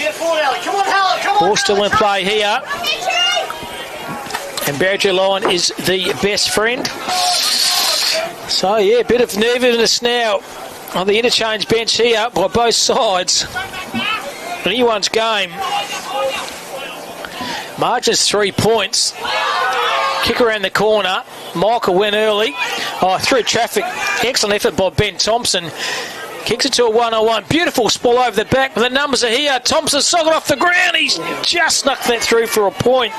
Ball still in play here. And boundary line is the best friend. So, yeah, a bit of nervousness now on the interchange bench here by both sides. Anyone's game. Margins 3 points. Kick around the corner. Michael went early. Oh, through traffic. Excellent effort by Ben Thompson. Kicks it to a 1-on-1. Beautiful spoil over the back. But the numbers are here. Thompson sogged off the ground. He's just snuck that through for a point.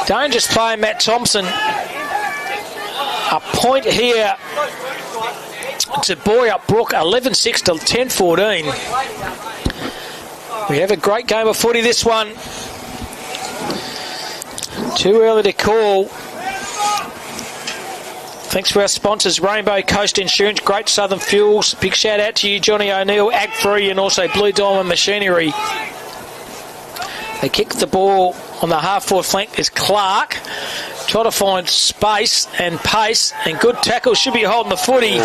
Dangerous play, Matt Thompson. A point here to Boyup Brook, 11-6 to 10-14. We have a great game of footy, this one. Too early to call. Thanks for our sponsors, Rainbow Coast Insurance, Great Southern Fuels. Big shout out to you, Johnny O'Neill, Ag Free, and also Blue Diamond Machinery. They kick the ball on the half-forward flank. There's Clark. Try to find space and pace, and good tackle. Should be holding the footy.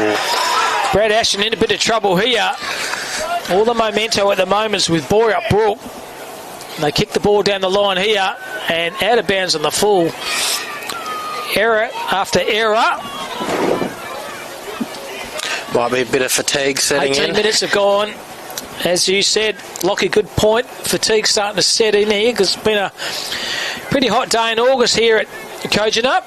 Brad Ashton in a bit of trouble here. All the memento at the moment is with Boyup Brook. They kick the ball down the line here, and out of bounds on the full. Error after error. Might be a bit of fatigue setting 18 in. minutes have gone. As you said, Lockie, good point. Fatigue starting to set in here because it's been a pretty hot day in August here at Kojonup.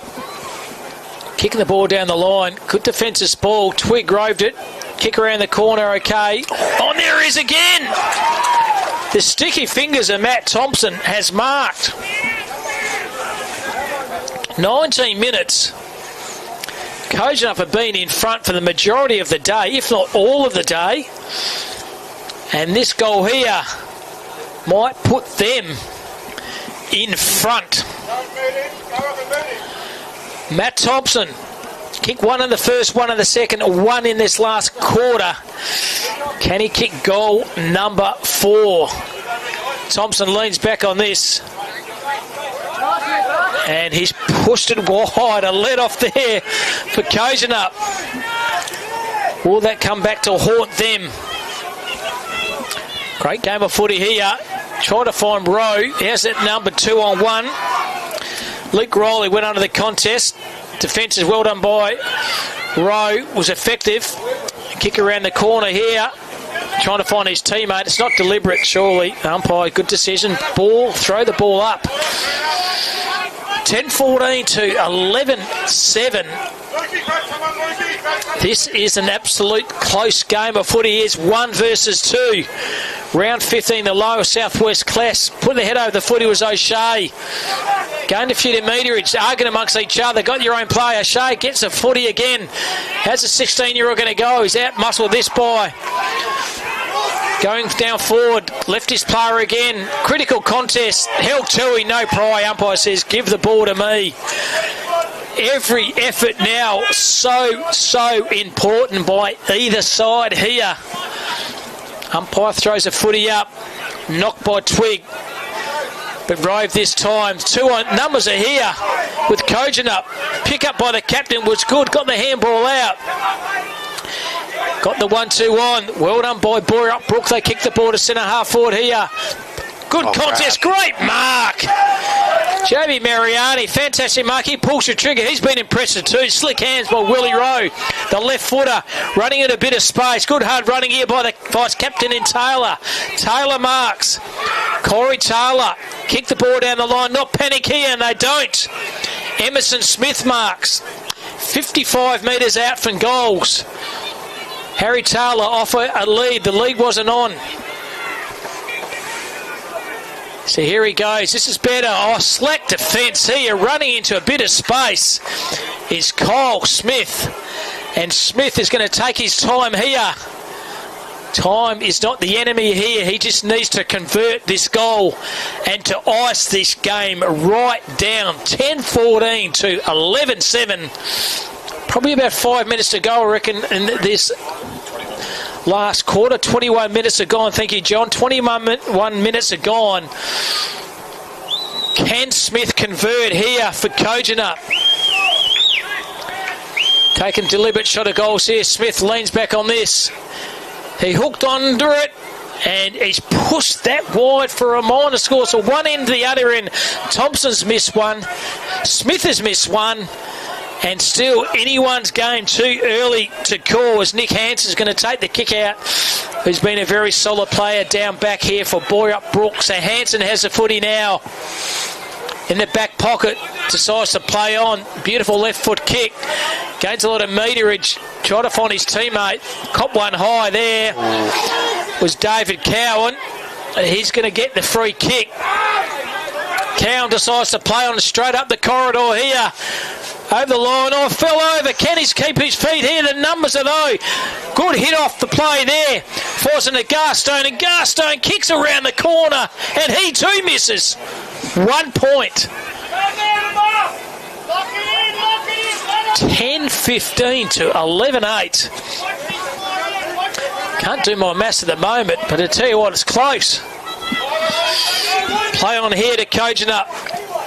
Kicking the ball down the line. Good defensive ball. Twig roved it. Kick around the corner, okay. Oh, there he is again. The sticky fingers of Matt Thompson has marked. 19 minutes. Kojonup have been in front for the majority of the day, if not all of the day. And this goal here might put them in front. Matt Thompson, kick one in the first, one in the second, one in this last quarter. Can he kick goal number 4? Thompson leans back on this. And he's pushed it wide. A let off there for Kojonup. Will that come back to haunt them? Great game of footy here. Trying to find Rowe. Here's that number 2-on-1. Luke Riley went under the contest. Defence is well done by Rowe. Was effective. Kick around the corner here. Trying to find his teammate. It's not deliberate, surely. Umpire, good decision. Ball, throw the ball up. 10-14 to 11-7. This is an absolute close game of footy. Here's 1 versus 2. Round 15, the lower Southwest class. Put the head over the footy was O'Shea. Going to few to meterage, arguing amongst each other. Got your own player. Shea gets a footy again. How's the 16-year-old going to go? He's out muscled this by. Going down forward, left his player again. Critical contest. Held Tui, no pry. Umpire says, give the ball to me. Every effort now so important by either side here. Umpire throws a footy up. Knocked by Twig. But Rove this time. 2 on numbers are here with Kojonup. Pick up by the captain was good. Got the handball out. Got the 1-2 on. Well done by Boyup Brook. They kick the ball to centre half forward here. Good contest. Great mark. Jamie Mariani, fantastic mark. He pulls the trigger. He's been impressive too. Slick hands by Willie Rowe. The left footer running in a bit of space. Good hard running here by the vice captain in Taylor. Taylor marks. Corey Taylor kick the ball down the line. Not panic here, and they don't. Emerson Smith marks. 55 metres out from goals. Harry Taylor off a lead. The lead wasn't on. So here he goes. This is better. Oh, slack defence here. Running into a bit of space is Kyle Smith. And Smith is going to take his time here. Time is not the enemy here. He just needs to convert this goal and to ice this game right down. 10-14 to 11-7. Probably about 5 minutes to go, I reckon, in this last quarter. 21 minutes are gone. Thank you, John. 21 minutes are gone. Can Smith convert here for Kojonup? Taking deliberate shot of goals here. Smith leans back on this. He hooked under it and he's pushed that wide for a minor score. So one end to the other end. Thompson's missed one. Smith has missed one. And still anyone's game too early to call as Nick Hanson's going to take the kick out, who's been a very solid player down back here for Boyup Brook. So Hanson has the footy now in the back pocket, decides to play on. Beautiful left foot kick. Gains a lot of meterage. Try to find his teammate. Cop one high there. Was David Cowan. He's going to get the free kick. Cowan decides to play on straight up the corridor here. Over the line. Oh, fell over. Can he keep his feet here? The numbers are though. Good hit off the play there. Forcing to Garstone, and Garstone kicks around the corner, and he too misses. 1 point. 10-15 to 11-8. Can't do my maths at the moment, but I tell you what, it's close. Play on here to Kojonup.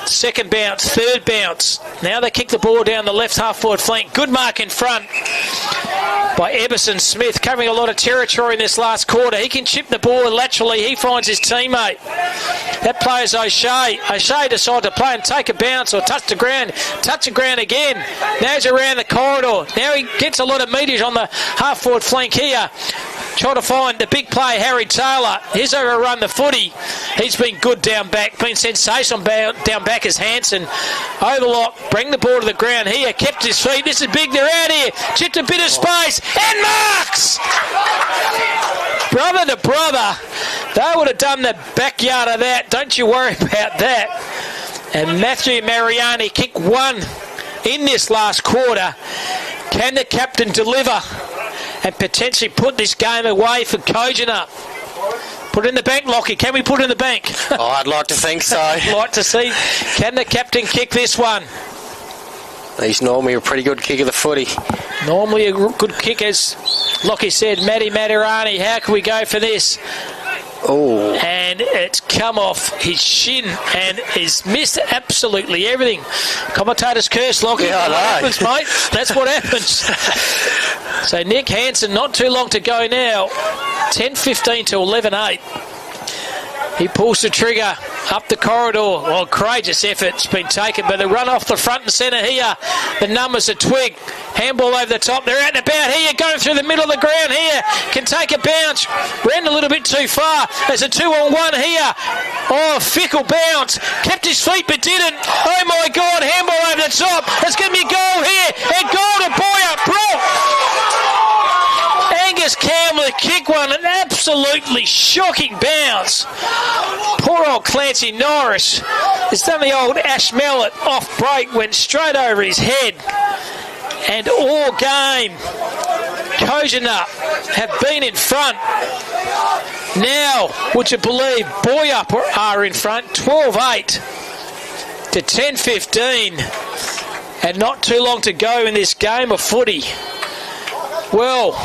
Second bounce, third bounce. Now they kick the ball down the left half forward flank. Good mark in front by Emerson Smith, covering a lot of territory in this last quarter. He can chip the ball laterally. He finds his teammate. That player's O'Shea. O'Shea decided to play and take a bounce or touch the ground. Touch the ground again. Now he's around the corridor. Now he gets a lot of meters on the half forward flank here. Trying to find the big play, Harry Taylor. He's overrun the footy. He's been good down back. Been sensational down back as Hanson. Overlock, bring the ball to the ground here. Kept his feet. This is big. They're out here. Chipped a bit of space. And marks! Brother to brother. They would have done the backyard of that. Don't you worry about that. And Matthew Mariani kicked one in this last quarter. Can the captain deliver and potentially put this game away for Kojonup? Put it in the bank, Lockie. Can we put it in the bank? Oh, I'd like to think so. I'd like to see. Can the captain kick this one? He's normally a pretty good kick of the footy. Normally a good kick, as Lockie said. Matty Matarani, how can we go for this? Oh. And it's come off his shin and he's missed absolutely everything. Commentator's curse, Lockie. Yeah, what happens, mate? That's what happens. So Nick Hanson, not too long to go now. 10-15 to 11-8. He pulls the trigger up the corridor. Well, courageous effort's been taken, but the run off the front and centre here. The numbers are Twig. Handball over the top. They're out and about here, going through the middle of the ground here. Can take a bounce. Ran a little bit too far. There's a 2-on-1 here. Oh, fickle bounce. Kept his feet but didn't. Oh my God, handball over the top. There's going to be a goal here. And goal to Boyup Brook. Angus Campbell kick one. An absolute absolutely shocking bounce. Poor old Clancy Norris has done the old Ash Mallet off break, went straight over his head. And all game, Kojonup have been in front. Now, would you believe, Boyup are in front, 12-8 to 10-15. And not too long to go in this game of footy. Well,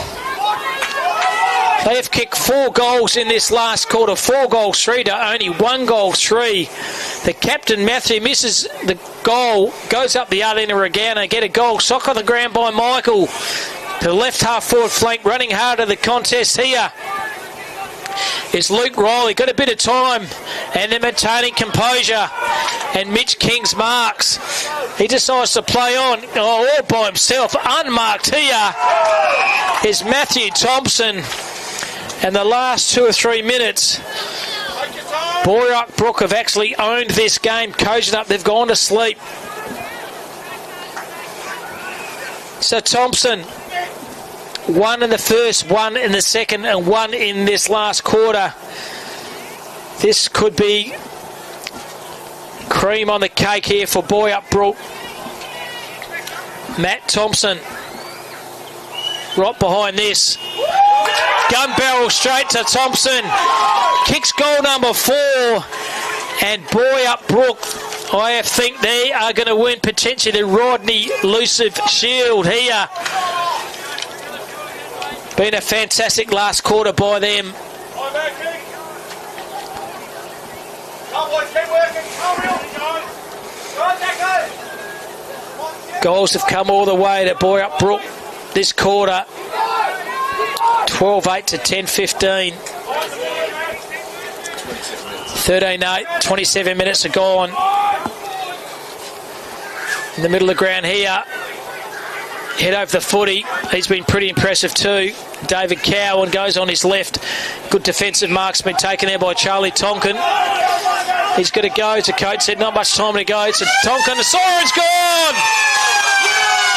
they have kicked 4 goals in this last quarter. 4 goals, 3 to only 1 goal, 3. The captain, Matthew, misses the goal, goes up the other end of Regana, get a goal. Sock on the ground by Michael. To the left half forward flank, running hard at the contest here is Luke Riley. Got a bit of time, and they're maintaining composure. And Mitch King's marks. He decides to play on all by himself. Unmarked here is Matthew Thompson. And the last 2 or 3 minutes, Boyup Brook have actually owned this game. Kojonup, they've gone to sleep. So Thompson, 1 in the first, 1 in the second, and 1 in this last quarter. This could be cream on the cake here for Boyup Brook. Matt Thompson, right behind this. Gun barrel straight to Thompson. Kicks goal number 4. And Boyup Brook, I think they are going to win potentially the Rodney Lucive Shield here. Been a fantastic last quarter by them. Goals have come all the way to Boyup Brook this quarter. 12-8 to 10-15. 13-8, 27 minutes are gone. In the middle of the ground here. Head over the footy. He's been pretty impressive too. David Cowan goes on his left. Good defensive marks been taken there by Charlie Tonkin. He's going to go. To coach said not much time to go. So Tonkin, the siren's gone!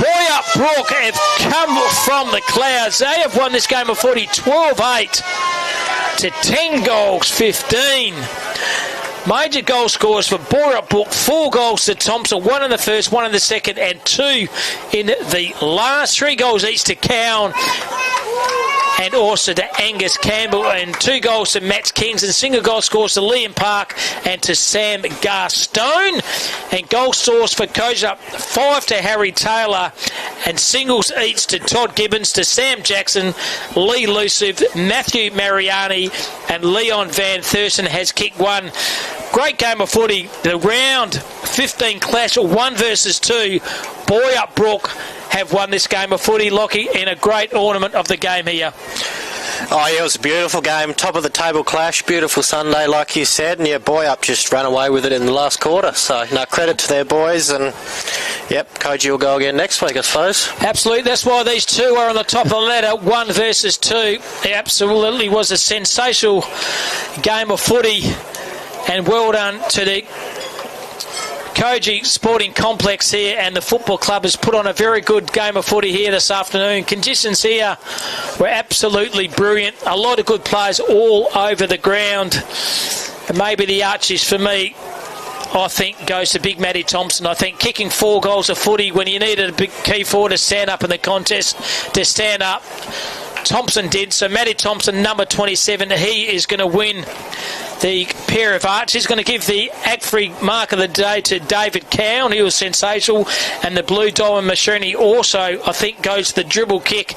Boyup Brook have come from the clouds. They have won this game of footy 12-8 to 10 goals, 15. Major goal scores for Boyup Brook. 4 goals to Thompson, 1 in the first, 1 in the second, and 2 in the last. 3 goals each to Cowan and also to Angus Campbell, and 2 goals to Matt Kings, and single goal scores to Liam Park and to Sam Garstone. And goal scores for Kojonup, 5 to Harry Taylor, and singles each to Todd Gibbons, to Sam Jackson, Lee Lucive, Matthew Mariani, and Leon Van Thurston has kicked 1. Great game of footy. The round 15 clash, 1 versus 2. Boyup Brook have won this game of footy, Lockie, in a great ornament of the game here. Oh, yeah, it was a beautiful game. Top of the table clash. Beautiful Sunday, like you said. And, yeah, Boyup just ran away with it in the last quarter. So, no, credit to their boys. And, yep, Koji will go again next week, I suppose. Absolutely. That's why these two are on the top of the ladder, 1 versus 2. It absolutely was a sensational game of footy. And well done to the Koji Sporting Complex here, and the football club has put on a very good game of footy here this afternoon. Conditions here were absolutely brilliant. A lot of good players all over the ground. And maybe the Archies, for me, I think goes to Big Matty Thompson. I think kicking 4 goals of footy when you needed a big key forward to stand up in the contest, to stand up, Thompson did. So Matty Thompson, number 27, he is going to win the pair of arts. He's going to give the ACFRI mark of the day to David Cowan. He was sensational. And the Blue Diamond Machinery also, I think, goes to the dribble kick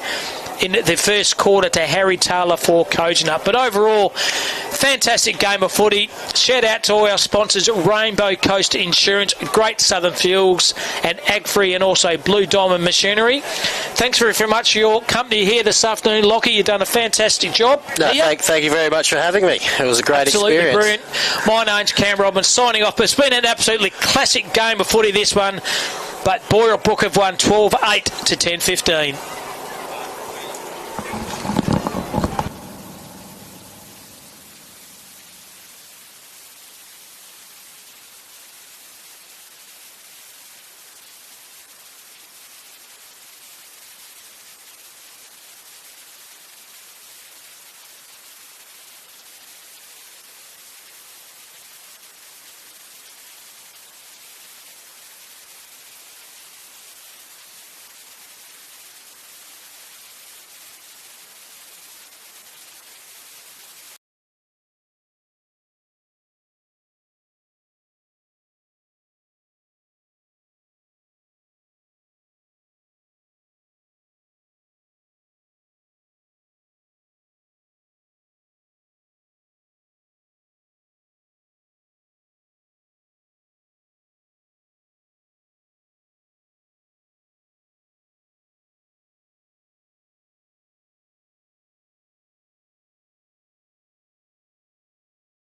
in the first quarter to Harry Taylor for Kojonup. But overall, fantastic game of footy. Shout out to all our sponsors, Rainbow Coast Insurance, Great Southern Fuels, and ACFRI, and also Blue Diamond Machinery. Thanks very much for your company here this afternoon, Lockie. You've done a fantastic job. No, thank you very much for having me. It was a great absolutely experience. Brilliant. My name's Cam Robbins, signing off. It's been an absolutely classic game of footy, this one. But Boyup Brook have won 12-8 to 10-15.